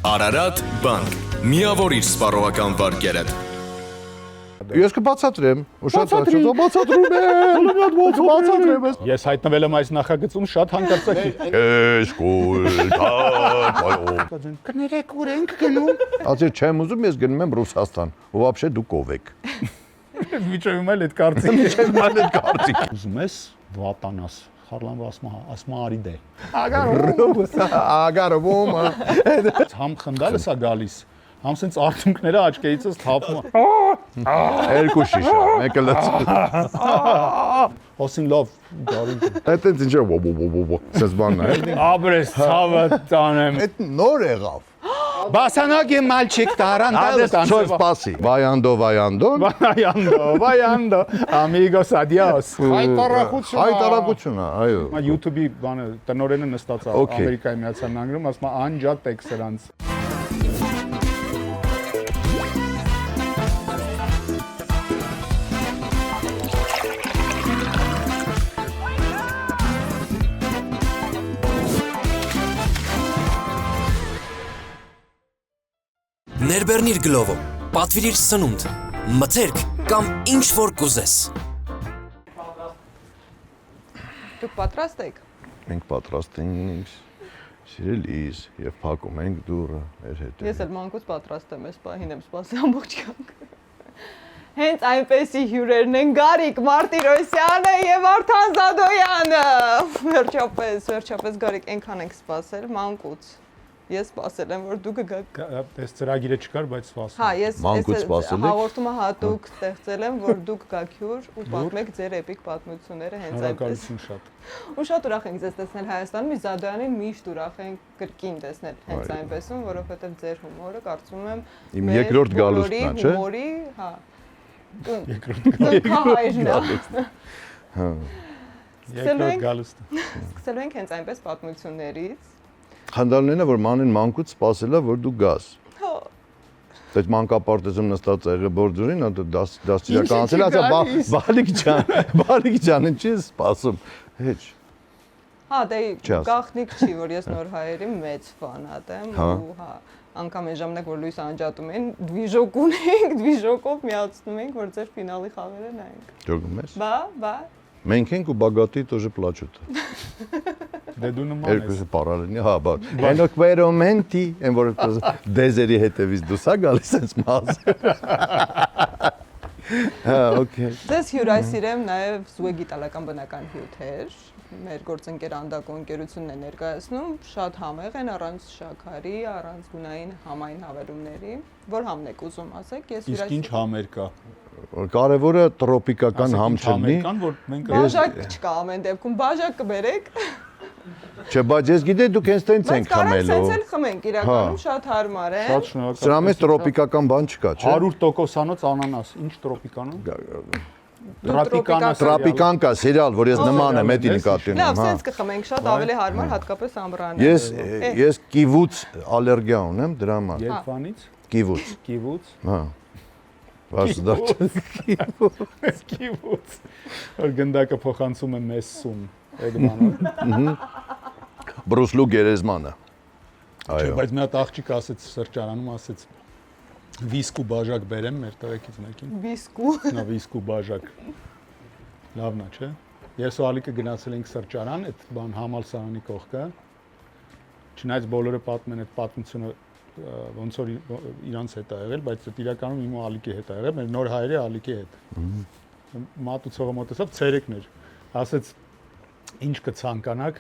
Արարատ բանկ։ Միավորիր սպառողական վարկերդ։ Ես կբացատրեմ, բացատրում եմ։ Ես հայտնվել եմ այս նախագծում շատ հանկարծակի։ Կներեք ուր ենք գնում։ Ասի չեմ ուզում, ես գնում եմ Ռուսաստան, ու вообще դուք ով եք։ Միջևում էլ այդ կարծիք։ Ուզում ես վատանաս, խառլան ասմա արի դե։ Ագարվում։ Համ խնդալը սա գալիս, համ սենց արթունքները աչքերիցս թափում։ Երկու շիշա, մեկը լցում։ Հոսին լավ գարուն։ Այդ ինչ է սենց բանն է։ Աբրես ցավը տանեմ։ Այդ նոր եղավ։ Բասանակի մալչիկ տարան Ադես չոր սպասի։ Վայանդո։ Vayando, amigos, adios։ Հայտարարություն է, այո։ YouTube-ի բանը տնօրենը նստած է Ամերիկայի Միացյալ Նահանգներում, ասում է անջատ տեքստերանց։ Ներբեռնիր գլովը, պատվիրիր սնունդ, մթերք կամ ինչ որ կուզես։ Դուք պատրաստ եք։ Մենք պատրաստ ենք, սիրելիս, եւ փակում ենք դուռը մեր հետ։ Ես էլ մանկուց պատրաստ եմ, այս պահին եմ սպասի ամբողջ կյանքը։ Հենց այնպեսի հյուրերն են Գարիկ Մարտիրոսյանը եւ Արթան Զադոյանը։ Վերջապես Գարիկ, այնքան ենք սպասել մանկուց։ Ես սպասել եմ, որ դուք գաք։ Այս ծրագիրը չկար, բայց սպասում։ Հա, ես սպասել հաղորդումը հատուկ ստեղծել եմ, որ դուք գաք հյուր ու պատմեք ձեր էպիկ պատմությունները հենց այնպես։ Շատ։ Ու շատ ուրախ ենք ձեզ տեսնել Հայաստանում, իսկ Զադոյանին միշտ ուրախ ենք կրկին տեսնել հենց այնպեսում, որովհետև ձեր հումորը կարծում եմ Իմ երկրորդ գալուստն է, չէ՞։ Հումորի, հա։ Երկրորդ գալուստը։ Սկսելու ենք հենց այնպես պատմություններից։ Խնդալներն որ մանին մանկուց սպասելա, որ դու գաս։ Հա։ Այդ մանկապարտեզում նստած եղե բորձուրին, դաստիարական անցել, ասա բալիկ ջան, ինչ ես սպասում։ Հեչ։ Հա, դե գաղտնիք չի, որ ես նոր հայերի մեծ ֆանատ եմ ու հա, անգամ այն ժամանակ որ լույս անջատում են, դվիժոկ ունենք, դվիժոկով միացնում ենք, որ ձեր ֆինալի խաղերը նայենք։ Ճոգում ես։ Բա։ Մենք ենք ու բագատի тоже плачут։ Դե դու նման ես։ Երկուսը պարալելնի, հա, բա։ Այնոք վերոմենտի, այն որ դեզերի հետևից դուս է գալիս sense մաս։ Հա, օքեյ։ Ձեզ հյուրասիրեմ նաև Զուեգ իտալական բնական հյութեր։ Մեր գործընկեր Անդակո ընկերությունն է ներկայացնում, շատ համեղ են առանց շաքարի, առանց գունային համային հավելումների, որ համն եք ուզում ասեք, ես Իսկ ինչ համեր կա։ Կարևորը տրոպիկական համ չլինի։ Որ մենք բաժակ չկա ամեն դեպքում, բաժակ կբերեք։ Չէ, բայց ես գիտեի դուք հենց տենց ենք խմելու։ Բայց կարանց խմենք, իրականում շատ հարմար է։ շատ շնորհակալ։ Սրա մեջ տրոպիկական բան չկա, չէ՞։ 100%-անոց անանաս, ինչ տրոպիկանո։ Տրոպիկան կա, սերիալ, որ ես նման եմ, էդի նկատի ունեմ, Լավ, հա։ սենց կխմենք, շատ ավելի հարմար, հատկապես ամռանը։ Ես կիվուց ալերգիա ունեմ դրա համար։ Երբանից։ Կիվուց։ Հա։ Կիվուց։ Որ գնդակը փոխանցում է մեսսում, այդ բանը։ Բրուսլու գերեզմանը։ Այո։ Բայց մի հատ աղջիկ ասեց սրճարանում, ասեց վիսկու բաժակ բերեմ մեր տղեկից մեկին։ Վիսկու։ Նա վիսկու բաժակ։ Լավն է, չէ՞։ Ես ու Ալիկը գնացել ենք սրճարան, այդ բան համալսարանի կողքը։ Չնայած բոլորը պատմեն այդ պատմությունը ոնց որ իրանց հետ է եղել, բայց այդ իրականում իմ ու Ալիկի հետ է եղել, մեր նոր հայերի Ալիկի հետ։ Մատուցողը մոտեցավ, ցերեկն էր։ Ասեց ինչ կցանկանաք։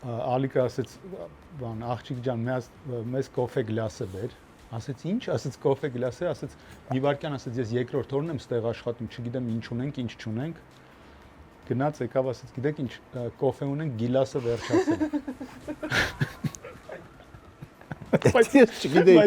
Ալիկը ասեց, բան, աղջիկ ջան, մեզ կոֆե գլասը բեր։ Ասեց ինչ, ասեց կոֆե գլասը, ասեց մի վարքյան, ասեց ես երկրորդ օրն եմ ստեղ աշխատում, չգիտեմ ինչ ունենք, ինչ չունենք։ Գնաց եկավ, ասեց գիտեք ինչ, կոֆե ունենք, գիլասը վերջացել։ Բայց ես չգիտեի։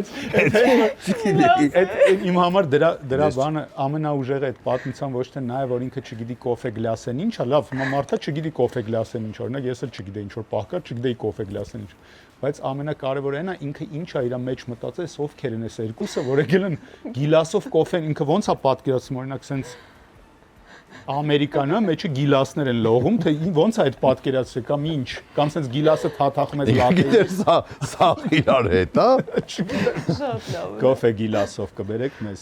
Իմ համար դրա բանը ամենաուժեղը այդ պատմության ոչ թե նա է, որ ինքը չգիտի կոֆե գլասեն ինչ է, լավ, հիմա մարդը չգիտի կոֆե գլասեն ինչ, օրինակ ես էլ չգիտեի ինչ որ պահկա, չգիտեի կոֆե գլասեն ինչ։ Բայց ամենակարևորը այն է ինքը ինչ է իր մեջ մտածել, ովքեր են այս երկուսը, որ եկել են գիլասով կոֆեն, ինքը ոնց է պատկերացնում, օրինակ սենց Ամերիկանը մեջը գիլասներ են լողում, թե ոնց է այդ պատկերացրել կամ ինչ, կամ sense գիլասը թաթախում ես լատե։ Գիտես սա իրար հետ, հա։ Շատ լավ։ Կոֆե գիլասով կբերեք մեզ։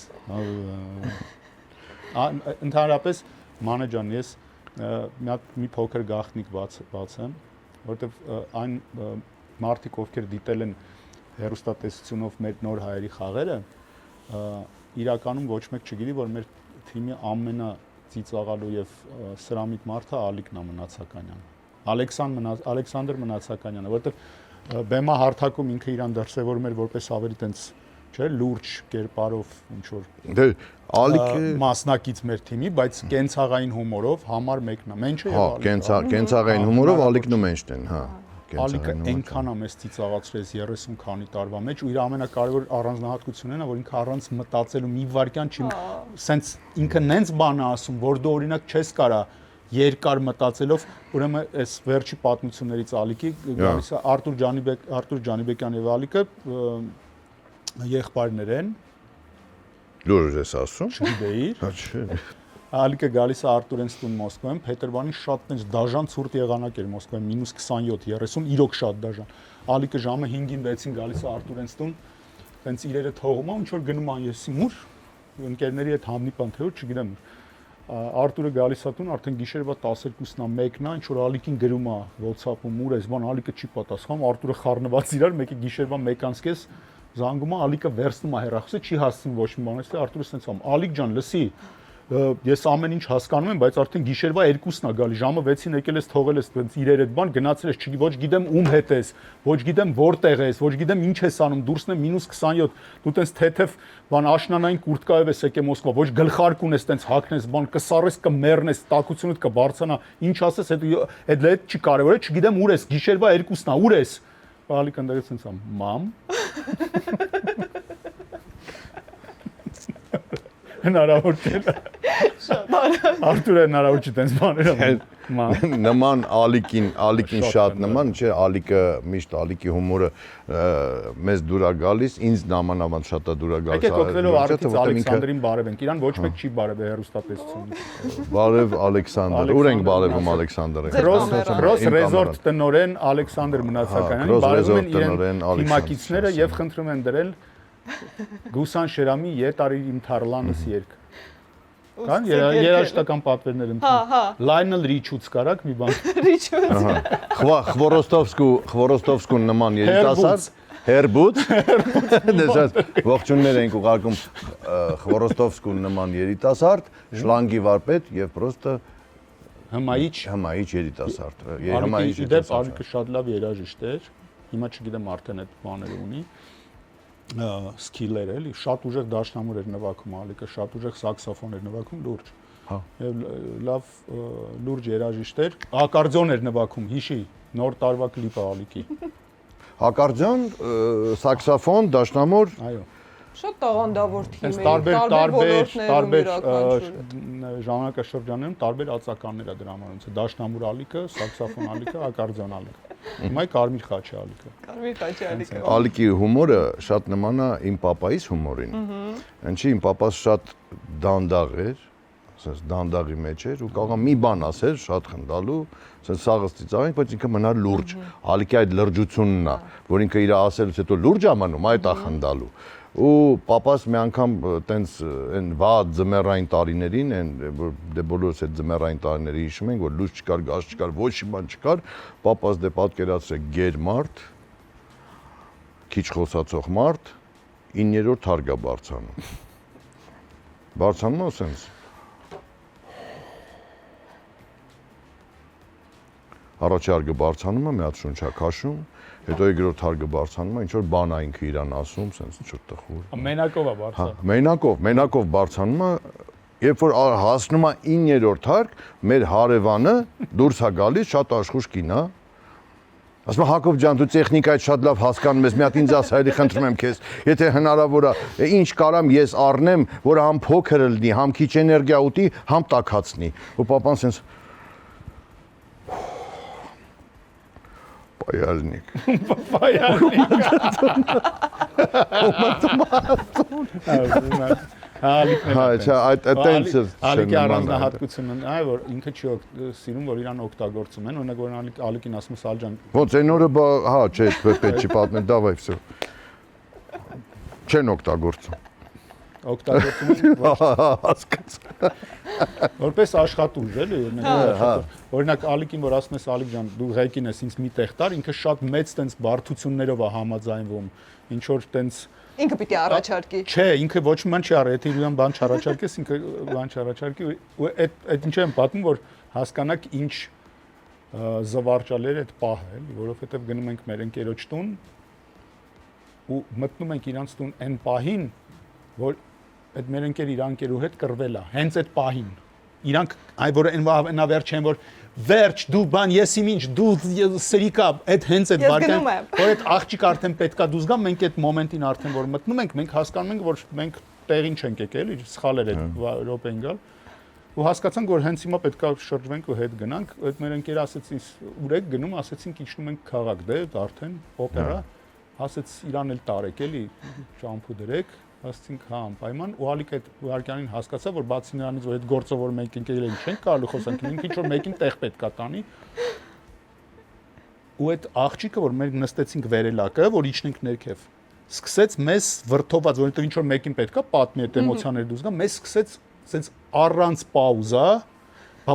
Ընդհանրապես մանե ջան, ես մի փոքր գաղտնիք բացեմ, որովհետև այն մարդիկ, ովքեր դիտել են հեռուստատեսությունով մեր նոր հայերի խաղերը, իրականում ոչ մեկ չգիտի, որ մեր թիմի ամենածիծաղալու եւ սրամիտ մարդը Ալիկն է Մնացականյանը։ Ալեքսանդր Մնացականյանը, որովհետեւ բեմա հարթակում ինքը իրան դրսևորում էր որպես ավելի տենց, չէ, լուրջ կերպարով ինչ որ Դե Ալիկը մասնակից մեր թիմի, բայց կենցաղային հումորով համար մեկն է։ Մենչը եւ հա, կենցաղային հումորով Ալիկն ու մենջն են, հա։ Ալիկը այնքան է մեզ ծիծաղացրեց 30 քանի տարվա մեջ ու իր ամենակարևոր առանձնահատկությունն է, որ ինքը առանց մտածելու մի վայրկյան չի, սենց ինքը նենց բան է ասում, որ դու օրինակ չես կարա երկար մտածելով, ուրեմն այս վերջի պատմություններից Ալիկի գալիս է Արտուր Ջանիբեկյան եւ Ալիկը եղբայրներ են։ Լուրջ ես ասում։ Չգիտեիր։ Հա չէ։ Ալիկը գալիս է Արտուրենց տուն Մոսկվայում, Փետրվարին շատ տենց դաժան ցուրտ եղանակ էր Մոսկվայում, -27-30, իրոք շատ դաժան։ Ալիկը ժամը 5-ին 6-ին գալիս է Արտուրենց տուն, տենց իրերը թողում է, ինչ որ գնում են ես իմուր, ընկերների հետ հանդիպան թե որ չգիտեմ։ Արտուրը գալիս է տուն, արդեն գիշերվա 12-ն է, 1-ն է, ինչ որ Ալիկին գրում է WhatsApp-ում, ուր ես, բան Ալիկը չի պատասխանում, Արտուրը խառնված իրար, մեկը գիշերվա 1:30 զանգում է, Ալիկը վերցնում է հեռախոսը, չի հասցնում ոչ մի բան, Արտուրը ասենց ամ, Ալիկ ջան, լսի, ես ամեն ինչ հասկանում եմ, բայց արդեն գիշերվա 2-ն է գալի, ժամը 6-ին եկել ես թողել ես տենց իրեր այդ բան, գնացել ես, ոչ գիտեմ ում հետ ես, ոչ գիտեմ որտեղ ես, ոչ գիտեմ ինչ ես անում, դուրսն է -27, դու տենց թեթև բան աշնանային կուրտկայով ես եկել Մոսկվա, ոչ գլխարկ ունես տենց հագնես, բան կսառես, կմեռնես, տակությունդ կբարձանա, ինչ ասես, այդ չի կարևոր է, չգիտեմ ուր ես, գիշերվա 2-ն է, ուր ես։ Ալիկը ընդդեմ տենց ամ, մամ։ Հնարավոր չէ։ Արտուրը հնարավոր չի տենց բաներ անում։ Նման Ալիկին շատ նման, չէ, Ալիկը միշտ Ալիկի հումորը մեզ դուր է գալիս, ինձ նամանավանդ շատ է դուր է գալիս։ Եկեք օգնելով Ալեքսանդրին Ալեքսանդրին բարևենք, իրան ոչ մեկ չի բարևե հեռուստատեսությունից։ Բարև Ալեքսանդր, ուր ենք բարևում Ալեքսանդրին։ Cross Resort տնօրեն Ալեքսանդր Մնացականյանին բարևում են իրեն թիմակիցները եւ խնդրում են դրել Գուսան Շերամի «Ետարի իմ թարլանս» երգ։ Կան երաժշտական պատվերներ ընդունում։ Լայնլ Ռիչուց կարակ մի բան։ Ռիչուց։ Խվորոստովսկուն նման երիտասարդ, Հերբուց։ Դες ողջուններ ենք ուղարկում Խվորոստովսկուն նման երիտասարդ, շլանգի վարպետ եւ պրոստը հմայիչ երիտասարդ։ Իդեպ Ալիկը շատ լավ երաժիշտ էր։ Հիմա չգիտեմ արդեն այդ բաները ունի։ Սկիլեր էլի, շատ ուժեղ դաշնամուր էր նվագում Ալիկը, շատ ուժեղ սաքսոֆոն էր նվագում, լուրջ։ Հա։ Եվ լավ լուրջ երաժիշտ էր, ակարդեոն էր նվագում, հիշի, նոր տարվա կլիպը Ալիկի։ Ակարդեոն, սաքսոֆոն, դաշնամուր։ Այո։ Շատ տաղանդավոր թիմ է։ Տարբեր ժամանակաշրջաններում տարբեր ածականներ է դրա համար, դաշնամուր Ալիկը, սաքսոֆոն Ալիկը, ակարդեոն Ալիկը։ Հիմա կարմիր խաչի Ալիկը։ Կարմիր խաչի Ալիկը։ Ալիկի հումորը շատ նման է իմ պապայիս հումորին։ Ինչի իմ պապաս շատ դանդաղ էր, ասես դանդաղի մեջ էր ու կարող մի բան ասեր շատ խնդալու, ասես սաղը ծիծաղենք, բայց ինքը մնար լուրջ։ Ալիկի այդ լրջությունն է, որ ինքը իր ասելուց հետո լուրջ է մնում, այդ է խնդալու։ Ու պապաս մի անգամ տենց այն վատ ձմեռային տարիներին, դե բոլորս այդ ձմեռային տարիների հիշում ենք, որ լույս չկար, գազ չկար, ոչ մի բան չկար, պապաս դե պատկերացրեք գեր մարդ, քիչ խոսացող մարդ, 9-րդ հարգա բարձանում։ Բարձանում է սենց։ Առաջի հարգը բարձանում է, մի հատ շունչա քաշում, հետո երկրորդ հարգը բարձանում է, ինչ որ բան է ինքը իրան ասում, սենց ինչ-որ տխուր։ Մենակով է բարձրանում։ Մենակով բարձանում է, երբ որ հասնում է 9-րդ հարկ, մեր հարևանը դուրս է գալիս, շատ աշխուժ կին է։ Ասում է Հակոբ ջան, դու տեխնիկայից շատ լավ հասկանում ես, մի հատ ինձ ասա, էլի խնդրում եմ քեզ, եթե հնարավոր է, ինչ կարամ ես առնեմ, որ համ փոքր լինի, համ քիչ էներգիա ուտի, համ տաքացնի։ Ու պապան սենց Պայալնիկ։ Հա, այդ տենց է։ Ալիկի առանձնահատկությունն այ որ ինքը չի սիրում որ իրան օգտագործում են, օրինակ որ Ալիկին ասում է Սալջան։ Ոնց այն օրը հա, չէ, պետք չի պատմել, դավայ, վсё։ Չեն օգտագործում։ Օգտագործում են Հասկացա։ որպես աշխատուժ էլի, օրինակ Ալիկին որ ասում ես Ալիկ ջան, դու ղեկին ես ինձ մի տեղ տար, ինքը շատ մեծ տենց բարդություններով է համաձայնվում, ինչ որ տենց Ինքը պիտի առաջարկի։ Չէ, ինքը ոչ մի բան չի արել, եթե իրան բան չառաջարկես, ինքը բան չառաջարկի, ու այդ ինչ եմ պատմում, որ հասկանաք ինչ զվարճալեր այդ պահը, էլի, որովհետև գնում ենք մեր ընկերոջ տուն ու մտնում ենք իրանց տուն այն պահին, որ այդ մեր ընկերու հետ կռվել է, հենց այդ պահին։ Իրանք այ որ այնավերջ են որ վերջ դու բան ես իմ ինչ դու սրիկա այդ հենց այդ վարկան որ այդ աղջիկ արդեն պետքա դու զգամ մենք այդ մոմենտին արդեն որ մտնում ենք մենք հասկանում ենք որ մենք տեղին չենք եկել սխալ էր այդ րոպեն գալ ու հասկացանք որ հենց հիմա պետքա շրջվենք ու հետ գնանք այդ մեր ընկերը ասեց ինձ ուր եք գնում ասեցինք իջնում ենք քաղաք դե արդեն օպերա ասեց իրան էլ տարեք էլի շամփու դրեք ասցինք հա անպայման ու Ալիկ այդ վարքյանին հասկացա որ բացի նրանից որ այդ գործը որ մենք ընկերել ենք չենք կարելի խոսանք ինքը ինչ որ մեկին տեղ պետքա տանի ու այդ աղջիկը որ մենք նստեցինք վերելակը որ իջնենք ներքև սկսեց մեզ վրթոված որովհետև ինչ որ մեկին պետքա պատմի այդ էմոցիաները դու զգա մեզ սկսեց sense առանց պաուզա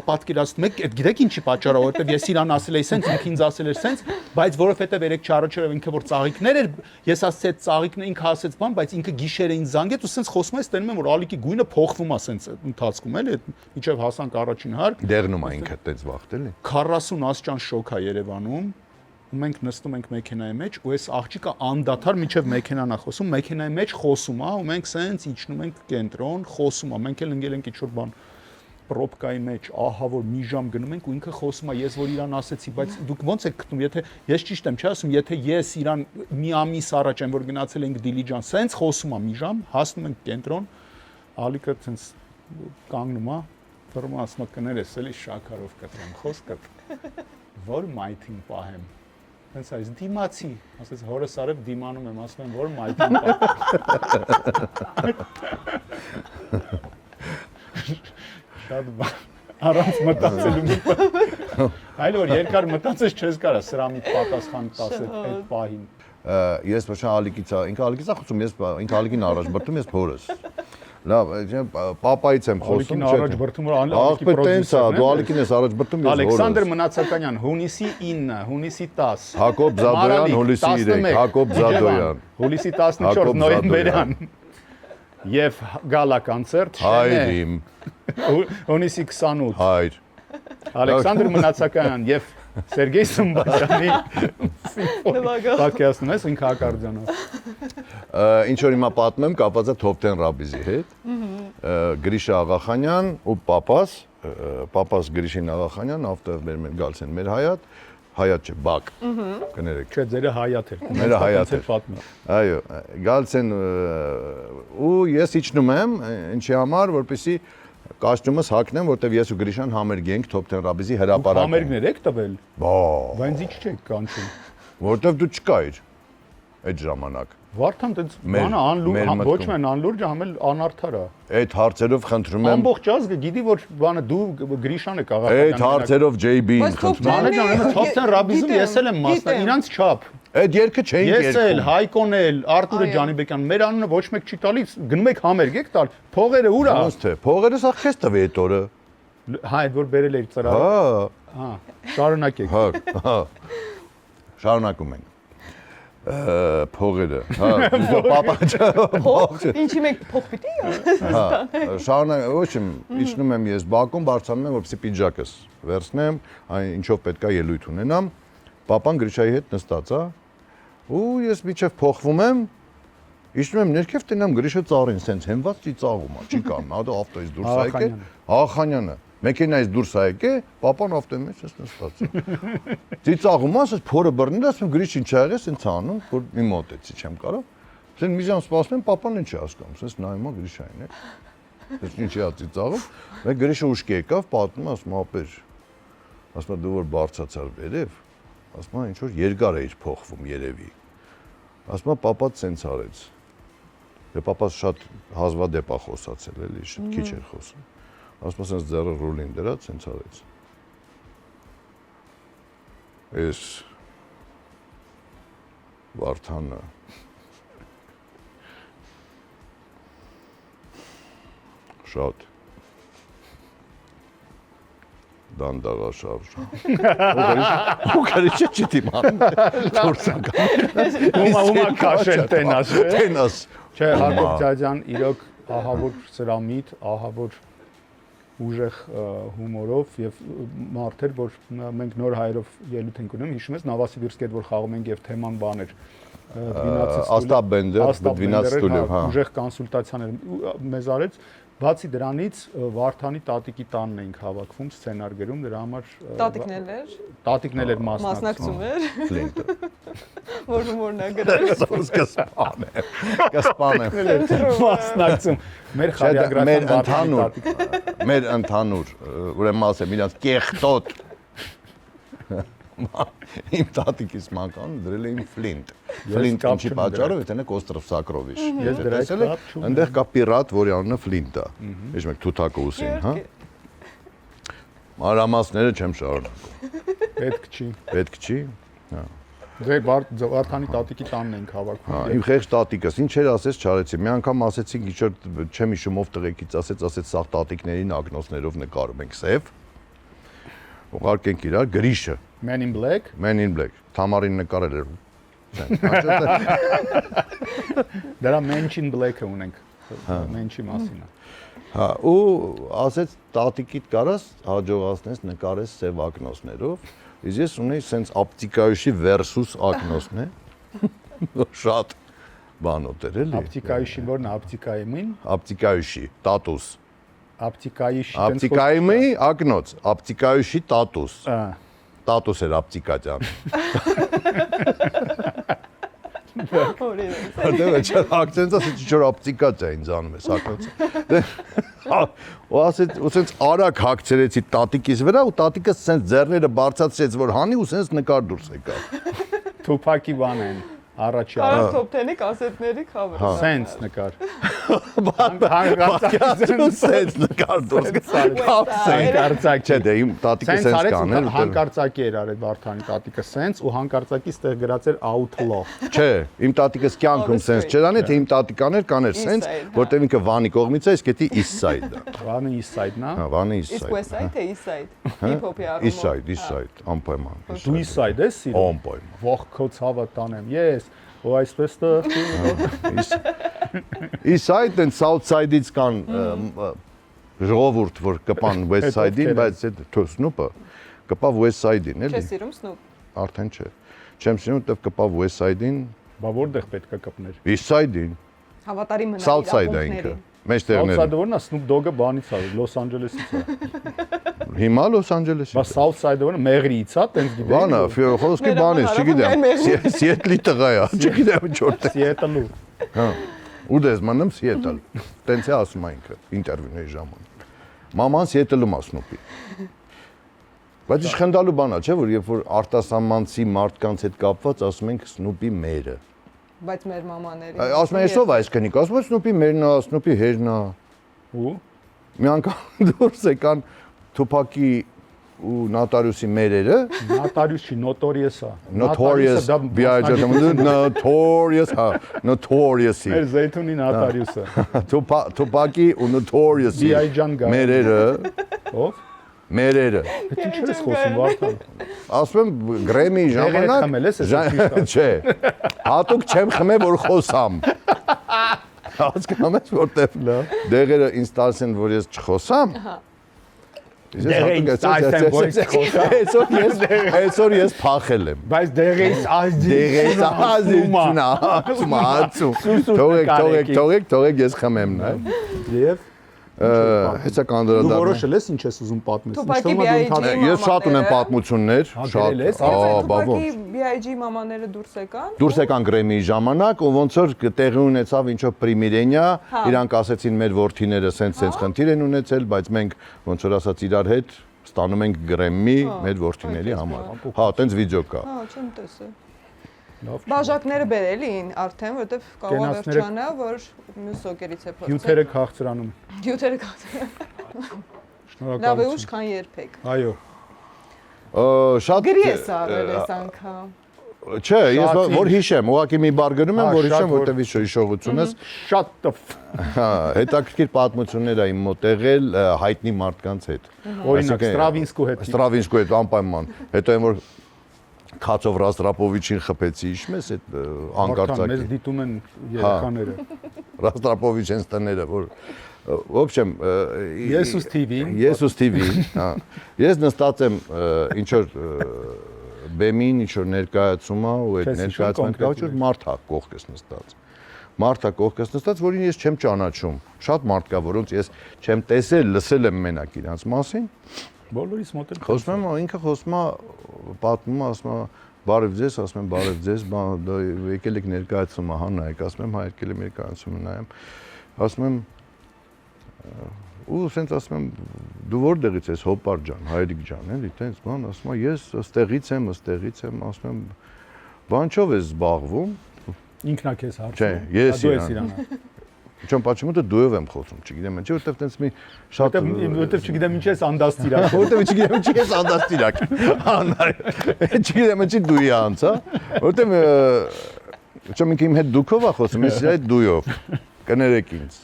պատկերացնում եք այդ գիտեք ինչի պատճառը որովհետև ես իրան ասել էի sense ինքն ինձ ասել էր sense բայց որովհետև երեք չառաջերով ինքը որ ծաղիկներ էր ես ասացի այդ ծաղիկները ինքը ասեց բան բայց ինքը գիշերը ինձ զանգեց ու sense խոսում ես տենում եմ որ Ալիկի գույնը փոխվում է sense ընթացքում էլի միջև հասանք առաջին հարկ դեղնում է ինքը այդպես վախտ էլի 40 աստիճան շոկ է Երևանում ու մենք նստում ենք մեքենայի մեջ ու այս աղջիկը անդադար միջև մեքենան է խոսում մեքենայի մեջ խոսում է ու մենք sense իջնում ենք կենտրոն խոսում է մենք էլ ընկել ենք ինչ որ բան պրոբկայի մեջ, ահա որ մի ժամ գնում ենք ու ինքը խոսում է, ես որ իրան ասեցի, բայց դուք ոնց եք գտնում, եթե ես ճիշտ եմ, չի ասում, եթե ես իրան մի ամիս առաջ եմ որ գնացել ենք Դիլիջան, սենց խոսում է մի ժամ, հասնում ենք կենտրոն, Ալիկը սենց կանգնում է, բռնում ասում է կներես, էլի շաքարով կտրեմ, խոսքը որ մայթին պահեմ։ Հենց այս դիմացի, ասես հորս արև դիմանում եմ, ասում եմ որ մայթին պահեմ։ Շատ բան առանց մտածելու այլ որ երկար մտածես չես կարա սրա մի պատասխան տաս այդ պահին ես ոչ Ալիկից ինքը Ալիկից է խոսում ես ինքը Ալիկին առաջ բրտում ես փորս լավ պապայից եմ խոսում Ալիկին առաջ բրտում որ Ալիկի պրոդյուսերն դու Ալիկին ես առաջ բրտում ես հորս Ալեքսանդր Մնացականյան հունիսի 9 հունիսի 10 Հակոբ Զադոյան հունիսի 3 Հակոբ Զադոյան հունիսի 14 նոյեմբերյան Եվ գալա կոնցերտ Հայրիմ հունիսի 28 Հայր Ալեքսանդր Մնացականյան եւ Սերգեյ Սմբաշյանի podcast-ն ես ինքը ակարդիոնով ինչ որ հիմա պատմեմ կապված է Top 10 Ռաբիզի հետ Գրիշա Աղախանյան ու պապաս Գրիշին Աղախանյան ավտով մեր գալիս են մեր հայատ Հայատ չէ, բակ, կներեք։ Չէ, ձերը հայատ էր։ Մերը հայատ էր։ Այո, գալիս են ու ես իջնում եմ, ինչի համար, որպեսզի կոստյումս հագնեմ, որտեվ ես ու Գրիշան համերգ ենք Top 10 Ռաբիզի հրապարակում։ Համերգներ եք տվել։ Բայց ինչ չեք կանչում։ Որտեվ դու չկայիր այդ ժամանակ։ Վարդան տենց բանը անլուրջ, ոչ միայն անլուրջ, համ էլ անարդար է։ Այդ հարցերով խնդրում եմ։ Ամբողջ ազգը գիտի, որ բանը դու Գրիշանը կաղաքական։ Այդ հարցերով JB-ին խնդրում եմ։ Մանեջան, ուրեմն Top 10 Ռաբիզում ես էլ եմ մասնակցել, իրանց չափ։ Այդ երգը չէինք երկում։ Ես էլ, Հայկոն էլ, Արտուրը Ջանիբեկյան, մեր անունը ոչ մեկ չի տալիս, գնում եք համերգ եք տալ, փողերը ուր է։ Ոնց թե, փողերը սա քեզ տվի այդ օրը։ Հա, այդ որ բերել էիր ծրարը։ Հա, շարունակեք։ Հա։ Շարունակում ենք։ Փողերը, հա, պապա Ինչի մեկ փող պիտի։ Հա, շարունակ, ոչ իմ, իջնում եմ ես բակում, բարձրանում եմ, որպեսզի պիջակս վերցնեմ, այն ինչով պետքա ելույթ ունենամ։ Պապան Գրիշայի հետ նստած է, ու ես միջև փոխվում եմ, իջնում եմ ներքև, տենամ Գրիշը ծառին, սենց հենված չի ծաղում, չի կանում, հա, ավտոյից դուրս է եկել, Աղախանյանը, մեքենայից դուրս է եկել, պապան ավտոյի մեջ էս նստած է։ Ծիծաղում ասես փորը բռնել, ասում Գրիշ ինչ ա եղել, սենց անում, որ մի մոտեցի չեմ կարող։ Սենց մի ժամ սպասում եմ, պապան ինչ է հասկանում, սենց նայում է Գրիշային է։ Սենց ինչի է ծիծաղում, մեկ Գրիշը ուշքի եկավ, պատմում ասում ապեր։ Ասում դու որ բարձացար վերև, ասում ինչ որ երկար էիր փոխվում երևի։ Ասում պապադ սենց արեց։ Դե papas շատ հազվադեպ է խոսացել էլի, շատ քիչ էր խոսում։ Ասում ասենց ձեռը ռուլին դրած, սենց արեց։ Ես Վարդանը շատ դանդաղաշարժ։ Ու կարիչը չդիման։ Դուրսական։ Ումա քաշել տենաս։ Տենաս։ Չէ, Հակոբ Ջաջան իրոք ահավոր սրամիտ, ահավոր ուժեղ հումորով եւ մարդեր, որ մենք նոր հայերով ելույթ ենք ունում, հիշում ես Նովոսիբիրսկի հետ որ խաղում ենք եւ թեման բաներ։ Աստաբենդեր, 12 ստուլիվ, հա։ Ուժեղ կոնսուլտացիաներ մեզ արեց։ Բացի դրանից Վարդանի տատիկի տանն էինք հավաքվում, սցենար գրում, դրա համար տատիկն էր մասնակցում էր։ Ֆլինտը։ Որ հումորն է գրել։ Կասպան է։ մասնակցում։ Մեր խարյագրական մեր ընդհանուր, ուրեմն ասեմ, իրանց կեղտոտ իմ տատիկիս մանկան դրել էին ֆլինտ։ Ֆլինտ ինչի պատճառով է տենեք Օստրով Սակրովիչ։ Ես դրա հետ կապ չունեմ։ Այնտեղ կա պիրատ, որի անունը ֆլինտ է։ Ես մեկ թութակը ուսին, հա։ Մանրամասները չեմ շարունակում։ Պետք չի։ Պետք չի։ Հա։ Ձեր Վարդանի տատիկի տանն ենք հավաքվում։ Հա, իմ խեղճ տատիկս ինչ էր ասես չարեցի։ Մի անգամ ասեցինք ինչ-որ չեմ հիշում ով տղեկից ասեց սաղ տատիկներին ակնոցներով նկարում ենք սև։ Ուղարկենք իրար գրիշը։ Men in Black։ Men in Black։ Թամարին նկարել էր։ Դրա Mensch in Black-ը ունենք։ Mensch-ի մասին է։ Հա, ու ասեց տատիկիդ կարաս հաջողացնես նկարես սև ակնոցներով։ Իսկ ես ունեի սենց ապտիկայուշի versus ակնոցն է։ Շատ բանոտ էր էլի։ Ապտիկայիշին որն է ապտիկայիմին։ Ապտիկայուշի տատուս։ Ապտիկայիշի Ապտիկայիմի ակնոց, ապտիկայուշի տատուս։ Տատուս էր ապտիկատյան։ Դե չէ, ակցենտը ինչ-որ ապտիկատ է ինձ անում ես ակնոցը։ Ու ասեց, ու սենց արագ հագցրեցի տատիկիս վրա ու տատիկը սենց ձեռները բարձրացրեց, որ հանի ու սենց նկար դուրս եկավ։ Թուփակի բան են։ Առաջի Կարո top 10-ի կասետների cover։ Սենց նկար։ Սենց նկար դուրս Հանկարծակ չէ, դե իմ տատիկը սենց կանել։ Հանկարծակի էր արել Վարդանի տատիկը սենց ու հանկարծակի ստեղ գրած էր outlaw։ Չէ, իմ տատիկս կյանքում սենց չէր անի, թե իմ տատիկաներ կաներ սենց, որտեղ ինքը Վանի կողմից է, իսկ դա East Side-ը։ Վանը East Side-ն է։ Հա, Վանը East Իսկ Side։ West Side թե East Side։ Hip-hop-ի առումով։ East Side, անպայման։ Դու East Side ես սիրում։ Անպայման։ Ողջ քո ցավը տանեմ։ Ես ու այսպես տը East Side and South Side-ից կան ժողովուրդ, որ կպան West Side-ին, բայց այդ Snoop-ը կպա West Side-ին, էլի։ Չես սիրում Snoop։ Արդեն չէ։ Չեմ սիրում, որտեվ կպա West Side-ին, բա որտեղ պետք է կպներ։ East Side-ին, Հավատարի մնա South Side-ը ինքը։ Մեջտեղները։ South Side-ը որն է Snoop Dogg-ը բանից է, Los Angeles-ից է։ Հիմա Los Angeles-ից։ Բա South Side-ը որն է Մեղրիից է, տենց գիտեմ։ Բանա, խոսքի բան է, չգիտեմ։ Seattle-ի տղա է, չգիտեմ ինչ որտեղ։ Seattle-ու։ Հա։ Ու դες մնում Seattle։ Տենց է ասում այնքը ինտերվյուների ժամանակ։ Մաման Seattle-ում է Snoop-ի։ Բայց ինչ խնդալու բան է, չէ՞ որ երբ որ արտասահմանցի մարդկանց հետ կապված ասում ենք Snoop-ի մերը։ Բայց մեր մամաների։ Ասում են եսով այս կնիկ, ասում են Snoop-ի մերն է, Snoop-ի հերն է։ Ու Մի անգամ դուրս եկան Tupac-ի ու Նոտարիուսի մերերը։ Նոտարիուս չի, Notorious է։ Notorious, Notorious, հա, Notorious-ի։ Մեր Զեյթունի Նոտարիուսը։ Tupac-ի ու Notorious-ի B.I. Ջան գա։ մերերը, Ով։ մերերը։ Ինչ ես խոսում Վարդան։ Ասում եմ Grammy ժամանակ։ Խմել ես այս Չէ։ Հատուկ չեմ խմել, որ խոսամ։ Հասկանում ես որտեվ դեղերը ինձ տալիս են, որ ես չխոսամ։ Այսօր ես փախել եմ։ Բայց դեղից Թողեք ես խմեմ նա։ Եվ Հեսա դու կանդրադառնա։ որոշել ես ինչ ես ուզում պատմես։ Tupac-ի B.I.G. Ես շատ ունեմ պատմություններ, շատ։ Tupac-ի B.I.G. մամաները դուրս եկան։ Դուրս եկան Grammy-ի ժամանակ ու ոնց որ տեղի ունեցավ ինչ-որ պրիմիրենիա, իրանք ասեցին մեր ворթիները սենց խնդիր են ունեցել, բայց մենք ոնց որ ասած իրար հետ ստանում ենք Grammy մեր ворթիների համար։ Հա, տենց վիդեո կա։ Հա, չեմ տեսել։ Լավ։ Բաժակները բերելին արդեն, որովհետև կարող է Կենացները- վերջանա, որ մյուս սոկերից է փորձել։ Հյութերը քաղցրանում։ Հյութերը կաթ։ Լավ է Շնորհակալություն։ ուշ քան երբեք։ Այո։ Շատ Գրի ես արել այս անգամ։ Չէ, ես Շատ որ հիշեմ, ուղղակի մի բառ գրում եմ, Հա, որ շատ հիշեմ, որ- որտեվ հիշողություն ես։ Շատ տֆ։ Հա, հետաքրքիր պատմություններ է իմ մոտ եղել հայտնի մարդկանց հետ։ Օրինակ Ստրավինսկու հետ։ Ստրավինսկու հետ անպայման։ Հետո այն որ Քացով Ռաստրապովիչին խփեցի, հիշում ես այդ Մեզ անկարծակի։ դիտում են երեխաները։ Ռաստրապովիչենց տները, որ в общем, Եսուս TV-ին։ Եսուս TV-ին, հա։ Ես նստած եմ ինչ որ բեմին ինչ որ ներկայացում է ու այդ Քեզ հիշում ներկայացման կոնկրետ կողքից մարդ է կողքս նստած։ Մարդ է կողքս նստած, որին ես չեմ ճանաչում։ Շատ մարդ կա, որոնց ես չեմ տեսել, լսել եմ մենակ իրանց մասին։ Բոլորիս մոտ էլ։ Խոսում եմ, ինքը խոսում է, պատմում է, ասում է, բարև ձեզ, ասում եմ, բարև ձեզ, եկել եք ներկայացումը, հա, նայեք, ասում եմ, հա, եկել եմ ներկայացումը նայեմ։ Ասում եմ, ու ասենց ասում եմ, դու որտեղից ես, Հոպար ջան, Հայրիկ ջան, էլի, տենց բան, ասում է, ես ըստեղից եմ, ասում եմ, բանչով ես զբաղվում։ Ինքնա քեզ հարցնում։ Չէ, ես Դու ես իրան։ իրան։ Չեմ պատճառը դույով եմ խոսում, չգիտեմ, ինչ որտեվ տենց մի շատ Որտեվ չգիտեմ ինչ ես անդաստիրակ։ որտեվ չգիտեմ ինչ ես անդաստիրակ։ Չգիտեմ ինչ դույի անցա, որտեվ չեմ իմ հետ դուքով է խոսում, ես իր հետ դույով։ Կներեք ինձ։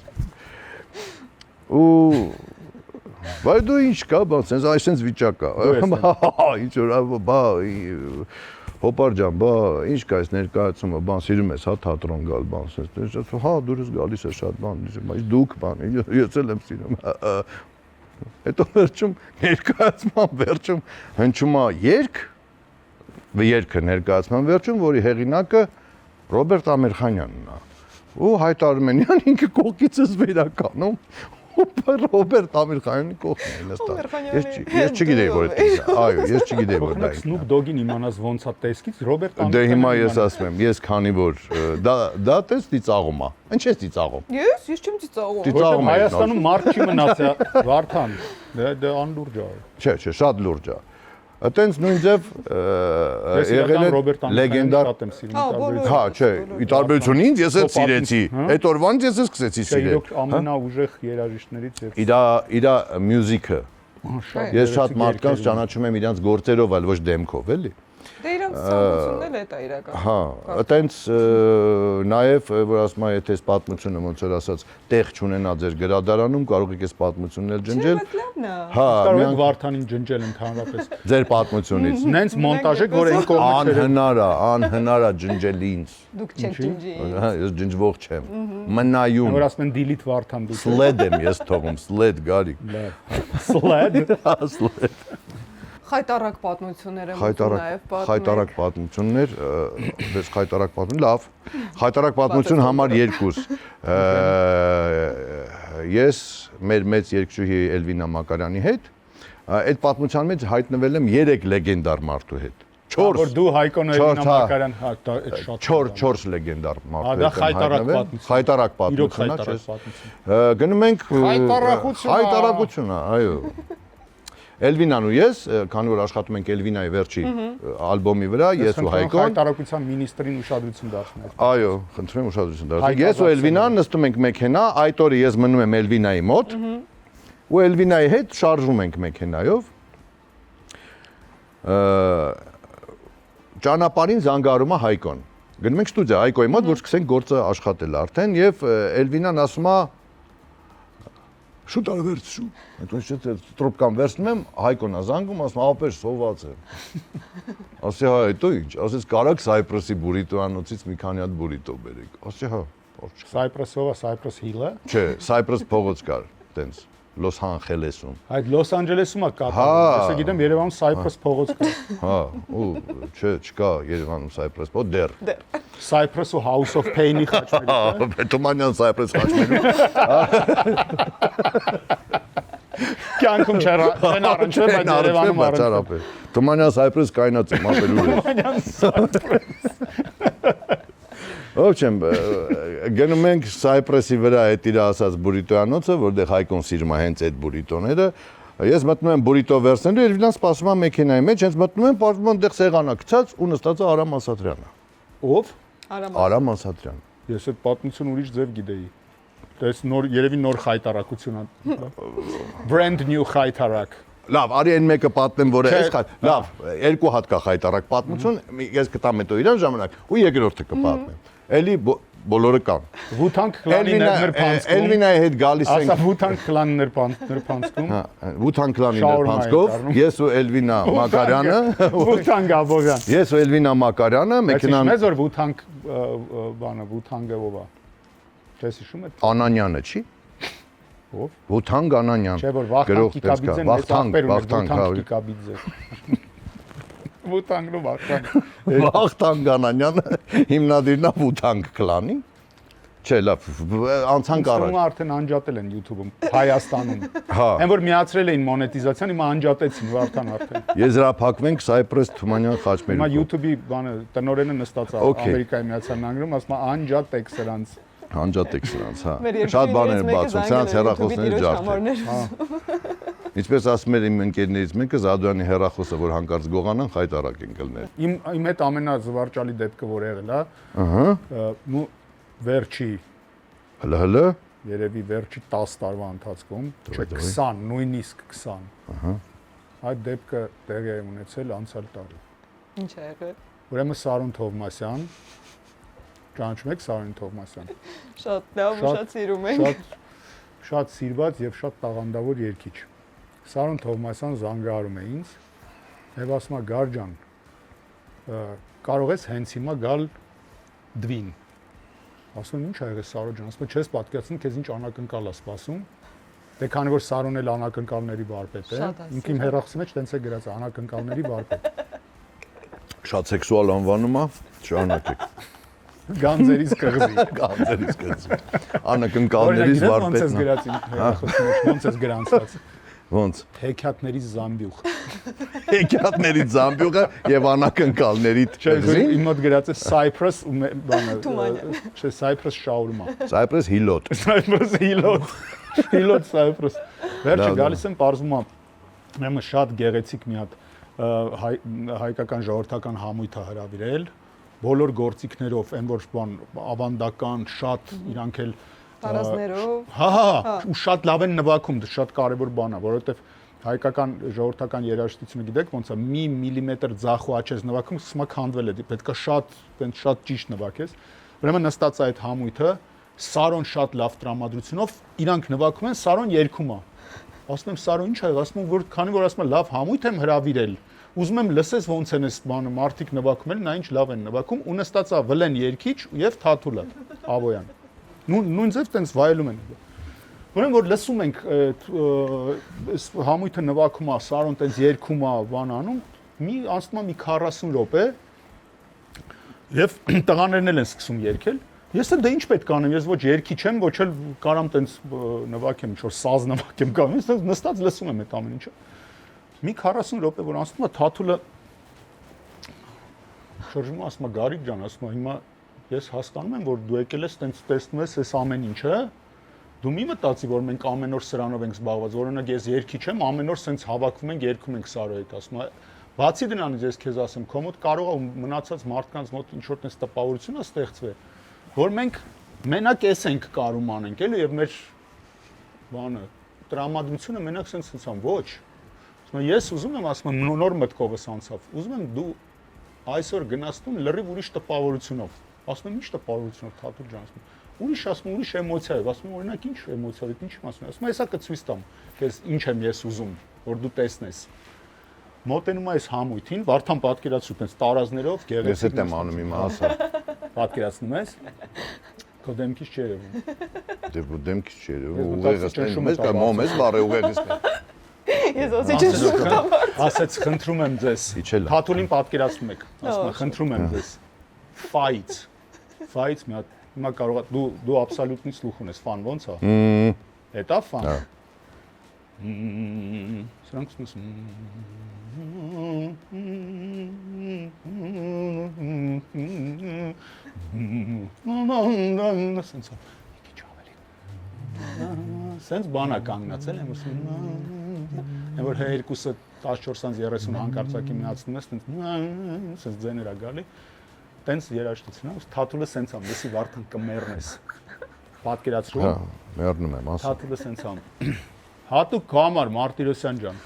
Ու բայց դու ինչ կա, բան, sense այսպես վիճակ կա։ Ինչ որ բա Հոպար ջան, բա ինչ կա այս ներկայացումը, բան սիրում ես, հա, թատրոն գալ, բան, sense հա, դուրս գալիս է շատ բան, բայց դուք բան, ես էլ եմ սիրում։ Հետո վերջում ներկայացման վերջում հնչում է երգը ներկայացման վերջում, որի հեղինակը Ռոբերտ Ամիրխանյանն է։ Ու Հայտ Արմենյան ինքը կողքիցս վերականում Ռոբերտ Ամիրխանյանի կողքն է նստած։ Ես չգիտեի որ դա, այո, ես չգիտեի որ դա։ Snoop Dogg-ին իմանաս ոնց է տեսքից Ռոբերտ Դե հիմա ես ասում եմ, ես քանի որ դա տես ծիծաղում է։ Ինչ ես ծիծաղում։ Ես չեմ ծիծաղում։ Ծիծաղում Որտեղ եք Հայաստանում մարդ չի մնացա Վարդան։ Դա անլուրջ է։ Չէ, շատ լուրջ է։ Այտենց նույն ձև եղել է լեգենդար։ Հա, չէ, ի տարբերություն ինձ ես էլ սիրեցի։ Այդ օրվանից ես սկսեցի Չէ, սիրել։ իրոք ամենաուժեղ երաժիշտներից եւ Իրա մյուզիկը։ Ես շատ մարդկանց ճանաչում եմ իրանց գործերով, այլ ոչ դեմքով, էլի։ Դե իրանց ցանկությունն էլ է դա իրական։ Հա, այտենց նաև որ ասում եմ, եթե այս պատմությունը ոնց որ ասած տեղ չունենա ձեր գրադարանում, կարող եք այս պատմությունն էլ ջնջել։ Հա, կարող եք Վարդանին ջնջել ընդհանրապես։ ձեր պատմությունից։ Նենց մոնտաժ եք, որ այն կողմը Անհնար է ջնջել ինձ։ Դուք չեք ջնջի։ Հա, ես ջնջվող չեմ։ Մնայուն։ որ ասում են delete Վարդան դու։ Sled եմ ես թողում, sled Գարիկ։ Sled։ Sled։ Խայտարակ պատմություններ եմ Խայտարակ պատմություններ, բայց խայտարակ պատմություն, լավ։ Խայտարակ պատմություն համար 2։ Ես մեր մեծ երգչուհի Էլվինա Մակարյանի հետ այդ պատմության մեջ հայտնվել եմ 3 լեգենդար մարդու հետ։ 4 Որ դու Հայկոն Էլինա Մակարյան, հա, դա շատ 4 լեգենդար մարդու դա խայտարակ պատմություն։ Խայտարակ պատմություն, չէ։ Գնում ենք խայտարակություն, այո։ Էլվինան ու ես, քանի որ աշխատում ենք Էլվինայի վերջի ալբոմի վրա, ես ու Հայկոն Խայտարակության министрին ուշադրություն դարձնել։ Այո, խնդրում եմ ուշադրություն դարձնել։ Ես ու Էլվինան նստում ենք մեքենա, այդ օրը ես մնում եմ Էլվինայի մոտ ու Էլվինայի հետ շարժվում ենք մեքենայով։ Ճանապարհին զանգարում է Հայկոն։ Գնում ենք ստուդիա Հայկոյի մոտ, որ սկսենք գործը աշխատել արդեն եւ Էլվինան ասում է շուտ արվերց շուտ։ Այդ ոնց տրոպկան վերցնում եմ, Հայկոն է զանգում, ասում ապեր սոված եմ։ Ասի հա, հետո ինչ, ասես կարակ Սայպրեսի բուրիտոանոցից մի քանի հատ բուրիտո բերեք։ Ասի հա, ոչ։ Սայպրեսովա, Սայպրես Հիլը։ Չէ, Սայպրես փողոց կար, տենց Լոս Անջելեսում։ Այդ Լոս Անջելեսում է կապը։ Ես գիտեմ Երևանում Սայպրես փողոց կա։ Հա, ու չէ, չկա Երևանում Սայպրես փողոց դեռ։ Cypress ու House of Pain-ի խաչմերուկ։ Թումանյան Սայպրես խաչմերուկ։ Կյանքում չեն առնչվել, բայց Երևանում առնչվել։ Թումանյան Սայպրես կայնած եմ, ապերուր է։ Թումանյան Cypress։ Ոչեմ, գնում ենք Սայպրեսի վրա այդ իր ասած բուրիտոյանոցը, որտեղ Հայկոն սիրում է հենց այդ բուրիտոները։ Ես մտնում եմ բուրիտո վերցնելու, Էլվինան սպասում է մեքենայի մեջ, հենց մտնում եմ, պարզվում է այնտեղ սեղանա գցած ու նստած է Արամ Ասատրյանը։ Ով։ Արամ Ասատրյան։ Ես այդ պատմություն ուրիշ ձև գիտեի։ Դες նոր երևի նոր խայտարակություն է։ Brand new խայտարակ։ Լավ, արի այն մեկը պատմեմ, որը Չէ, էս լավ, երկու հատ կա խայտարակ պատմություն, ես կտամ հետո իրան ժամանակ ու երկրորդը կպատմեմ։ Էլի բոլորը կան։ Wu-Tang Clan-ի ներփանցքում։ Էլվինայի հետ գալիս Ասա ենք։ Wu-Tang Clan-ի ներփանցքում։ Հա, Wu-Tang Clan-ի Շաուրմա ենք ներփանցքով առնում։ ես ու Էլվինա Մակարյանը, Wu-Tang Աբովյան։ ես ու Էլվինա Մակարյանը մեքենան Մեծ որ Wu-Tang բանը Wu-Tang-ը ով է։ Չես հիշում եք։ Անանյանը չի։ Ով։ Wu-Tang Անանյան։ Չէ որ Վախթանգ Կիկաբիձեն մեծ ախպեր ունի Վախթանգ Կիկաբիձե։ Wu-Tang-ը Վախթանգ։ Վախթանգ Անանյանը հիմնադիրն է Wu-Tang Clan-ի։ Չէ, լավ, անցանք Ստորում առաջ։ արդեն անջատել են YouTube-ում, Հայաստանում։ Հա։ Այն որ միացրել էին մոնետիզացիան, հիմա անջատեցին Վարդան արդեն։ Եզրափակվենք Cypress Թումանյան Հիմա խաչմերուկով։ YouTube-ի բանը տնօրենը նստած է Okay. Ամերիկայի Միացյալ Նահանգներում, ասում է անջատեք սրանց։ Հանջատեք սրանց, հա։ Մեր Շատ բաներ երկրներից բացում, սրանց հեռախոսներից ջարդեք։ ջարդեք։ Ինչպես ասում էր իմ ընկերներից մեկը, Զադոյանի հեռախոսը, որ հանկարծ գողանան, խայտարակ են կլներ։ Իմ հետ ամենազվարճալի դեպքը որ եղել է, Ահա։ ու վերջի Հլը։ երևի վերջի 10 տարվա ընթացքում, չէ 20, նույնիսկ 20։ Ահա։ Այդ դեպքը տեղի է ունեցել անցյալ տարի։ Ինչ է եղել։ Ուրեմն Սարուն Թովմասյան, ճանաչում եք Սարուն Թովմասյան։ Շատ լավ ու շատ սիրում ենք։ Շատ սիրված եւ շատ տաղանդավոր երգիչ։ Սարուն Թովմասյան զանգահարում է ինձ եւ ասում է Գարջան, կարող ես հենց հիմա գալ դվին։ Ասում եմ ինչ ա եղել Սարո ջան, ասում եմ չես պատկերացնում քեզ ինչ անակնկալ է սպասում։ Դե քանի որ Սարուն էլ անակնկալների վարպետ է, ինքն իմ հեռախոսի մեջ տենց է գրած անակնկալների վարպետ։ Շատ սեքսուալ անվանում է, շարունակեք։ Գանձերից կղզի։ Գանձերից կծի։ Անակնկալներից Ոնց ես վարպետն է։ գրած իմ հեռախոսի մեջ, ոնց ես գրանցած։ Ոնց։ Հեքիաթների զամբյուղ։ Հեքիաթների զամբյուղը եւ անակնկալների Չէ, իմ մոտ գրած է Cypress ու բանը։ Թումանյան։ Չէ, Cypress շաուրմա։ Cypress Hilot։ Cypress Hilot։ Hilot Cypress։ Վերջը գալիս եմ բարձում եմ շատ գեղեցիկ մի հատ հայկական ժողովրդական համույթ է հրավիրել բոլոր գործիքներով, այն որ բան ավանդական, շատ իրանք էլ Տարազներով։ հա, ու շատ լավ են նվագում, դա շատ կարևոր բան է, որովհետև հայկական ժողովրդական երաժշտությունը գիտեք ոնց է, մի միլիմետր ձախ ու աչես նվագում, սկսում է քանդվել է, պետք է շատ ճիշտ նվագես։ Ուրեմն նստած է այդ համույթը, Սարոն շատ լավ տրամադրությունով, իրանք նվագում են, Սարոն երգում է։ Ասում եմ Սարոն ինչ ա եղել, ասում եմ որ քանի որ ասում եմ լավ համույթ եմ հրավիրել, ուզում եմ լսես ոնց են այս բանը մարդիկ նվագում են, նա ինչ լավ են նվագում, ու նստած է Վլեն երգիչ եւ Թաթուլը Աբոյան։ Նույն ձև տենց վայելում են։ Ուրեմն որ լսում ենք այս համույթը նվագում է, Սարոն տենց երգում է, բան անում, մի անցնում է մի 40 րոպե եւ տղաներն են սկսում երգել։ Ես էլ դե ինչ պետք անեմ, ես ոչ երգիչ եմ, ոչ էլ կարամ տենց նվագեմ, ինչ որ սազ նվագեմ կամ ես նստած լսում եմ այդ ամեն ինչը։ Մի 40 րոպե որ անցնում է Թաթուլը շրջում ասում է Գարիկ ջան, ասում է հիմա ես հասկանում եմ որ դու եկել ես տենց տեսնում ես այս ամեն ինչը, դու մի մտածի որ մենք ամեն օր սրանով ենք զբաղված, օրինակ ես երգիչ եմ, ամեն օր սենց հավաքվում ենք, երգում ենք Սարոյի հետ, ասում է բացի դրանից ես քեզ ասեմ, քո մոտ կարող է մնացած մարդկանց մոտ ինչ որ տես տպավորություն է ստեղծվել, որ մենք մենակ էս ենք կարում անենք, էլի եւ մեր բանը տրամադրությունը մենակ սենց ան ոչ։ Ասում ես ուզում եմ, ասում եմ նոր մտքովս անցավ, ուզում եմ դու այսօր գնացնում լրիվ ուրիշ տպավորությունով, ասում եմ ինչ տպավորությունով Թաթուլ ջան, ասում ուրիշ ասում ուրիշ էմոցիա է, ասում օրինակ ինչ էմոցիա է, ինչ ասում, ասում հեսա կցույց տամ, քեզ ինչ եմ ես ուզում, որ դու տեսնես։ Մոտենում է այս համույթին, Վարդան պատկերացրու տես տարազներով գեղեցիկ։ Ես էլ եմ անում իմ ասա։ Պատկերացնում ես։ Քո դեմքից չի երևում։ Դե դեմքից չի երևում, ուղեղս տենում ես, կամ մոմ ես բարե ուղեղից տեն։ Ես ասեցի չշուտամ։ Ասեց խնդրում եմ ձեզ։ Թաթուլին պատկերացնում եք, ասում եմ խնդրում եմ ձեզ։ Ֆայց մի հատ հիմա կարող է դու աբսոլյուտնի սլուխ ունես, ֆան ոնց է։ Էտա ֆան։ Սրանք ասում սենց մի քիչ ավելի սենց բանա կանգնացել եմ ասում եմ որ երկուսը 14-30 հանկարծակի միացնում ես սենց ձեներ է գալի տենց երաժշտություն, թաթուլը սենց ամ, լսի Վարդան կմեռնես։ Պատկերացրու։ Հա, մեռնում եմ, ասա։ Թաթուլը սենց ամ։ Հատուկ կամար Մարտիրոսյան ջան։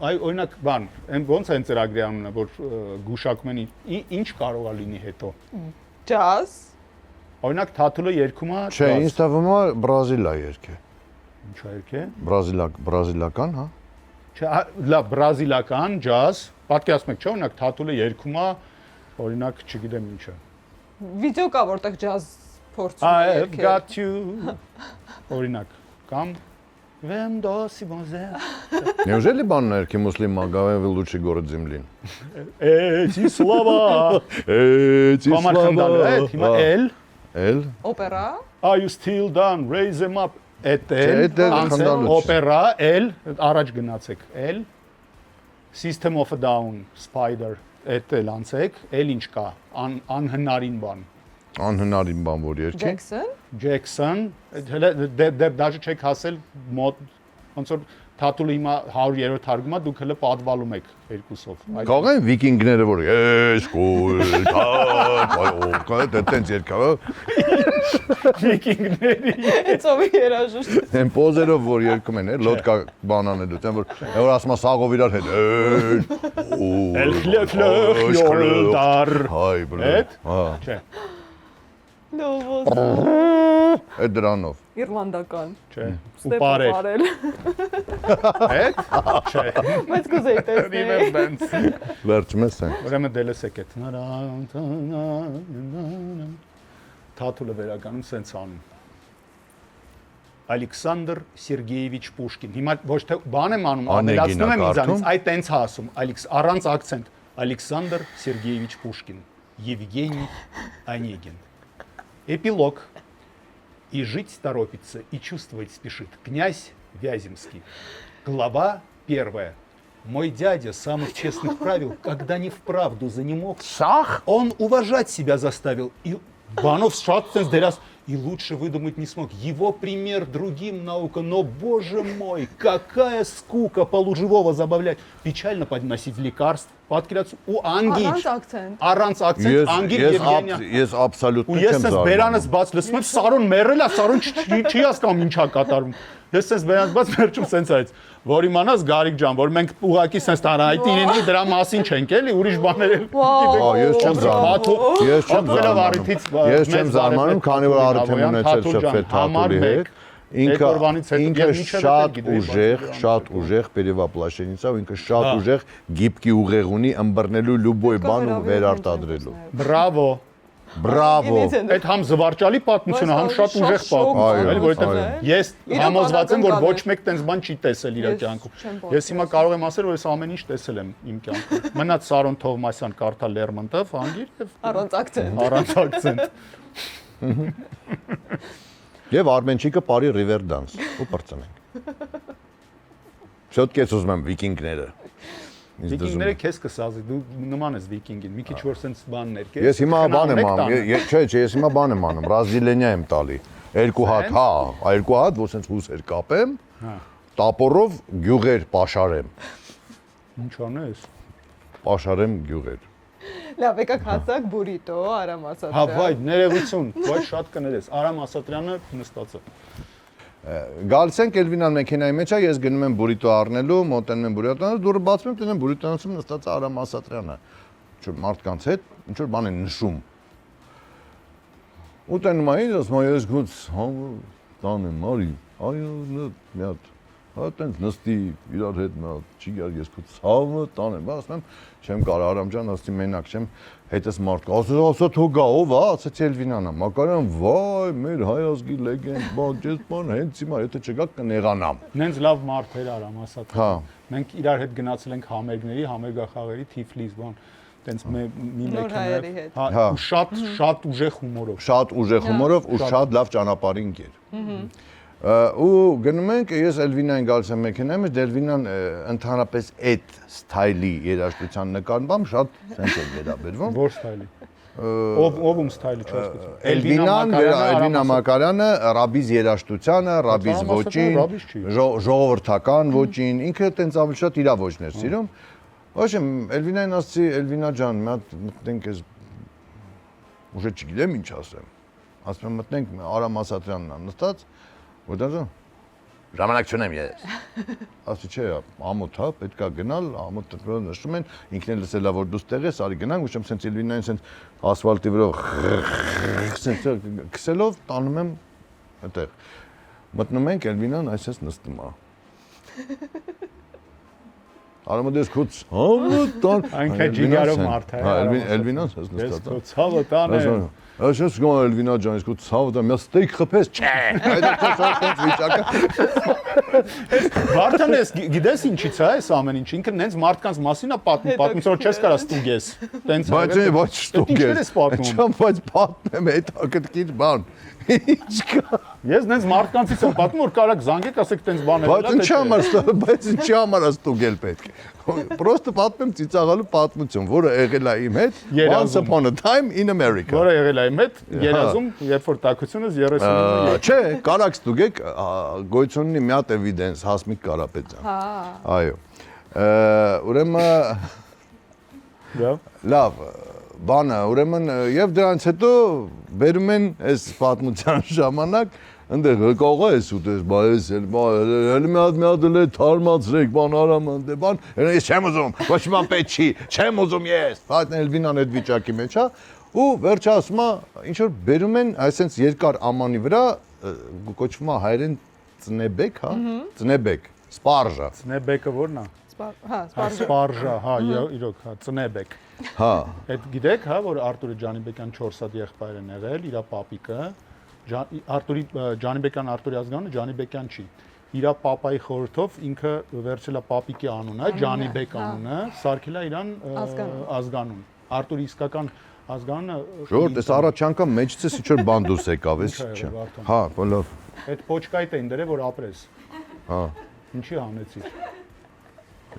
Այ օրինակ բան, այն ոնց է ծրագրի անունը, որ գուշակում են ինչ կարող է լինի հետո։ Ջազ։ Օրինակ թաթուլը երգում է Չէ, ինձ թվում է Բրազիլիա երգ է։ Ինչ է երգ է։ Բրազիլական, հա։ Չէ, լավ, բրազիլական ջազ, պատկերացնում եք, չէ՞, օրինակ թաթուլը երգում է, օրինակ, չգիտեմ ինչը։ Վիդեո կա, որտեղ ջազ փորձում է I've երգել։ got you։ Օրինակ, կամ Vem do si bonze։ Неужели բանն երգի Մուսլիմ Մագավեն вы лучший город земли։ Էցի սլավա։ Էցի Կամար խնդալու է, հիմա էլ Էլ։ Օպերա։ Are you still done? Raise them up։ Էդ Չէ, էդ էլ խնդալու չէ։ օպերա, էլ առաջ գնացեք, էլ System of a Down, Spider, էդ էլ անցեք, էլ ինչ կա, անհնարին բան։ Անհնարին բան որ երգի։ Ջեքսոն։ Jackson, դեռ դաժե չեք հասել մոտ ոնց որ թաթուլը հիմա 100-րդ հարգումա դուք հələ պատվալում եք երկուսով։ Կարող են վիկինգները որ ես կոլ դա տենց երկավը Վիկինգների։ Էցով երաժիշտ։ են պոզերով որ երգում են լոդկա բանանել դեն որ ասում ասաղով իրար հետ El Fleur հայ բլե Էդ։ հա Չէ, Լովոս։ այդ դրանով Իռլանդական։ չէ։ Ու բարեր։ Էդ։ Չէ։ Բայց կուզեի տեսնել։ վերջ մեզ են Ուրեմն դելեսեք էդ։ Թաթուլը վերականում սենց անում։ Ալեքսանդր Սերգեևիչ Պուշկին։ Հիմա ոչ թե բան եմ անում, ավելացնում եմ ինձանից, այ տենց է ասում, առանց ակցենտ։ Ալեքսանդր Սերգеевич Пушкин, Евгений Онегин. Эпилог. И жить торопится, и чувствовать спешит князь Вяземский. Глава 1. Мой дядя самых честных правил, когда не вправду занемог, он уважать себя заставил. И Банов шатцен деряс. И лучше выдумать не смог. Его пример другим наука. Но, боже мой, какая скука полуживого забавлять. Печально подносить лекарств. Подкидаться у Ангич. Аранц акцент. Ангич Евгения. Ես աբսոլյուտ Ու ես ես բերանս բաց լսում եմ Սարոն մեռել է, Սարոն չի հասկանում ինչա կատարում։ Ես ես բերանս բաց վերջում սենց այց, որ իմանաս Գարիկ ջան, որ մենք ուղակի սենց տարայտինի դրա մասին չենք էլի, ուրիշ բաներ էլ Ես չեմ զարմանում։ Ես չեմ զարմանում, քանի որ արդեն ունեցել շփվել Թաթուլի հետ։ Ինքը շատ ուժեղ перевоплощенница, ինքը շատ ուժեղ գիպկի ուղեղ ունի ըմբռնելու լուբոյ բան ու վերարտադրելու։ Բրավո։ Բրավո։ Այդ համ զվարճալի պատմությունը, համ շատ ուժեղ պատմություն, էլի, որովհետև ես համոզված եմ, որ ոչ մեկ տենց բան չի տեսել իր կյանքում։ Ես հիմա կարող եմ ասել, որ ես ամեն ինչ տեսել եմ իմ կյանքում։ Մնաց Սարոն Թովմասյան կարդալ Լերմոնտով, անգիր եւ առանց ակցենտ։ Առանց ակցենտ։ Եվ Արմենչիկը բարի river dance ու բրծնենք։ Շատ կես ուզում եմ վիկինգները։ Վիկինգները քեզ կսազի, դու նման ես վիկինգին, մի քիչ որ sense բաններ կես։ Ես հիմա բան եմ անում, չէ, ես հիմա բան եմ անում, բրազիլենիա եմ տալի։ Երկու հատ, հա, երկու հատ, որ sense հուսեր կապեմ, տապորով գյուղեր պաշարեմ։ Ինչ անես։ Պաշարեմ գյուղեր։ Լավ, եկեք հասակ բուրիտո, Արամ Ասատրյան։ Հա, վայ, ներողություն, վայ շատ կներես։ Արամ Ասատրյանը նստած է։ Գալիս ենք Էլվինան մեքենայի մեջ է, ես գնում եմ բուրիտո առնելու, մոտենում եմ բուրիտո առնելու, դուրը բացում եմ, տնեմ բուրիտոյում նստած է Արամ Ասատրյանը։ Ինչ որ մարդկանց հետ, ինչ որ բան են նշում։ Ու տենում է, ասում եմ, ես գուց, հա, տանեմ, արի, այո, մի հատ, հա, տենց նստի իրար հետ մի հատ, չի գար, ես գուց, հավը, տանեմ, ասում եմ, չեմ կարող Արամ ջան, ասի մենակ չեմ, հետս մարդ կա, ասա թո գա, ով է, ասացի Էլվինան է, Մակարյան, վայ, մեր հայ ազգի լեգենդ, բան, ջես բան, հենց հիմա, եթե չգա կնեղանամ։ Նենց լավ մարդ էր Արամ ասած։ Հա։ Մենք իրար հետ գնացել ենք համերգների, համերգախաղերի Թիֆլիս, բան, տենց մի մեքենայով։ Հա, ու շատ ուժեղ հումորով։ Շատ ուժեղ հումորով ու շատ լավ ճանապարհին գեր։ Ու գնում ենք, ես Էլվինային գալիս եմ մեքենայի մեջ, Էլվինան ընդհանրապես այդ սթայլի երաժշտության նկարում շատ սենց է վերաբերվում։ Որ սթայլի։ Ով սթայլի չհասկացա։ Էլվինա Մակարյանը ռաբիզ երաժշտությանը, ռաբիզ ոճին, ժողովրդական ոճին, ինքը տենց ավելի շատ իր ոճներ սիրում։ Ոչ եմ Էլվինային ասացի, Էլվինա ջան, մի հատ մտնենք այս ուժը չգիտեմ ինչ ասեմ։ Ասում եմ մտնենք Արամ Ասատրյանն ա նստած, որտեղ ժամանակ չունեմ ես։ Ասի չէ, ամոթ հա, պետքա գնալ, ամոթը նշում են, ինքն էլ լսելա որ դու ստեղ ես, արի գնանք, ուշեմ սենց Էլվինային սենց ասֆալտի վրա սենց քսելով տանում եմ այդտեղ։ Մտնում ենք Էլվինան այսպես նստում է։ Արամոդես քուց, տան։ Այնքան ջիգարով մարդ է։ Հա, Էլվինան ասես նստած։ Ես ցավը տանը։ Այսպես գոհ Էլվինա ջան, ես քո ցավը տամ, ես ստեյք խփես, չէ։ Այդ քո վիճակը։ Վարդան ես գիտես ինչի՞ց է այս ամեն ինչ, ինքը նենց մարդկանց մասին է պատմում, որ չես կարա ստուգես։ Տենց Բայց ոչ ստուգես։ Չեմ, բայց պատմեմ հետաքրքիր բան։ Ինչ կա։ Ես նենց մարդկանցից եմ պատմում, որ կարաք զանգեք, ասեք տենց բաներ։ Բայց ինչի համար ստուգել պետք է։ Պրոստը պատմեմ ծիծաղալու պատմություն, որը եղել է իմ հետ once upon a time in America։ Որը եղել է իմ հետ երազում, երբ որ տաքությունս 39 Չէ, կարաք ստուգեք, գոյություն ունի մի հատ էվիդենս Հասմիկ Կարապետյան։ Այո։ Ուրեմն լավ, բանը, ուրեմն եւ դրանից հետո բերում են այս պատմության ժամանակ այնտեղ կողա ես ուտես, բայց էլ մի հատ էլ թարմացրեք, բան արամ այնտեղ բան, ես չեմ ուզում, ոչ մի բան պետք չի, չեմ ուզում ես։ Բայց Էլվինան այդ վիճակի մեջ է, ու վերջը ասում է, ինչ որ բերում են այսպես երկար ամանի վրա, կոչվում է հայերեն ծնեբեկ, հա, ծնեբեկ, սպարժա։ Ծնեբեկը ո՞րն է։ Սպարժա, հա, իրոք, հա, ծնեբեկ։ Հա։ Այդ գիտեք, հա, որ Արտուրի Ջանիբեկյան 4 հատ եղբայր են եղել, իր պապիկը, Արտուրի Ջանիբեկյան Արտուրի ազգանունը Ջանիբեկյան չի։ Իր պապայի խորհրդով ինքը վերցրել է պապիկի անունը, Ջանիբեկ անունը, սարքել է իրան ազգանուն։ Արտուրի իսկական ազգանունը Ժորդ, այս առաջ անգամ մեջցես ինչ որ բան դուս եկավ, էս չէ։ Հա, լավ։ Այդ պոչկայիտ էին դրել, որ ապրես։ Հա։ Ինչի հանեցիր։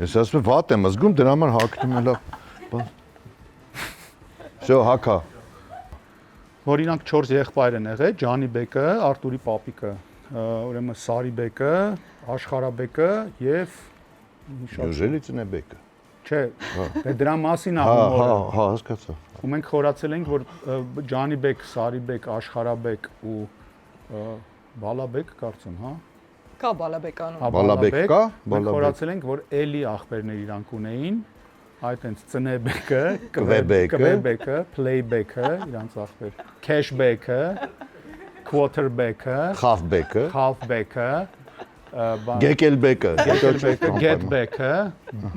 Ես ասում եմ վատ եմ զգում, դրա համար հակնում եմ լավ։ Շո հակա։ Որ իրանք 4 եղբայր են եղել, Ջանիբեկը, Արտուրի պապիկը, ուրեմն Սարիբեկը, Աշխարհաբեկը եւ Ուժելի ծնեբեկը։ Չէ, դրա մասին է Հա, հումորը։ հա, հասկացա։ Ու մենք խորացել ենք, որ Ջանիբեկ, Սարիբեկ, Աշխարհաբեկ ու Բալաբեկ կարծեմ, հա։ Կա Բալաբեկանում։ Բալաբեկ կա, Մենք խորացել ենք, որ էլի աղբերներ իրանք ունեին, այդ հենց ծնեբեկը, կվեբեկը, պլեյբեկը, իրանք աղբեր, քեշբեկը, քվոթերբեկը, խավբեկը, Գեկելբեկը, գետբեկը,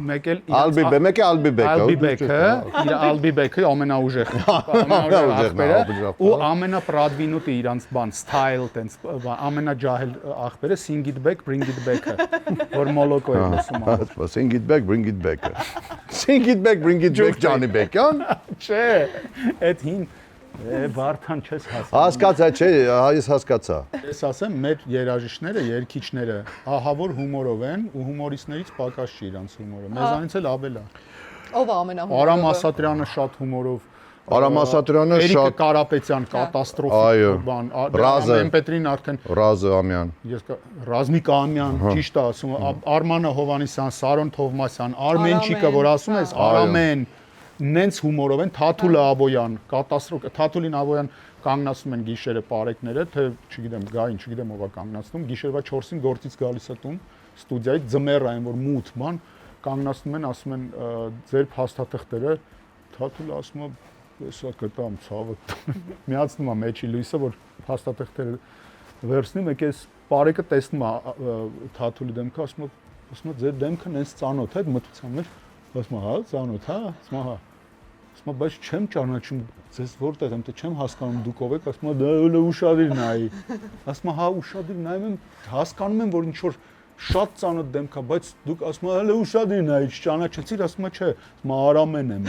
մեկ էլ Ալբիբեկը, իր Ալբիբեկը ամենաուժեղ աղբերը ու ամենապրադվինուտը իրանց բան, style տենց ամենաջահել աղբերը sing it back, bring it back-ը, որ մոլոկո է լսում։ Sing it back, bring it back-ը։ Sing it back, bring it back Ջանիբեկյան։ Չէ, այդ հին Վարդան չես հասկանում։ Հասկացա, չէ, ես հասկացա։ Ես ասեմ, մեր երաժիշտները, երգիչները ահավոր հումորով են ու հումորիստներից պակաս չի իրանց հումորը։ Մեզանից էլ ավել է։ Ով է ամենահումորը։ Արամ Ասատրյանը շատ հումորով։ Արամ Ասատրյանը Էրիկը շատ Կարապետյան կատաստրոֆիկ բան։ Ռազմ Պետրին արդեն Ռազը Ամյան։ ես Ռազմիկ Ամյան, ճիշտ է ասում, Արմանը Հովանիսյան, Սարոն Թովմասյան, Արմենչիկը, որ ասում ես, Արամեն նենց հումորով են, Թաթուլը Աբոյան, կատաստրոֆ, Թաթուլին Աբոյան կանգնացնում են գիշերը պարեկները, թե չգիտեմ, գային, չգիտեմ ով է կանգնացնում, գիշերվա 4-ին գործից գալիս է տուն, ստուդիայից ձմեռ այն որ մութ բան, կանգնացնում են, ասում են ձեր փաստաթղթերը, Թաթուլը ասում է, հեսա կտամ ցավը, միացնում է մեջի լույսը, որ փաստաթղթերը վերցնի, մեկ էս պարեկը տեսնում է Թաթուլի դեմքը, ասում է ձեր դեմքը նենց ծանոթ է, մտության մեջ, ասում է հա, ծանոթ, հա, ասում է հա։ Ասում եմ, բայց չեմ ճանաչում, ձեզ որտեղ եմ, թե չեմ հասկանում դուք ով եք, ասում եմ, դա հələ ուշադիր նայի։ Ասում եմ, հա, ուշադիր նայում եմ, հասկանում եմ, որ ինչ որ շատ ծանոթ դեմք է, բայց դուք ասում եմ, հələ ուշադիր նայի, չճանաչեցիր, ասում եմ, չէ, ասում եմ, Արամեն եմ։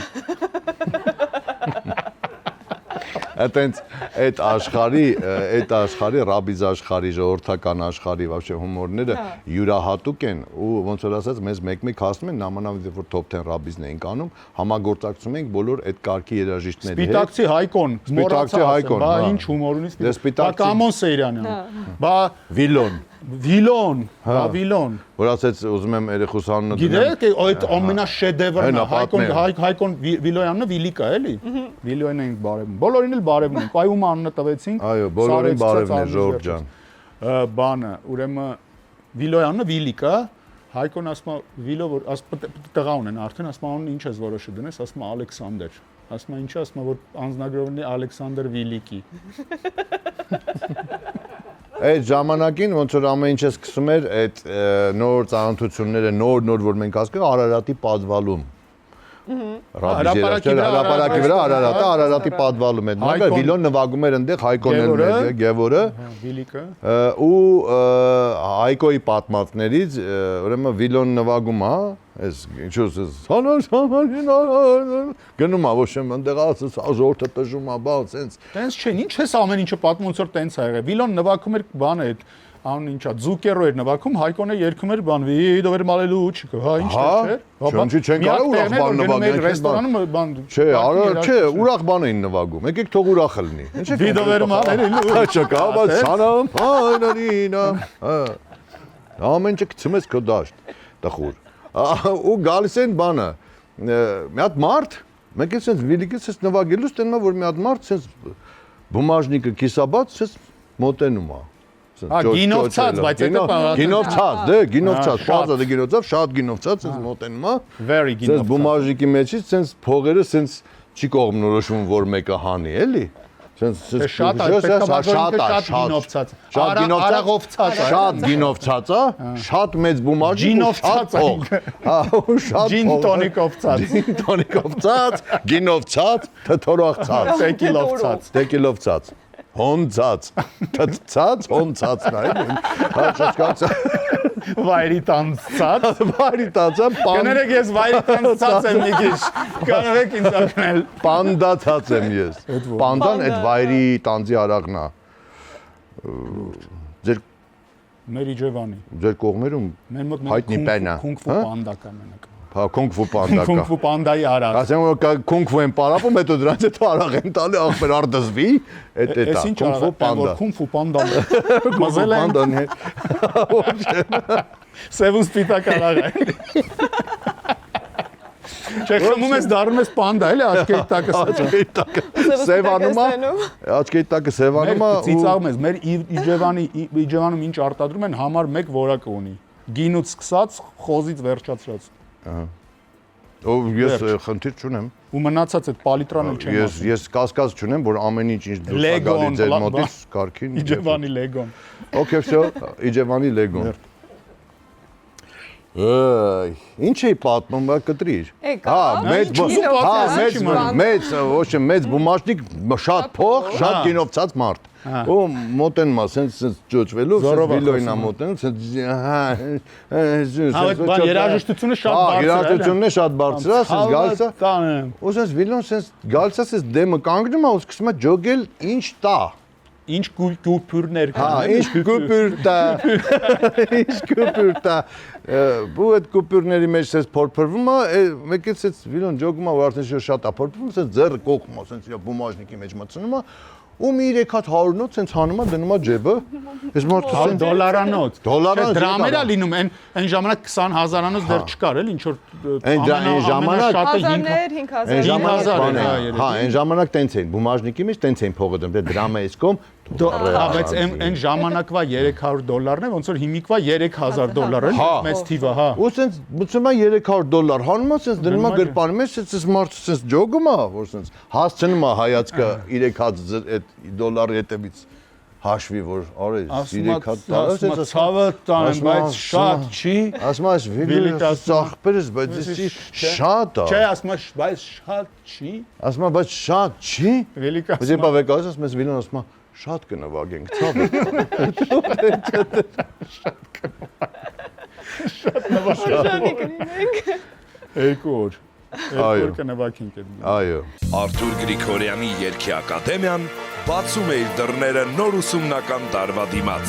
Այտենց այդ աշխարհի ռաբիզ աշխարհի, ժողովրդական աշխարհի вообще հումորները յուրահատուկ են ու ոնց որ ասած մեզ մեկ-մեկ հասնում են նամանավանդ որ top 10 ռաբիզն էինք անում, համագործակցում ենք բոլոր այդ կարգի երաժիշտների հետ։ Սպիտակցի Հայկոն, Սպիտակցի Հայկոն, բա ինչ հումոր ունի Սպիտակցի։ Բա Կամոն Սեյրանյան։ Բա Վիլոն, Վիլոն, Վիլոն։ Որ ասեց ուզում եմ երեխուս անունը Գիտեք, այդ ամենաշեդևրն է, Հայկոն Վիլոյանն Վիլիկա էլի։ Վիլոյն ենք բարևում։ Բոլորին էլ բարևում ենք։ Այ ում անունը տվեցինք։ Այո, բոլորին բարևներ Ժորժ ջան։ Բանը, ուրեմն Վիլոյանն Վիլիկա, Հայկոն ասում է Վիլո որ տղա ունեն արդեն, ասում անունը ինչ ես որոշը դնես, ասում է Ալեքսանդր։ Ասում է ինչա, ասում է որ անձնագրովն է Ալեքսանդր Վիլիկի։ Այդ ժամանակին ոնց որ ամեն ինչը սկսում էր այդ նոր ծանոթությունները նոր որ մենք ասկը Արարատի պատվալում։ Հրապարակի վրա Արարատի պատվալում էր։ Մագար Վիլոն նվագում էր այնտեղ Հայկոն էր Գևորը։ Վիլիկը։ Ու Հայկոյի պատմածներից ուրեմն Վիլոն նվագում է, այս ինչու՞ գնում է ոչ եմ այնտեղ ասես ժողովուրդը տժում է, բա սենց։ Տենց չէ, ինչ ես ամեն ինչը պատմում ոնց որ տենց ա եղել։ Վիլոն նվագում էր բանը այդ անուն ինչա Ձուկերո էր նվագում, Հայկոնը երգում էր բան վիդովեր մալելու չկա, հա ինչ չէ։ Չէ, չեն կարող ուրախ բան նվագել ռեստորանում բան Չէ, չէ, ուրախ բան էին նվագում։ Եկեք թող ուրախ լինի։ Վիդովեր մալելու չկա, բայց ցանամ, հայնարինա։ Ամեն ինչ գցում ես քո դաշտ, տխուր։ Ու գալիս են բանը։ Մի հատ մարդ, մեկ է sense վիլիկը sense նվագելուց տենում որ մի հատ մարդ sense բումաժնիկը կիսաբաց sense մոտենում է։ Գինովցած, բայց դա գինովցած, դե գինովցած, շատը դե գինովցած, շատ գինովցած, sense մոտենում է։ Very գինովցած։ Sense բումաժնիկի մեջից sense փողերը sense չի կողմնորոշվում որ մեկը հանի, էլի։ Sense շատ գինովցած։ Շատ գինովցած է, շատ մեծ բումաժ գինովցած։ Հա, ու շատ Գին տոնիկովցած։ Գին տոնիկովցած, գինովցած, թթորողցած, տեկիլովցած, հոնցած, թթցած, հոնցած նայ։ Հա, չկաց։ Վայրի տանցած։ Վայրի տանցած, կներեք ես վայրի տանցած եմ մի քիչ։ Կարող ինձ օգնել։ Պանդացած եմ ես։ Պանդան այդ վայրի տանձի արաղն է։ Ձեր մեր Իջևանի։ Ձեր կողմերում հայտնի պենա։ Քունգ-ֆու պանդա կա մենակ։ Հա, քունգ-ֆու պանդա կա։ Քունգ-ֆու պանդայի արաղ։ Ասեմ որ քունգ-ֆու են պարապում, հետո դրանց հետ արաղ են տալի, ախպեր արդզվի, այդ է։ Քունգ-ֆու պանդա։ Քունգ-ֆու պանդան։ Մազել են։ Պանդան է։ Սև ու սպիտակ արաղ է։ Չէ, խմում ես դառնում ես պանդա, էլի աչքերի տակը։ Աչքերի տակը սևանում է։ Աչքերի տակը սևանում է։ Ծիծաղում ես, մեր Իջևանում ինչ արտադրում են համար 1 որակը ունի։ Գինուց սկսած, խոզից վերջացրած։ Ահա։ Ով ես խնդիր չունեմ։ Ու մնացած այդ պալիտրան էլ չեմ ասում։ Ես կասկած չունեմ, որ ամեն ինչ դուրս է գալի ձեր մոտից կարքին։ Իջևանի Լեգոն։ Okay, всё, Իջևանի Լեգոն։ Ինչ էի պատմում, բա կտրիր։ Մեծ բումաժնիկ, շատ փող, շատ գինովցած մարդ։ Ու մոտենում է, սենց ջոջվելու, վիլոյնա մոտենում, սենց երաժշտությունը շատ բարձր է։ Երաժշտությունն է շատ բարձր է, սենց գալիս է։ Ու սենց վիլոն սենց գալիս է, սենց դեմը կանգնում է, ու սկսում է ջոգել ինչ տա։ Ինչ կուպյուրներ կան։ Հա, ինչ կուպյուր տա։ Ինչ կուպյուր տա։ Ու այդ կուպյուրների մեջ սենց փորփրվում է, մեկից սենց վիլոն ջոգում է, որ արդեն շատ է փորփրվում, սենց ձեռը կողմում է, սենց իր բումաժնիկի մեջ մտցնում է։ Ու մի 300 նոտ սենց հանում է դնում է ջեբը։ Այս մարդը սենց դոլարանոց։ Դոլարանոց դրամեր է լինում, այն ժամանակ 20000-անոց դեռ չկար էլ ինչ որ այն ժամանակ հազարներ 5000 հա, այն ժամանակ տենց էին, բումաժնիկի մեջ տենց էին փողը դնում, դե դրամը իսկում բայց այն ժամանակվա $300-ն է, ոնց որ հիմիկվա $3000 էլ մեծ թիվը, հա։ Ու սենց բուցում է $300, հանում է սենց դնում է գրպանի մեջ, սենց մարդը սենց ջոգում է, որ սենց հասցնում է հայացքը 3000 այդ դոլարի հետևից հաշվի որ արի 3000 ասում ցավը տան, բայց շատ չի։ Ասում ես վիլիկա ծախբերս, բայց էսի շատ է։ Չէ, ասում ես, բայց շատ չի։ Ասում բայց շատ չի։ Վիլիկա։ Բայց երբ ավեկաս ասում ես վիլոն ասում շատ կնվագենք, ցավը։ Շատ նվագենք։ Երկու օր կնվագենք այդ։ Այո։ Արթուր Գրիգորյանի երգի ակադեմիան բացում է իր դռները նոր ուսումնական տարվա դիմաց։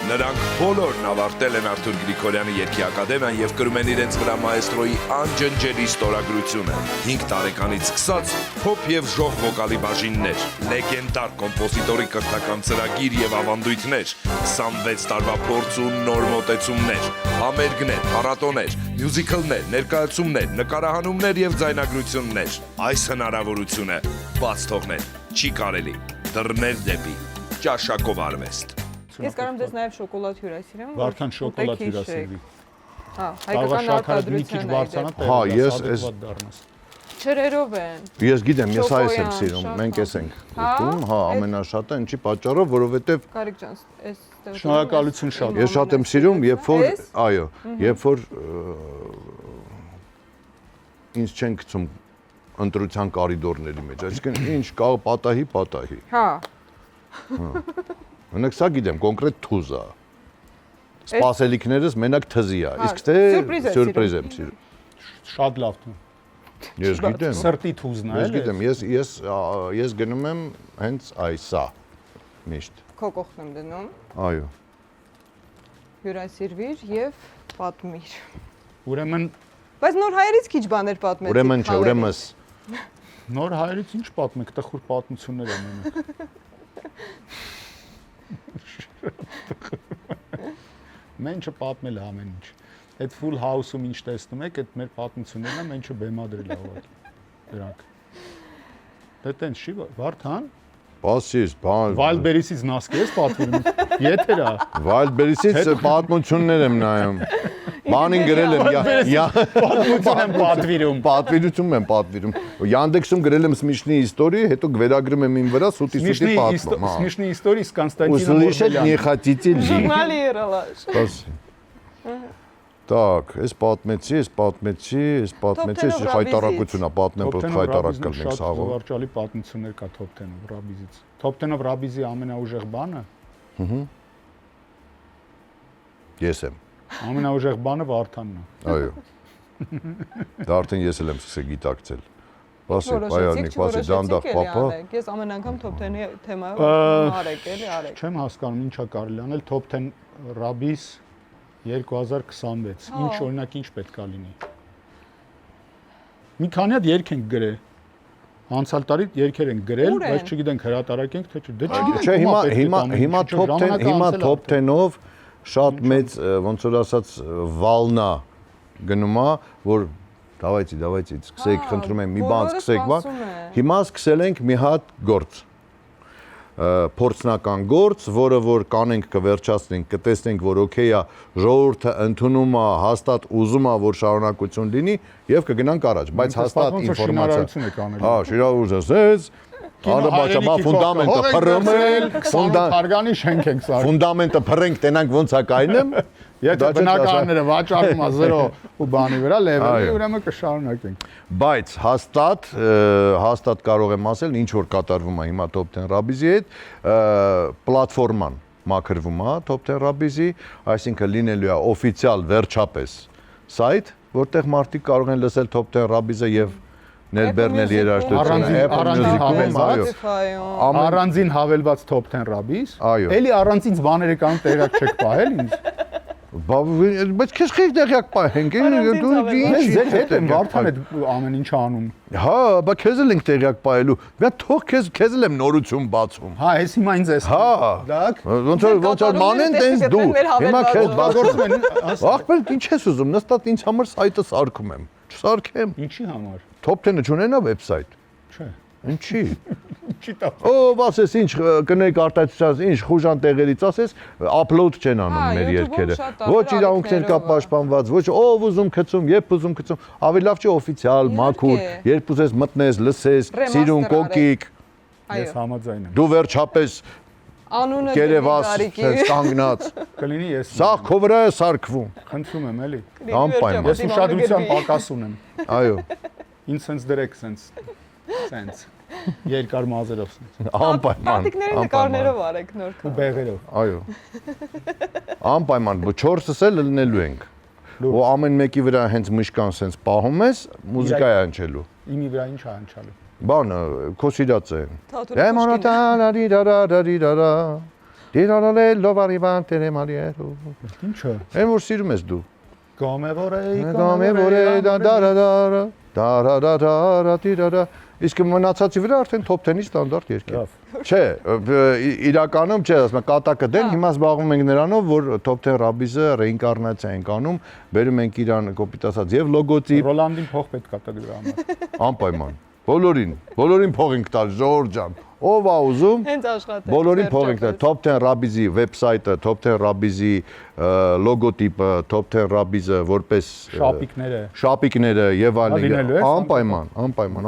Նրանք բոլորն ավարտել են Արթուր Գրիգորյանի երգի ակադեմիան եւ կրում են իրենց վրա մաեստրոյի անջնջելի ստորագրությունը։ 5 տարեկանից սկսած փոփ եւ ժող վոկալի բաժիններ, լեգենդար կոմպոզիտորի կրթական ծրագիր եւ ավանդույթներ, 26 տարվա փորձ ու նոր մոտեցումներ, համերգներ, փառատոներ, մյուզիքլներ, ներկայացումներ, նկարահանումներ եւ ձայնագրություններ։ Այս հնարավորությունը բաց թողնել չի կարելի։ Դռներ դեպի ճաշակով արվեստ։ Ես կարամ դες նաև շոկոլադ հյուրասիրեմ։ Վարդան շոկոլադ հյուրասիրվի։ Հա, հայկական արտադրության Հա, ես այս չրերով են։ Ես գիտեմ, ես այս եմ Շոկոյան, սիրում, շատ մենք լավ։ էս ենք Հա, ուտում, հա, ամենաշատը, ինչի պատճառով, որովհետև Կարիք ջան, այս Շնորհակալություն շատ։ ես շատ եմ սիրում, երբ որ, Էս? այո, երբ որ ինձ չեն գցում ընտրության կարիդորների մեջ, այսինքն ինչ կա պատահի։ Հա, Մենակ սա գիտեմ, կոնկրետ թուզ է։ Սպասելիքներս մենակ թզի է, իսկ թե սյուրպրիզ եմ սիրում։ Շատ լավ թուն։ Ես գիտեմ։ Սրտի թուզն է, Ես գիտեմ, ես գնում եմ հենց այսա միշտ։ քո կողքն եմ դնում։ Այո։ Հյուրասիրվիր եւ պատմիր։ Ուրեմն Բայց նոր հայերից քիչ բաներ պատմեցիք։ Ուրեմն չէ, ուրեմն նոր հայերից ինչ պատմեք, տխուր պատմություններ են ունեն։ Մենչը պատմել է ամեն ինչ։ Այդ full house-ում ինչ տեսնում եք, այդ մեր պատմություններն են, մենչը բեմադրել է ուղղակի։ Դրանք։ Դա տենց չի, Վարդան։ Պասիս, բան։ Վայլդբերիսից նասկի ես պատվիրում։ Եթերա։ Վայլդբերիսից պատմություններ եմ նայում։ Բանին գրել եմ, Պատմություն եմ պատվիրում։ պատվիրություն եմ պատվիրում։ Yandex-ում գրել եմ Smishni истории, հետո վերագրում եմ ին վրա սուտի պատմում, հա։ Смешные истории с Константином Услышать не Орбеляном։ хотите ли։ Ժուրնալի երալաշ։ Так, ես պատմեցի, ես հայտարարությունա պատմեմ, պրոտ հայտարարական ենք սաղով։ Զվարճալի պատմություններ կա Top 10-ով Ռաբիզից։ Top 10-ով Ռաբիզի ամենաուժեղ բանը։ Ես եմ։ Ամենաուժեղ բանը Վարդանն է։ Այո։ Դա արդեն ես եմ սկսել գիտակցել։ Բասի, բայարնիկ, բասի դանդաղ պապա։ Ես ամեն անգամ Top 10-ի թեմայով արեք, էլի արեք։ Չեմ հասկանում ինչա կարելի անել Top 10 Ռաբիզ 2026։ Ինչ օրինակ ինչ պետք է լինի։ Մի քանի հատ երգ ենք գրել։ Անցյալ տարի երգեր ենք գրել, բայց չգիտենք հրատարակենք թե չէ։ Դե չգիտենք։ Չէ, հիմա Top 10-ով շատ մեծ ոնց որ ասած վալնա գնում է, որ давайте, սկսեք, խնդրում եմ, մի բան սկսեք, բան։ Հիմա սկսել ենք մի հատ գործ։ Փորձնական գործ, որը որ կանենք կվերջացնենք, կտեսնենք, որ օքեյ է, ժողովուրդը ընդունում է, հաստատ ուզում է, որ շարունակություն լինի եւ կգնանք առաջ, բայց հաստատ ինֆորմացիա։ Հա, շիրավուզես, Արաբաչաբա ֆունդամենտը փռմել, ֆունդամենտի շենք ենք սարք։ ֆունդամենտը փռենք, տենանք ոնց է կայնեմ։ Եթե բնակարանները վաճառում է 0 ու բանի վրա լեվելի, ուրեմն կշարունակենք։ Բայց հաստատ կարող եմ ասել, ինչ որ կատարվում է հիմա Top 10 Ռաբիզի հետ, պլատֆորման մաքրվում է Top 10 Ռաբիզի, այսինքն լինելու է օֆիցիալ վերջապես сайт, որտեղ մարդիկ կարող են լսել Top 10 Ռաբիզը եւ ներբեռնել երաժշտությունը առանձին հավելված Top 10 Ռաբիզ։ Էլի առանձին բաները կան տեղակ չեք պահել ինձ։ Բայց քեզ խեք տեղյակ պահենք, դու ինչ ձեր հետ եմ Վարդան այդ ամեն ինչ անում։ Հա, բա քեզ էլ ենք տեղյակ պահելու։ Բա թող քեզ էլ եմ նորություն բացում։ Հա, ես հիմա ինձ էս։ Հա, դակ։ Ոնց որ մանեն տենց դու։ Հիմա քեզ բաղորդում են։ Ախպեր, ինչ ես ուզում, նստած ինձ համար սայթը սարքում եմ։ Չսարքեմ։ Ինչի համար։ Top 10-ը չունենա վեբսայթ։ Չէ։ Ինչի։ Չի տա։ Ով ասես ինչ կներեք արտադրած, ինչ խուժան տեղերից ասես, upload չեն անում մեր երգերը։ Ոչ իրավունքներ կա պաշտպանված, ոչ ով ուզում գցում, երբ ուզում գցում, ավելի լավ չէ օֆիցիալ, մաքուր, երբ ուզես մտնես, լսես, սիրուն կոկիկ։ Ես համաձայն եմ։ Դու վերջապես Անունը Կերևաս կանգնած։ Կլինի ես։ Սա քո վրա է սարքվում։ Խնդրում եմ էլի։ Անպայման։ Ես ուշադրության պակաս ունեմ։ Այո։ Ինձ sense դրեք sense։ Երկար մազերով sense։ Անպայման։ Տատիկների նկարներով արեք նոր։ Ու բեղերով։ Այո։ Անպայման 4-ս էլ լնելու ենք։ Ու ամեն մեկի վրա հենց միշկան sense պահում ես, մուզիկա է հնչելու։ Իմի վրա ինչ է հնչալու։ Բանը, քո սիրած են։ Թաթուրի կոշկին։ Դիրալե լովարիվան տերեմալիերու։ Ինչը։ Այն որ սիրում ես դու։ Գամեվորե դարադարադարադարադարա տիրարա իսկ մնացածի վրա արդեն top 10-ի ստանդարտ երկեր։ Չէ, իրականում չէ, ասում եմ կատակը դեն, հիմա զբաղվում ենք նրանով, որ top 10 Rabbiz-ը ռեինկարնացիա ենք անում, բերում ենք իրան կոպիտ ասած եւ լոգոտիպ, Ռոլանդին փող պետք է դրա համար։ անպայման։ Բոլորին փող ենք տալ, Ժորժ ջան։ Ով ա ուզում։ Հենց աշխատեք։ Բոլորին փող ենք տալ, top 10 Rabbiz-ի վեբսայթը, top 10 Rabbiz-ի լոգոտիպը, top 10 Rabbiz-ը որպես շապիկները եւ այլն։ Անպայման,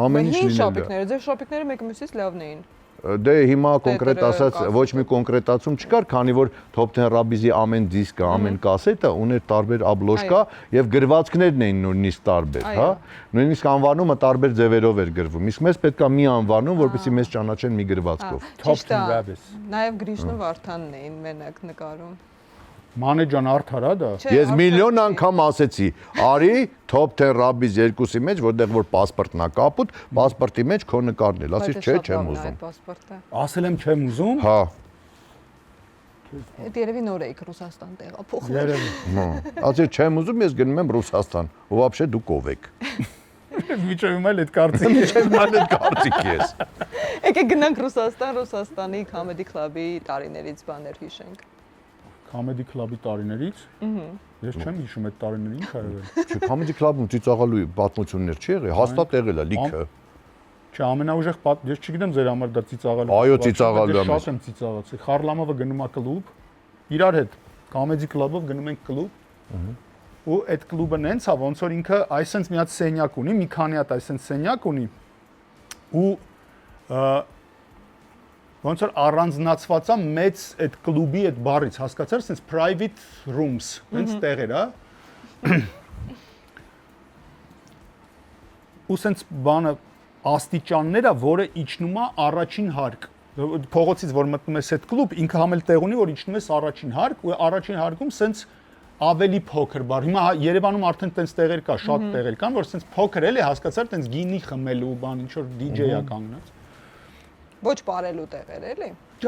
ամեն ինչ լինելու է։ Շապիկները, ձեր շապիկները մեկը մյուսից լավն էին։ Դե հիմա կոնկրետ ասած ոչ մի կոնկրետացում չկար, քանի որ top 10 Rabbiz-ի ամեն դիսկը, ամեն կասետը ուներ տարբեր աբլոշկա եւ գրվածքներն էին նույնիսկ տարբեր, հա։ Նույնիսկ անվանումը տարբեր ձևերով էր գրվում։ Իսկ մեզ պետքա մի անվանում, որպեսզի մեզ ճանաչեն մի գրվածքով։ Top 10 Rabbiz։ Նաեւ Գրիշն ու Վարդանն էին մենակ նկարում։ Մանեջան արդար է դա։ Ես միլիոն անգամ ասեցի, արի top 10 Rabbiz երկուսի մեջ, որտեղ որ паспортն է կապուտ, паспортի մեջ քո նկարն է, ասի չէ, չեմ ուզում։ Ասել եմ չեմ ուզում։ Հա։ Այդ երևի նոր էիք Ռուսաստան տեղափոխվել։ Երևի։ Ասի չեմ ուզում, ես գնում եմ Ռուսաստան։ Ու вообще դուք ով եք։ Միջևում էլ այդ կարծիքը։ Չեմ ալել կարծիք ես։ Եկեք գնանք Ռուսաստան, Ռուսաստանի Comedy Club-ի տարիներից բաներ հիշենք։ Comedy Club-ի տարիներից։ Ես չեմ հիշում այդ տարիները ինչ ա եղել։ Չէ, Comedy Club-ում ծիծաղալու պատմություններ չի եղել, հաստատ եղել է լիքը։ Չէ, ամենաուժեղ ես չգիտեմ ձեր համար դա ծիծաղալու։ Այո, ծիծաղալու է։ Շատ եմ ծիծաղացի։ Խարլամովը գնում է կլուբ, իրար հետ Comedy Club-ով գնում ենք կլուբ։ Ու այդ կլուբը նենց է, ոնց որ ինքը այսպես մի հատ սենյակ ունի, մի քանի հատ այսպես սենյակ ունի։ Ու ոնց որ առանձնացված է մեծ այդ կլուբի այդ բառից, հասկացար, sense private rooms, sense տեղեր, հա։ Ու sense բանը աստիճանները, որը իջնում է առաջին հարկ։ Փողոցից որ մտնում ես այդ կլուբ, ինքը համ էլ տեղ ունի, որ իջնում ես առաջին հարկ, ու առաջին հարկում sense ավելի փոքր բար։ Հիմա Երևանում արդեն տենց տեղեր կա, շատ տեղեր կան, որ sense փոքր էլի, հասկացար, տենց գինի խմելու բան, ինչ որ DJ-ա կանգնած։ Ոչ parելու տեղեր էլի։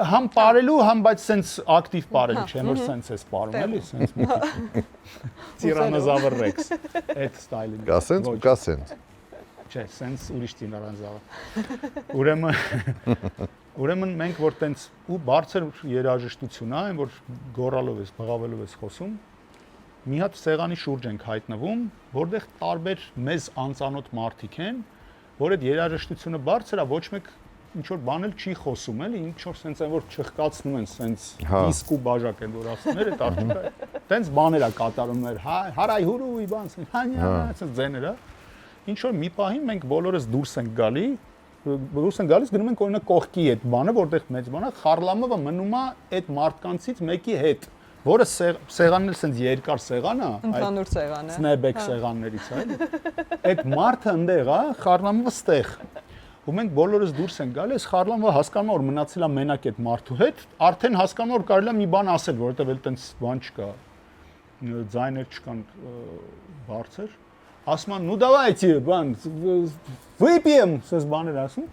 Համ parելու, համ բայց sense ակտիվ parելու, չէ՞ որ sense էս parում էլի, sense մի քիչ։ Tyrannosaurus Rex, այդ ստայլին։ Կասենց։ Չէ, sense ուրիշ Tyrannosaurus։ Ուրեմն մենք որ տենց ու բարձր երաժշտություն ա, այն որ գոռալով ես, բղավելով ես խոսում, մի հատ սեղանի շուրջ ենք հայտնվում, որտեղ տարբեր մեզ անծանոթ մարդիկ են, որ այդ երաժշտությունը բարձր է, ոչ մեկ ինչ որ բան էլ չի խոսում, էլի, ինչ որ sense այն որ չխկացնում են, sense իսկ ու բաժակ են որ ասում էր, այդ արդյունքը տենց բաներ է կատարում էր, հարայհուրուի բան, sense ձեներ է։ Ինչ որ մի պահին մենք բոլորս դուրս ենք գալիս, գնում ենք օրինակ կողքի այդ բանը, որտեղ մեծ բան է, Խարլամովը մնում է այդ մարդկանցից մեկի հետ, որը սեղանն էլ sense երկար սեղան է, ընդհանուր սեղան է։ Snapback սեղաններից է, էլի։ Այդ մարդը ընդեղ է, Խարլամովը ստեղ։ Ու մենք բոլորս դուրս ենք գալիս, Խարլամովը հասկանում է, որ մնացել է մենակ այդ մարդու հետ, արդեն հասկանում է, որ կարելի է մի բան ասել, որովհետև էլ տենց բան չկա, ձայներ չկան բարձր։ Ասում են, ну давайте, բան, выпьем, սես բաներ ասում։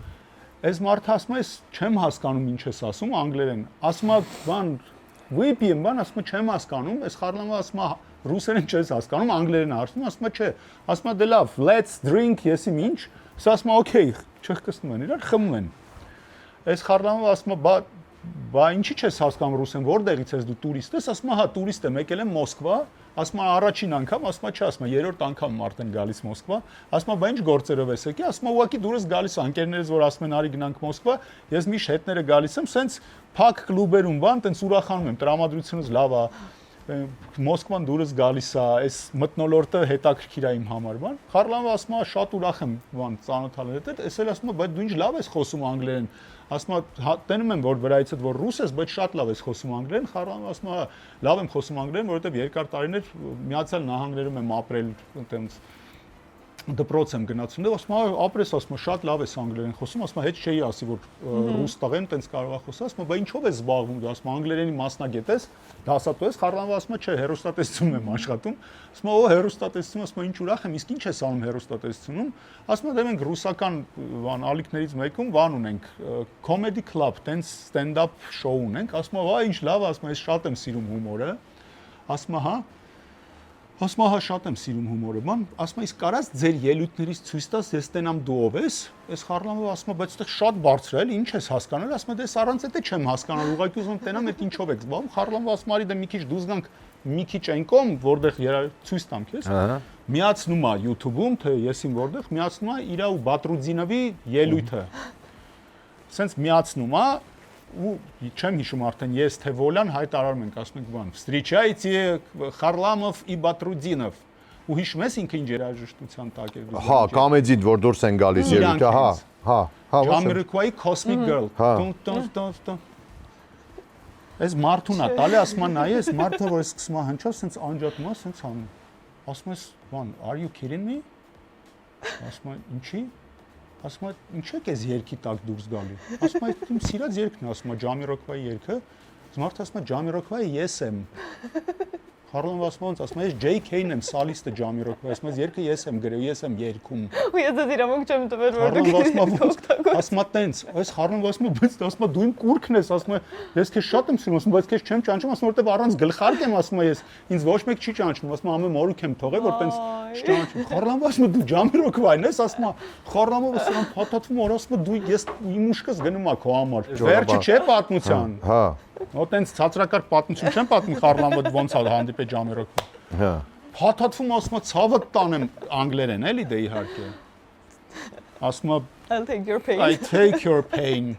Այս մարդը ասում է, չեմ հասկանում ինչ ես ասում անգլերեն։ Ասում է, բան, выпьем, բան, ասում է, չեմ հասկանում։ Այս Խարլամովը ասում է, ռուսերեն չես հասկանում, անգլերեն ասում, ասում է, չէ։ Ասում է, դե լավ, let's drink, եսի ինչ։ Սա ասում է, okay, չխկստում են իրար, խմում են։ Այս Խարլամովը ասում է, բա ինչի՞ չես հասկանում ռուսեն, որտեղից ես դու տուրիստ ես, ասում է, հա, տուրիստ եմ, եկել եմ Մոսկվա, ասում է առաջին անգամ, ասում է, չէ, ասում է, երրորդ անգամ արդեն գալիս Մոսկվա, ասում է, բա ինչ գործերով ես եկել, ասում է, ուղղակի դուրս գալիս անկերներս, որ ասում են արի գնանք Մոսկվա, ես միշտ հետները գալիս եմ, սենց փակ կլուբերում բան, տենց ուրախանում եմ, տրամադրությունս լավ է, Մոսկվան դուրս գալիս է, այս մթնոլորտը հետաքրքիր է իմ համար, բան։ Խարլամովը ասում է, շատ ուրախ եմ, բան, ծանոթալու հետ, էս էլ ասում է, բայց դու ինչ լավ ես խոսում անգլերեն։ Ասում է, տենում եմ, որ վրայից որ ռուս ես, բայց շատ լավ ես խոսում անգլերեն։ Խարլամովը ասում է, լավ եմ խոսում անգլերեն, որովհետև երկար տարիներ Միացյալ Նահանգներում եմ ապրել, տենց դպրոց եմ գնացել, ասում եմ, ապրես, ասում եմ, շատ լավ ես անգլերեն խոսում, ասում եմ, հետ չէի ասի, որ ռուս տղեն տենց կարող է խոսել, ասում եմ, բա ինչով ես զբաղվում, ասում եմ, անգլերենի մասնագետ ես, դասատու ես, Խառնավը ասում է, չէ, հեռուստատեսությունում եմ աշխատում, ասում եմ, օ, հեռուստատեսություն, ասում եմ, ինչ ուրախ եմ, իսկ ինչ ես անում հեռուստատեսությունում, ասում եմ, դե մենք ռուսական ալիքներից մեկում բան ունենք, comedy club, տենց stand-up show ունենք, ասում եմ, ինչ լավ, ասում եմ, ես շատ եմ սիրում հումորը, ասում եմ, հա Ասում եմ, հա շատ եմ սիրում հումորը, ման, ասում եմ, իսկ կարաս ձեր ելույթներից ցույց տաս, ես տենամ դու ով ես, այս Խառնավը ասում եմ, բայց այդտեղ շատ բարձր է, էլի, ինչ ես հասկանալ, ասում եմ, դες առանց էտե չեմ հասկանալ, ուղղակի ուզում տենամ, այդ ինչով եք զբաղվում, Խառնավը ասում արի, դե մի քիչ դուրս գանք, մի քիչ այն կողմ, որտեղ ցույց տամ քեզ, միացնում է YouTube-ում, թե եսին որտեղ, միացնում է իրա ու Բատրուդինովի ելույթը, սենց միացնում է ու չեմ հիշում արդեն ես թե Վոլան հայտարարում ենք ասում ենք բան встречайте Խարլամով и Բատրուդինով ու հիշում ես ինքը ինչ երաժշտության տակ էր Հա, կամեդիդ որ դուրս են գալիս ելույթը, հա, Jamiroquai Cosmic Girl Այս մարդուն է տալի ասում է նայ ես մարդը որ սկսում է հնչալ սենց անջատում է սենց անում ասում ես բան are you kidding me ասում է ինչի ասում եմ, ինչ եք ես երգի տակ դուրս գալի։ Ասում եմ, իմ սիրած երգն է, ասում եմ, Jamiroquai երգը։ Մարդը ասում է, Jamiroquai ես եմ։ Խառնավը ասում եմ, ես JK-ն եմ, սալիստը Jamiroquai, ասում եմ, երգը ես եմ գրել, ես եմ երգում։ Ու ես դեռ իրավունք չեմ տվել, որ դու ասում եմ, տենց, այս Խառնավը ասում է, բայց ասում եմ, դու իմ կուրքն ես, ասում եմ, ես քեզ շատ եմ սիրում, ասում եմ, բայց քեզ չեմ ճանաչում, ասում եմ, որտեվ առանց գլխարկ եմ, ասում եմ, ես ինձ ոչ մեկ չի ճանաչում, ասում եմ, ամեն մորուք եմ թողել, որ տենց չճանաչում։ Խառնավը ասում է, դու Jamiroquai-ն ես, ասում եմ, Խառնավը սրան փաթաթվում որ ասում է, դու ես իմ ուշքս գնում ա քո համար։ Վերջը չէ պատմության։ Հա։ Հո տենց ցածրակարգ պատմություն չեմ պատմի Խառնավը ոնց է հանդիպել Jamiroquai։ Հա։ Փաթաթվում ասում է, ցավը տանեմ անգլերեն, էլի դե իհարկե։ Ասում է, I'll take your pain։ I take your pain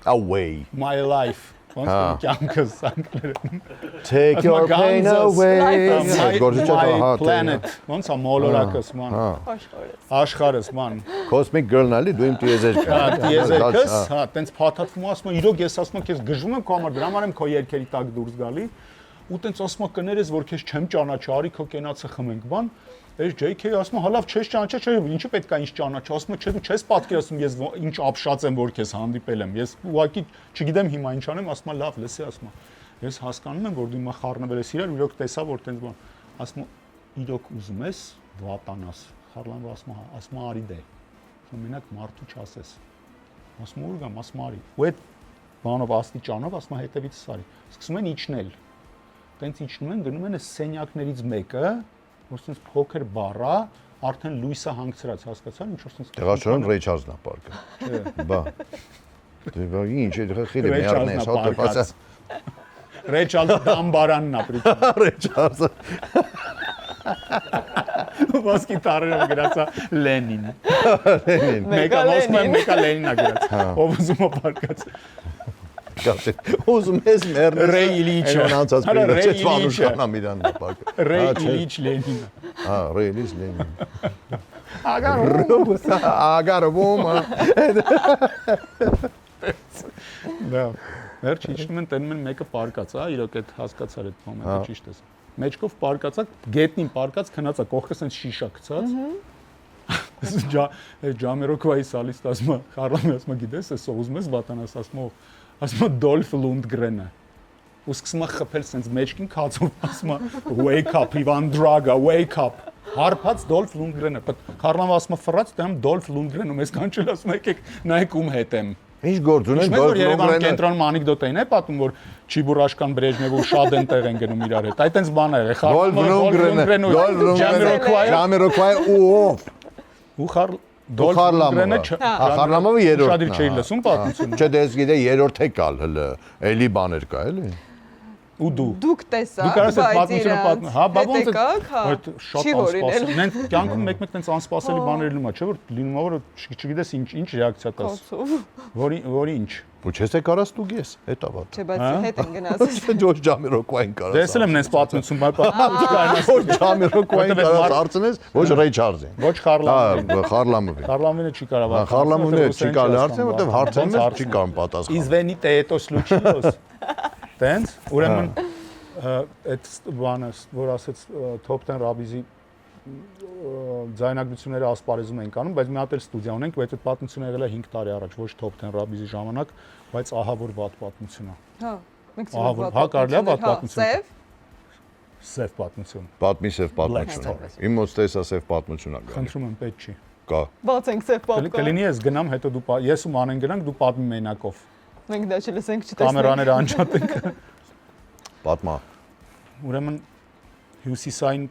Away. my life։ Ոնց է կյանքս անգլերեն։ Take your pain away. My planet։ Ոնց է մոլորակս ման։ Աշխարհս ման։ Cosmic Girl-ն էլի դու իմ տիեզերքն Հա, տիեզերքս, հա, տենց փաթաթվում ասում եմ, իրոք ես ասում եմ, քեզ գժվում եմ քո համար, դրա համար եմ քո երկերի տակ դուրս գալի։ Ու տենց ասում եմ, կներես, որ քեզ չեմ ճանաչի, արի քո կենացը խմենք, բան։ Այս JK-ը ասում է, հա լավ, չես ճանաչա, չէ, ինչի պետք է ինձ ճանաչի, ասում է, չէ, դու չես պատկերացնում, ես ինչ ապշած եմ, որ քեզ հանդիպել եմ։ Ես ուղղակի չգիտեմ հիմա ինչ անեմ, ասում է, լավ, լսի, ասում է։ Ես հասկանում եմ, որ դու հիմա խառնվել ես իրար, իրոք տեսա, որ տենց բան։ Ասում է, իրոք ուզում ես վատանաս։ Խառնավը ասում է, արի դե։ Ասում մենակ մարդու չասես։ Ասում ուր գամ, ասում արի։ Ու այդ բանով աստիճանով ասում է հետևից արի։ Սկսում են իջնել։ Տենց իջնում են, գնում են այս սենյակներից մեկը, որ sense փոքր բառա, արդեն լույսը հանգցրած, հասկացա՞ր, ինչ որ sense Տեղաշարժ Ռեյչարդն է պարկը։ Չէ։ Բա։ Դե ինչ է խիլը միառն է, շատ դեպացա։ Ռեյչարդը դամբարանն է պրիտ։ Ռեյչարդը։ Ոսկի տարերով գրածա Լենին։ Լենին։ Մեկը մեկը Լենինա գրած։ Ով ուզում է պարկած։ Ուզում ես մեռնել Ռեյ Իլիչը։ Այն անցած պրինը չէ Վանուշկանա Միրանն է պարկը։ Ռեյ Իլիչ Լենինը։ Հա, Ռեյ Իլիչ Լենին։ Ագարվում։ Ագարվում։ Դա վերջ իջնում են տենում են մեկը պարկած, հա, իրոք այդ հասկացար այդ մոմենտը ճիշտ է։ Մեջքով պարկածա, գետնին պարկած քնածա, կողքը sense շիշա գցած։ Jamiroquai սալիստ ասում է, Խառնավը ասում է, գիտես, էս ուզում ես վատանաս, ասում է Dolph Lundgren-ը։ Ու սկսում է խփել sense մեջքին քացով, ասում է wake up, Ivan Drago, wake up։ Հարփած Dolph Lundgren-ը։ Խառնավը ասում է ֆրած, դեմ Dolph Lundgren-ում ես կանչել, ասում է, եկեք նայեք ում հետ եմ։ Ինչ գործ ունեն Dolph Lundgren-ը։ Կենտրոնում անեկդոտ էին, պատում, որ Չիբուրաշկան Բրեժնևը ու Շադեն տեղ են գնում իրար հետ։ Այդ այնց բան է եղել։ Jamiroquai ու Dolph-ը Խառնամովը երրորդն է։ Շատ չէի լսում պատմությունը։ Չէ, դες գիտե երրորդ է կալ հələ, էլի բաներ կա, էլի։ Ու դու։ Դուք տեսա, Դու կարաս այդ պատմությունը պատմել։ Հա, բա ոնց է։ այդ Շատ անսպասելի։ Նենց կյանքում մեկ-մեկ տենց անսպասելի բաներ լինում է, չէ՞ որ լինում է, որ չգիտես ինչ ռեակցիա տաս։ Որի ինչ։ Ու չես է կարաս դու ես, հետա վատ։ Չէ, բայց հետ են գնացել։ Ջորջ Jamiroquai-ին կարաս։ Դեսել եմ նենց պատմություն, բայց Ոչ Jamiroquai-ին կարաս հարցնես, ոչ Ռեյչարդին։ ոչ Խառլամովին։ Հա, Խառլամովին։ Խառլամովինը չի կարող։ Խառլամովին չի կարող հարցնել, որտեվ հարցնում չի կարող պատասխանել։ Извините, это случилось։ Տենց, ուրեմն այդ բանը, որ ասեց Top 10 Rabbiz-ի ձայնագրությունները ասպարեզում ենք անում, բայց մի հատ էլ ստուդիա ունենք, բայց այդ պատմությունը եղել է 5 տարի առաջ, ոչ Top 10 Rabbiz-ի ժամանակ, բայց ահա որ վատ պատմություն է։ Հա, մենք Հա, կարելի է վատ պատմություն։ Սև։ Սև պատմություն։ Պատմի սև պատմություն։ Իմ մոտ տեսա սև պատմություն ա գալի։ Խնդրում եմ, պետք չի։ Կա։ Բացենք սև պատկը։ Կլինի ես գնամ, հետո դու ես ու Մանեն գնանք, դու պատմի մենակով։ Մենք դա չլսենք, չտեսնենք։ Կամերաները անջատենք։ Պատմա։ Ուրեմն Հյուսիսային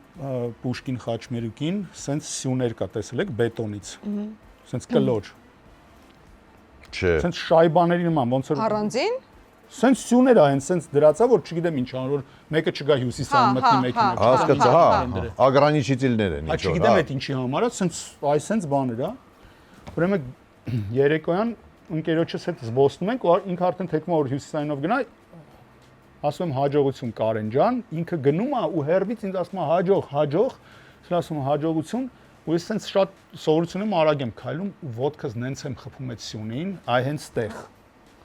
Պուշկին խաչմերուկին սենց սյուներ կա, տեսել եք, բետոնից։ Սենց կլոր։ Չէ։ Սենց շայբաների նման, ոնց որ Առանձին։ սենց սյուներ ա, հենց սենց դրածա, որ չգիտեմ ինչ ան, որ մեկը չգա Հյուսիսային մտնի մեկինը։ Հասկացա, հա, ограничительներ են ինչ որ։ Չգիտեմ այդ ինչի համար է, սենց այս սենց բաներ է։ Ուրեմն երեկոյան ընկերոջս հետ զբոսնում ենք ու ինքը արդեն թեկում է որ Հյուսիսայինով գնա, ասում եմ հաջողություն Կարեն ջան, ինքը գնում է ու հերվից ինձ ասում է հաջող, ասում եմ հաջողություն ու ես սենց շատ սովորություն եմ արագ եմ քայլում ու ոդկս նենց եմ խփում այդ սյունին, այ հենց տեղ։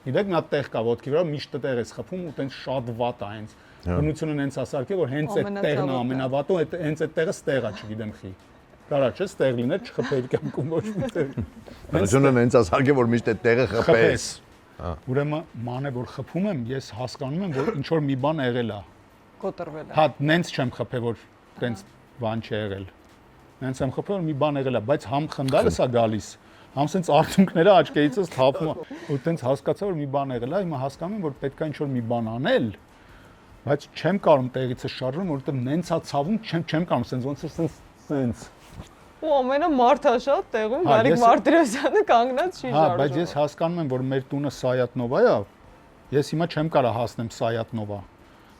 Գիտեք, մի հատ տեղ կա ոդկի վրա, միշտ տեղ ես խփում ու տենց շատ վատ է հենց։ Բնությունը նենց ասարկե որ հենց այդ տեղն է ամենավատը, հենց այդ տեղը ստեղ է, չգիտեմ խի։ Կարա չէ, ստեղ լիներ չխփեի կյանքում ոչ մի տեղ։ Բնությունը նենց ասարկե որ միշտ այդ տեղը խփես։ Ուրեմն ման է որ խփում եմ, ես հասկանում եմ որ ինչ որ մի բան եղել է։ Կոտրվել է։ Հա, նենց չեմ խփել որ տենց բան չի եղել։ Նենց եմ խփել որ մի բան եղել է, բայց համ խնդալս է գալիս, համ սենց արցունքները աչքերիցս թափում է։ Ու տենց հասկացա որ մի բան եղել է, հիմա հասկանում եմ որ պետք է ինչ որ մի բան անել, բայց չեմ կարող տեղիցս շարժում, որովհետև նենց է ցավում, չեմ կարող սենց ոնց է սենց։ Ու ամենը մարդաշատ տեղում Գարիկ Մարտիրոսյանը կանգնած չի Հա, շարժում։ բայց ես հասկանում եմ, որ մեր տունը Սայատնովա է, ես հիմա չեմ կարող հասնեմ Սայատնովա։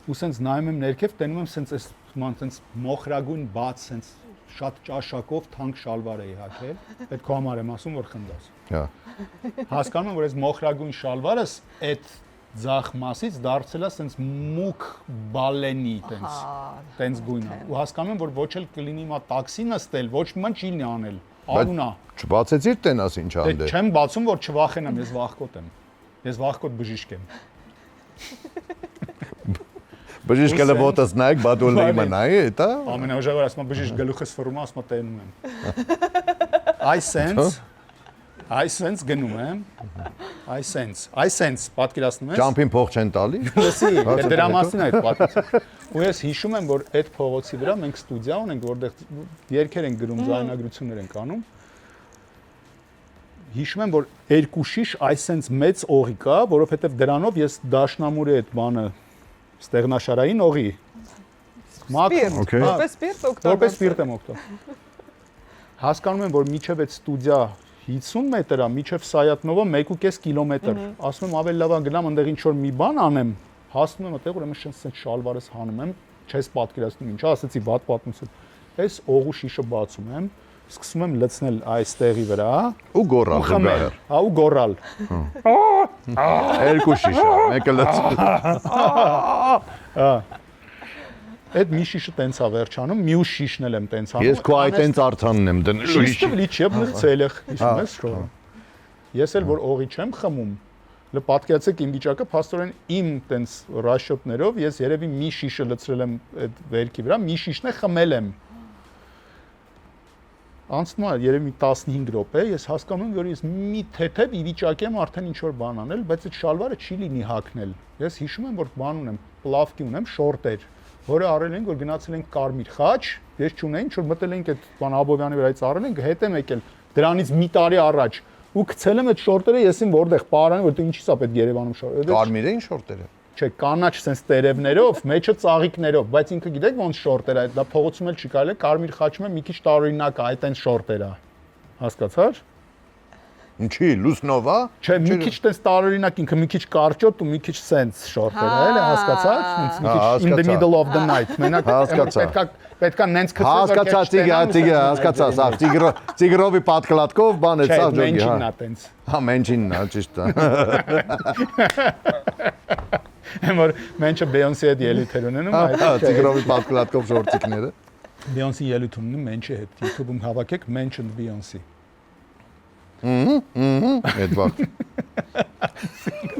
Ու սենց նայում եմ ներքև, տենում եմ սենց այս սենց մոխրագույն բաց, սենց շատ ճաշակով թանկ շալվար էի հագել։ Այդ քո համար եմ ասում, որ խնդաս։ Հա։ Հասկանում եմ, որ այս մոխրագույն շալվարս այդ ձախ մասից դարձել է սենց մուկ բալենի տենց գույնը։ Ու հասկանում եմ, որ ոչ էլ կլինի մա տաքսի նստել, ոչ մի բան չի լինի անել։ Արունա։ Չբացեցիր տենաս ինչ Դե անդե։ չեմ բացում, որ չվախենամ, ես վախկոտ եմ։ Ես վախկոտ բժիշկ եմ։ Բժիշկը ոտս նայեք, բադոլը իմը նայի, էտա։ Ամենաուժավոր ասում եմ բժիշկ գլուխս ֆռում, ասում եմ տենում եմ։ Այս sense գնում եմ։ Այս sense պատկերացնում ես։ Ճամփին փող չեն տալի։ Լսի, դրա մասին է այդ պատմությունը։ Ու ես հիշում եմ, որ այդ փողոցի վրա մենք ստուդիա ունենք, որտեղ երգեր են գրում, ձայնագրություններ են անում։ Հիշում եմ, որ երկու շիշ այս sense մեծ օղի կա, որովհետև դրանով ես դաշնամուրի այդ բանը ստեղնաշարային օղի։ Որպես սպիրտ օգտագործել։ Որպես սպիրտ եմ օգտագործել։ Հասկանում եմ, որ միջև այդ ստուդիա 50 մետր է, միջև Սայատնովը 1.5 կիլոմետր։ Ասում եմ ավելի լավ է գնամ այնտեղ ինչ որ մի բան անեմ, հասնում եմ այդտեղ ուրեմն շնչած շալվարս հանում եմ, չես պատկերացնում ինչա, ասեցի վատ պատմություն։ Այս օղու շիշը բացում եմ, սկսում եմ լցնել այս տեղի վրա ու գոռալ խմել, հա ու գոռալ։ Երկու շիշ, մեկը լցել։ Այդ մի շիշը տենց է վերջանում, մյուս շիշն էլ եմ տենց անում։ Ես քո այդ տենց արցանն եմ դնել։ Շիշը լիչեբն ցելեղ, հիշում ես շո։ Ես էլ որ օղի չեմ խմում, պատկերացեք իմ վիճակը, փաստորեն իմ տենց ռաշոտներով ես երևի մի շիշը լցրել եմ այդ վերքի վրա, մի շիշն է խմել եմ։ Անցնում է երևի 15 րոպե, ես հասկանում եմ, որ ես մի թեթև ի վիճակի եմ արդեն ինչ որ բան անել, բայց այդ շալվարը չի լինի հագնել։ Ես հիշում եմ, որ բան ունեմ, պլավկի ունեմ, շորտեր, որը արել ենք, որ գնացել ենք Կարմիր խաչ, ես չունեին, որ մտել ենք այդ բան Աբովյանի վրայից արել ենք, հետ եմ եկել դրանից մի տարի առաջ ու գցել եմ այդ շորտերը, ես իմ որտեղ պարան, որտեղ ինչի՞ս է պետք Երևանում շորտերը։ Կարմիր էին շորտերը։ Չէ, կանաչ sense տերևներով, մեջը ծաղիկներով, բայց ինքը գիտեք ոնց շորտեր է, դա փողոցում էլ չի կարելի, Կարմիր խաչում է մի քիչ տարօրինակ է, այդ այն շորտեր է։ Հասկացա՞ր։ Ինչի, լուսնովա։ Չէ, մի քիչ տես տարօրինակ ինքը մի քիչ կարճոտ ու մի քիչ sense շորտեր է, էլի հասկացա՞ր։ Մի քիչ in the middle of the night, մենակ պետքա նենց քցել։ Հասկացա, հասկացա, սա Տիգրովի պատկլատկով բան է սա ջոգի, հա։ Մենչինն է տենց։ Հա, մենչինն է, ճիշտ է։ Որ մենչը Բեյոնսի հետ ելույթ էր ունենում, այդ Տիգրովի պատկլատկով շորտիկները։ Բեյոնսի ելույթ ունենում մենչի հետ, YouTube-ում հավաքեք mentioned Beyoncé։ Էդվարդ։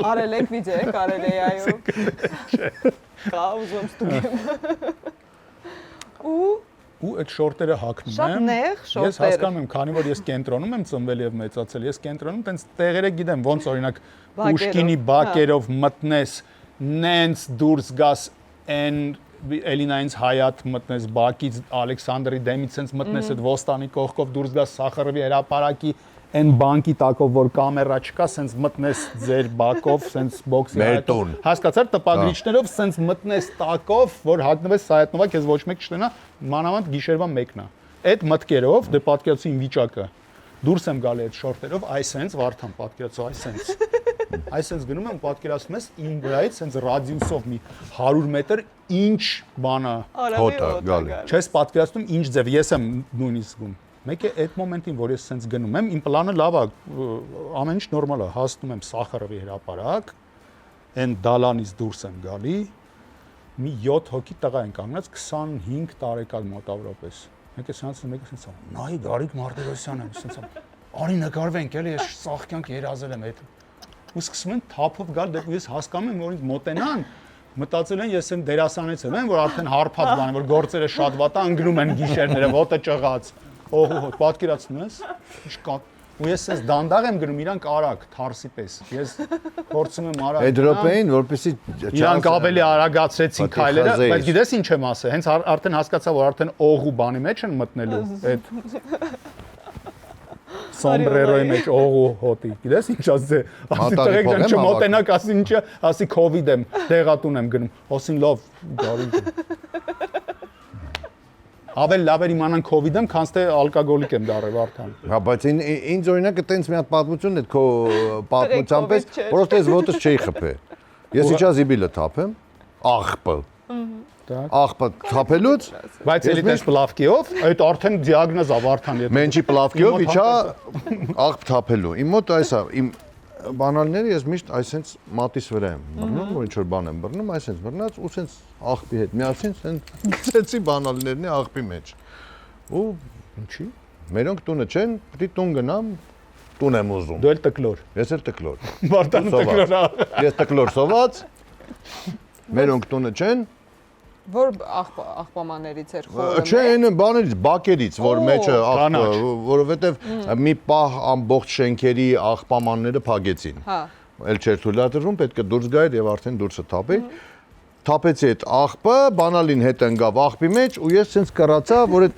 Արել եք վիդեո, կարել է այո։ Կա ուզում ստուգեմ։ ու այդ շորտերը հագնում Շատ եմ։ նեղ Ես շորտեր։ հասկանում եմ, քանի որ ես կենտրոնում եմ ծնվել եւ մեծացել, ես կենտրոնում տենց տեղերը գիտեմ, ոնց օրինակ Պուշկինի բակերով մտնես, նենց դուրս գաս այն Էլինայից հայատ մտնես բակից, Ալեքսանդրի դեմից sense մտնես այդ ոստանի կողքով դուրս գաս Սախարովի հրապարակի այն բանկի տակով որ կամերա չկա, sense մտնես ձեր բակով, sense բոքսի Մերտուն։ հասկացար տպագրիչներով sense մտնես տակով, որ հագնվես Սայատնովա, քեզ ոչ մեկ չտնա, մանավանդ գիշերվա 1-ն է։ Այդ մտքերով դե պատկերացի իմ վիճակը։ Դուրս եմ գալի այդ շորտերով, այսենց Վարդան պատկերացու այսենց։ Այսենց գնում եմ պատկերացնում ես իմ վրայից sense ռադիուսով մի 100 մետր ինչ բանա Արավի գալի։ Չես պատկերացնում ինչ ձև, ես եմ նույնիսկ զգում։ Մեկ է այդ մոմենտին, որ ես sense գնում եմ, իմ պլանը լավ է, ամեն ինչ նորմալ է, հասնում եմ Սախարովի հրապարակ, այն դալանից դուրս եմ գալի, մի 7 հոգի տղա են կանգնած 25 տարեկան մոտավորապես։ Մեկը sense մեկը sense նայ Գարիկ Մարտիրոսյանը sense արի նկարվենք, էլի ես սաղկյանք երազել եմ այդ։ Ու սկսում են թափով գալ, դեպի ես հասկանում եմ, որ ինձ մոտենան, մտածել են ես եմ դերասանից եմ, որ արդեն հարփած բան է, որ գործերը շատ վատ է, ընկնում են գիշերները, ոտը ճղած։ Օհո, պատկերացնում ես։ Ինչ կա։ Ու ես ես դանդաղ եմ գնում, իրանք արագ, թարսի պես։ Ես փորձում եմ արագ։ Այդ րոպեին, որպեսի Իրանք ավելի արագացրեցին քայլերը, բայց գիտես ինչ եմ ասել, հենց արդեն հասկացա, որ արդեն օղու բանի մեջ են մտնելու այդ sombrero-ի մեջ օղու հոտի։ Գիտես ինչ ասել, ասի տղեկ ջան չմոտենակ, ասի ինչա, ասի COVID եմ, դեղատուն եմ գնում։ Ասին լավ, գարի։ Ավել լավ էր իմանան COVID եմ, քան թե ալկոգոլիկ եմ դարել Վարդան։ Հա, բայց ինձ օրինակ այտենց մի հատ պատմություն է քո պատմության պես, որովհետեւ ես ոտս չի խփե։ Ես իջա զիբիլը թափեմ, աղբը։ Աղբը թափելուց, բայց էլի դες պլավկիով, այդ արդեն դիագնոզ է Վարդան։ մենջի պլավկիով իջա աղբ թափելու։ Իմ մոտ այս է, իմ բանալները ես միշտ այսենց մատիս վրա եմ բռնում, որ ինչ որ բան եմ բռնում, այսենց բռնած ու սենց աղբի հետ միասին սենց գցեցի բանալներն աղբի մեջ։ Ու ինչի։ Մերոնք տունը չեն, պիտի տուն գնամ, տուն եմ ուզում։ Դու էլ տկլոր։ Ես էլ տկլոր։ Վարդանը տկլոր է։ Ես տկլոր սոված։ Մերոնք տունը չեն։ Որ աղբամաներից էր խորը։ Չէ, այն բաներից, բակերից, որ մեջը աղբը, որովհետև մի պահ ամբողջ շենքերի աղբամանները փակեցին։ Հա։ Էլ չէր թույլատրվում, պետք է դուրս գայր եւ արդեն դուրսը թափի։ Թափեցի այդ աղբը, բանալին հետ ընկավ աղբի մեջ ու ես sense կռացա, որ այդ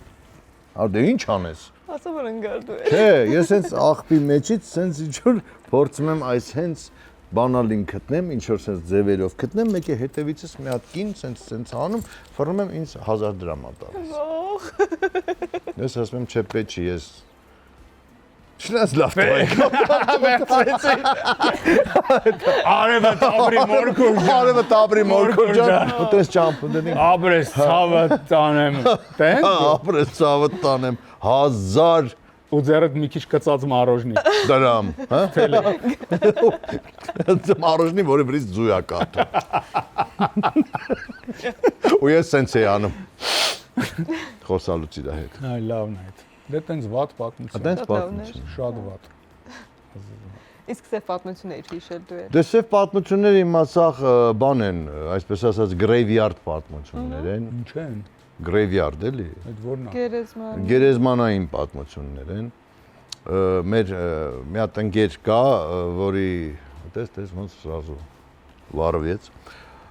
դե ինչ անես։ Ասա որ ընկարդու է։ Չէ, ես sense աղբի մեջից sense ինչ որ փորձում եմ այս հենց բանալին գտնեմ, ինչ որ sense ձևերով գտնեմ, մեկը հետևիցս մի հատ կին sense անում, ֆռնում եմ ինձ 1000 դրամ տալիս։ Ես ասում եմ, չէ, պետք չի, ես Չնայած լավ Արևը տաբրի մորքուր ջան։ Արևը տաբրի մորքուր ջան, ուտես ճամփ դնի։ Աբրես ցավը տանեմ։ Տեն։ Աբրես ցավը տանեմ 1000 ու ձեռդ մի քիչ կծած մարոժնի։ դրամ, հա։ Մարոժնի, որը վրից ձույ է կաթում։ Ու ես սենց էի անում։ Խոսալուց իր հետ։ Այ լավն է այդ։ Դե տենց վատ պատմություն։ Տենց պատմություն։ Շատ վատ։ Իսկ սև պատմություններ հիշել դու ես։ Դե սև պատմությունները իմացախ բան են, այսպես ասած graveyard պատմություններ են։ Ինչ են։ Graveyard էլի։ Այդ որն է։ Գերեզման։ Գերեզմանային պատմություններ են։ Մեր մի հատ ընկեր կա, որի տես ոնց սրազու վարվեց։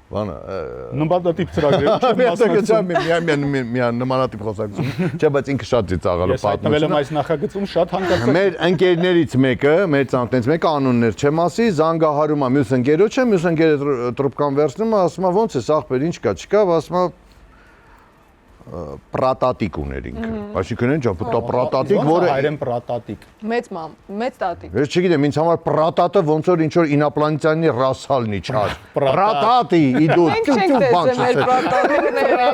Բանը նմանատիպ ծրագրեր միան նմանատիպ խոսակցություն։ Չէ, բայց ինքը շատ ծիծաղալու Ես հայտնվել եմ այս նախագծում շատ հանկարծ։ Մեր ընկերներից մեկը, մեր ցանկներից մեկը անուններ չեմ ասի, զանգահարում է մյուս ընկերոջը, մյուս ընկերը տրուպկան վերցնում է, ասում է ոնց է աղբեր, ինչ կա, չկա, ասում է պրատատիկ ուներ ինքը։ Այսինքն ինչ է, պրատատիկ, որը հայերեն պրատատիկ։ Մեծ տատիկ։ Ես չգիտեմ, ինձ համար պրատատը ոնց որ ինչ որ ինապլանետյանի ռասալնի չար։ Պրատատի, իդու։ Մենք չենք տեսել մեր պրատատիկները։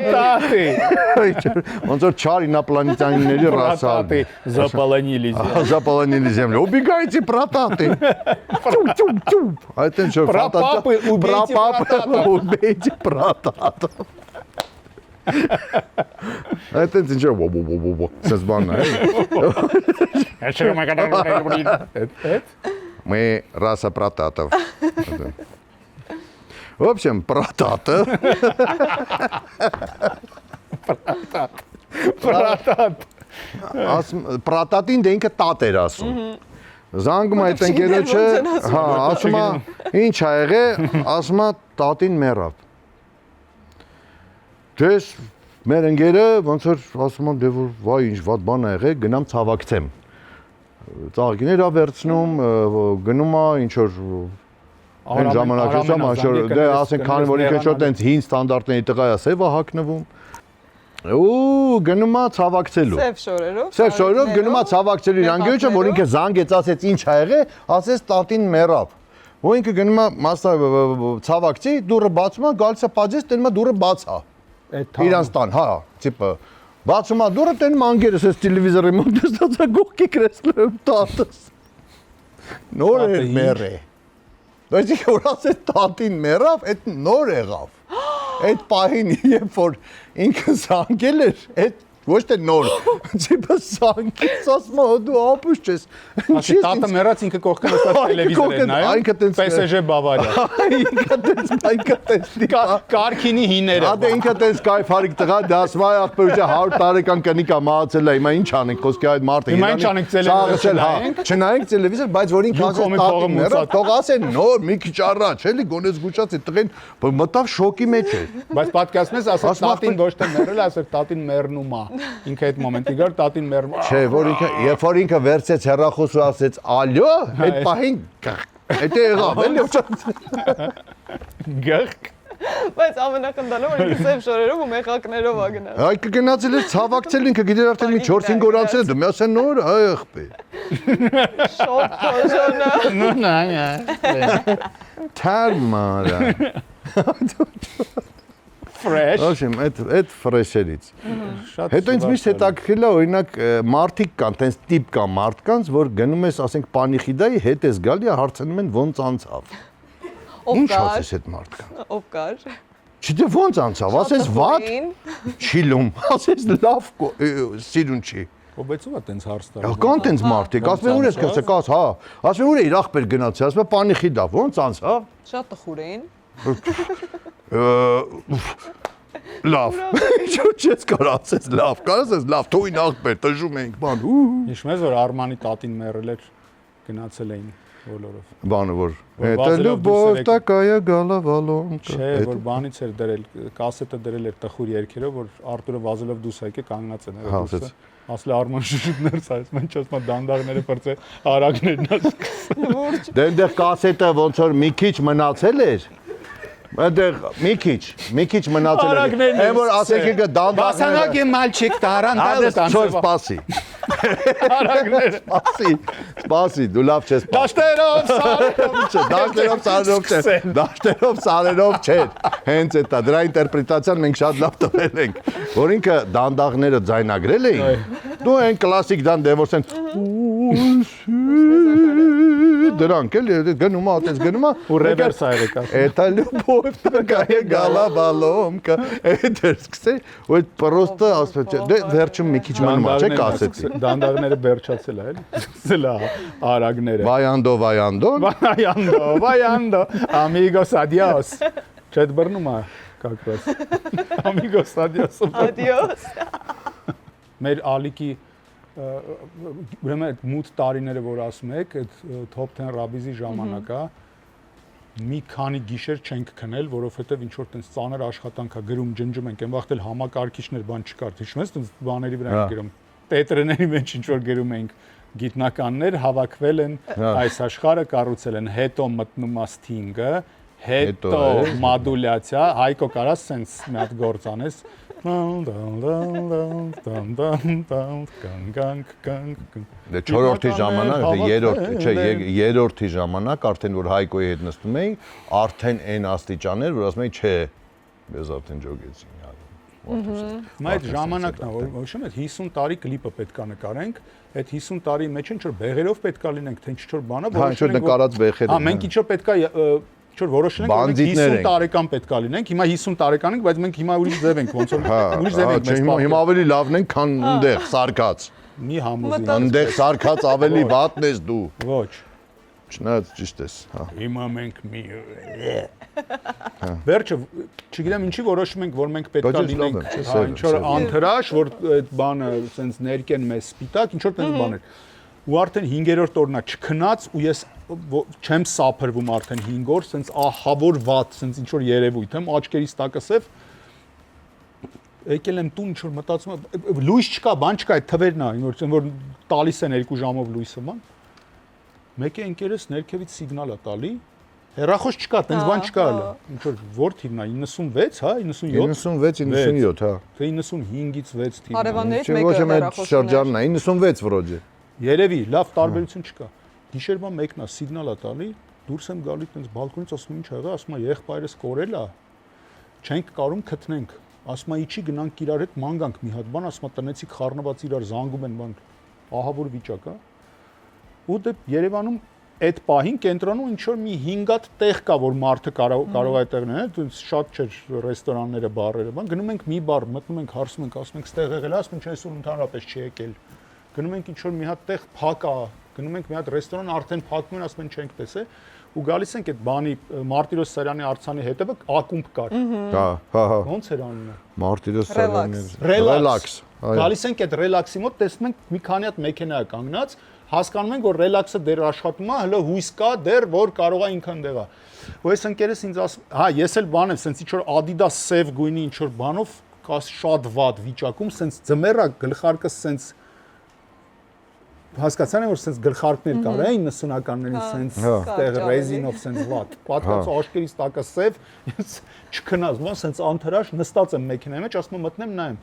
Ոնց որ չար ինապլանետյանների ռասալ։ Запаланили землю. Запаланили землю. Убегайте, прататы. А это что, Прапапы, убейте прататов. А это что, во-во-во-во, сазбанно. Мы раса прататов. В общем, пратата. պրատատին դե ինքը տատ էր ասում։ Զանգում այդ ընկերոջը, հա, ասում է, ինչ ա եղել, ասում է տատին մեռավ։ Դες մեր ընկերը ոնց որ ասում եմ դե որ վայ ինչ վատ բան ա եղել, գնամ ցավակցեմ։ Ծաղիկներ ա վերցնում, գնում ա ինչ որ այն ժամանակաշրջանում աշոր դե ասենք քանի որ ինքը շոտ այնց հին ստանդարտների տղա է, սև ա հագնվում։ Ու գնում է ցավակցելու։ Սև շորերով գնում է ցավակցելու իրանգեջը, որ ինքը զանգեց, ասեց ինչ ա եղել, ասեց տատին մեռավ։ Ու ինքը գնում է մասա ցավակցի, դուրը բացում է, գալիս է պատժես, տենում է դուրը բաց է։ Իրանց տան, հա, տիպը բացում է դուրը, տենում անգերս էս տելևիզորի մոտ դստած է գողքի կրեսլում տատս։ Նոր էր մեռե։ Բայց որ ասեց տատին մեռավ, այդ նոր եղավ։ Այդ պահին երբ որ ինքը զանգել էր, այդ ոչ թե նոր, տիպը զանգեց, ասում է դու ապուշ ես։ Ասի տատը մեռած ինքը կողքն նստած տելևիզոր է նայում։ PSG Բավարիա։ Ինքը տես Կարքինի հիները։ Ադե ինքը տես կայֆարիկ տղա, դա ասում է ախպերուջը 100 տարեկան կնիկա մահացել է, հիմա ինչ անենք, խոսքի այդ մարդը։ Հիմա ինչ անենք տելևիզոր չնայենք։ Չնայենք տելևիզոր, բայց որ ինքը ասեց տատին մեռավ, թող ասեն նոր մի քիչ առաջ, էլի գոնես գուշած է տղեն, մտավ շոկի մեջ էր։ Բայց պատկասում ես, ասած տատին ոչ թե մեռել, ասել տատին մեռնում է։ Ինքը այդ մոմենտի գար տատին մեռնում։ Չէ, որ ինքը, երբ որ ինքը վերցեց հեռախոս ու ասեց ալյո, այդ պահին այդ եղավ, էլի գղկ։ Բայց ամենակնդալը որ ինքը սև շորերով ու մեխակներով ա գնաց։ Այ կգնացել էր ցավակցել ինքը գիտեր արդեն մի 4-5 օր անցել դու միասը նոր այ ախպե։ Շոկ փոժոնը։ Նայ։ Թարմարա։ Fresh։ Ոչմ, այդ ֆրեշերից։ Հետո ինձ միշտ հետաքրքրել է օրինակ մարդիկ կան, տենց տիպ կա մարդկանց, որ գնում ես, ասենք, Պանիխիդայի հետ ես գալի, հարցնում են ոնց անցավ։ Ինչ ասես այդ մարդկան։ Ով կար։ Չդե ոնց անցավ, ասես վատ, չիլում, ասես լավ, սիրուն չի։ Բայց ո՞վ է տենց հարց տալու։ Կան տենց մարդիկ, ասում են ուր ես կաս, հա, ասում են ուր է իր ախպեր գնացի, ասում է Պանիխիդա, ոնց անցավ։ Շատ տխուր էին։ Լավ։ Ինչ չես կարացես լավ, կարասես լավ, թույն ախպեր, տժում ենք, բան։ Հիշում ես որ Արմանի տատին մեռել էր, գնացել էին բոլորով։ Բանը որ это любовь такая головоломка։ Չէ, որ բանից էր դրել, կասետը դրել էր տխուր երգերով, որ Արտուրը վազելով դուս եկե կանգնած է նրա դուսը։ Ասել Արման շուշուտներ ցած, մենչ ասма դանդաղները բրծե արագներն ասում։ Դե այնտեղ կասետը ոնց որ մի քիչ մնացել էր։ Այնտեղ մի քիչ մնացել էր։ Այն որ ասեք ինքը դանդաղները։ Բասանակի մալչիկ տարան Չոր սպասի։ արագներ։ Սպասի, դու լավ չես սպասի։ Դաշտերով սարերով չէր։ Հենց էտա դրա ինտերպրետացիան մենք շատ լավ տվել ենք, որ ինքը դանդաղները ձայնագրել էին։ Դու այն կլասիկ դան դեվորսեն դրանք էլի գնում է, այդպես գնում է ու ռևերս ա եկա։ Это любовь такая головоломка։ Այդ էր սկսել, ու այդ պրոստը ասում է, դե վերջում մի քիչ մնում է, չէ՞ կասեցի։ Դանդաղները բերչացել է, էլի։ Սելա արագները։ Vayando, Vayando, amigos, adios։ Չետ բռնում է կակրոս։ Amigos, adios։ Adios։ Մեր ալիքի ուրեմն այդ մութ տարիները որ ասում եք, այդ top 10 ռաբիզի ժամանակա մի քանի գիշեր չենք քնել, որովհետև ինչ որ տենց ծանր աշխատանք է գրում, ջնջում ենք, այն վաղտ էլ համակարգիչներ բան չկար, հիշում ես, տենց բաների վրա ենք գրում։ Տետրների մեջ ինչ որ գրում ենք, գիտնականներ հավաքվել են այս աշխարհը կառուցել են, հետո մտնում է Sting-ը, հետո մոդուլյացիա, Հայկո կարաս սենց մի հատ գործ անես Դե 4-րդի ժամանակ, երրորդի ժամանակ արդեն որ Հայկոյի հետ նստում էի, արդեն այն աստիճաներ, որ ասում էի, չէ, ես արդեն ջոգեցի։ Հիմա այդ ժամանակն է, որ հիշում եք 50 տարի կլիպը պետքա նկարենք, այդ 50 տարի մեջ ինչ որ բեղերով պետքա լինենք, թե ինչ որ բանա, որ ինչ որ նկարած բեղեր։ Հա, մենք ինչ որ պետքա ինչ որ որոշել ենք 50 տարեկան պետքա լինենք, հիմա 50 տարեկան ենք, բայց մենք հիմա ուրիշ ձև ենք, ոնց որ ուրիշ ձև ենք մեզ։ Հիմա ավելի լավն ենք, քան այնտեղ սարկած։ Մի համոզի։ Այնտեղ սարկած ավելի վատն ես դու։ Ոչ։ Չնայած ճիշտ ես, հա։ Հիմա մենք մի Վերջը, չգիտեմ ինչի որոշում ենք, որ մենք պետքա լինենք, հա, ինչ որ անհրաժ, որ այդ բանը սենց ներկեն մեզ սպիտակ, ինչ որ տես բաներ։ Ու արդեն 5-րդ օրնա չքնած ու ես չեմ սափրվում արդեն 5 օր, սենց ահավոր վատ, սենց ինչ որ երևույթ եմ, աչքերից տակասև եկել եմ տուն ինչ որ մտածում եմ, լույս չկա, բան չկա, այդ թվերն է, որ տալիս են 2 ժամով լույսը, բան։ Մեկը ընկերս ներքևից սիգնալ է տալի, հեռախոս չկա, տենց բան չկա հələ։ Ինչ որ թիվն է, 96, հա, 97։ 96, 97, հա։ Թե 95-ից 6 թիվն է։ Արևաններից Ոչ մեկը եմ այդ հեռախոսն շրջանն է, 96 վրոջը։ Երևի, լավ տարբերություն չկա։ Գիշերվա մեկն է սիգնալ է տալի, դուրս եմ գալի տենց բալկոնից ասում ինչ եղա, ասում է եղբայրս կորել է։ Չենք կարում գտնենք։ Ասում է իջի գնանք իրար հետ ման գանք մի հատ բան, ասում է տնեցիք խառնված իրար զանգում են բան։ Ահավոր վիճակ է։ Ու դե Երևանում այդ պահին կենտրոնում ինչ որ մի 5 հատ տեղ կա, որ մարդը կարող է այդտեղ լինել, շատ չէ ռեստորանները, բարերը, բան, գնում ենք մի բար, մտնում ենք, հարցում ենք, ասում ենք, «Ստեղ եղել է», ասում են, «Չէ, այսօր ընդհանրապես չի եկել»։ Գնում ենք ինչ որ մի հատ տեղ փակ է, գնում ենք մի հատ ռեստորան, արդեն փակում են, ասում են չենք տեսել, ու գալիս ենք այդ բանի Մարտիրոս Սարյանի արձանի հետևը ակումբ կար։ Հա, հա, հա։ Ոնց էր անունը։ Մարտիրոս Սարյանի Relax։ Գալիս ենք այդ ռելաքսի մոտ, տեսնում ենք մի քանի հատ մեքենա է կանգնած, հասկանում ենք որ ռելաքսը դեռ աշխատում է, հələ հույս կա դեռ որ կարող է ինքն դեղա։ Ու այս ընկերս ինձ ասում, հա, ես էլ բան եմ, սենց ինչ որ Adidas սև գույնի ինչ որ բանով կաս շատ վատ վիճակում, սենց ձմեռա գլխարկը սենց հասկացան որ սենց գլխարկներ կար, 90-ականներին սենց տեղ ռեզինով սենց վատ։ Պատկած աշկերից տակը սև, ես չքնած, ոնց սենց անթրաշ նստած եմ մեքենայի մեջ, ասում եմ մտնեմ նայեմ։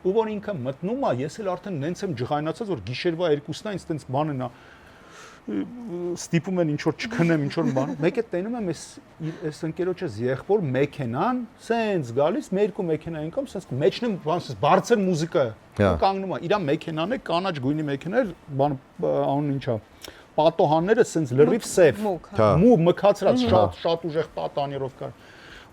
Ու որ ինքը մտնում է, ես էլ արդեն նենց եմ ջղայնացած, որ գիշերվա 2-ն է, ինձ տենց բանն է, ստիպում են ինչ որ չքնեմ, ինչ որ բան։ Մեկ է տենում եմ այս ընկերոջս եղբոր մեքենան, սենց գալիս, մեր 2 մեքենա ենքամ, սենց մեջն եմ, բան սենց բարձր մուզիկա է։ Ու կանգնում է, իր մեքենան է, կանաչ գույնի մեքենա է, բան անուն ինչա։ Պատոհանները սենց լրիվ սև։ Մուգ մքացրած, շատ ուժեղ պատանիրով կար։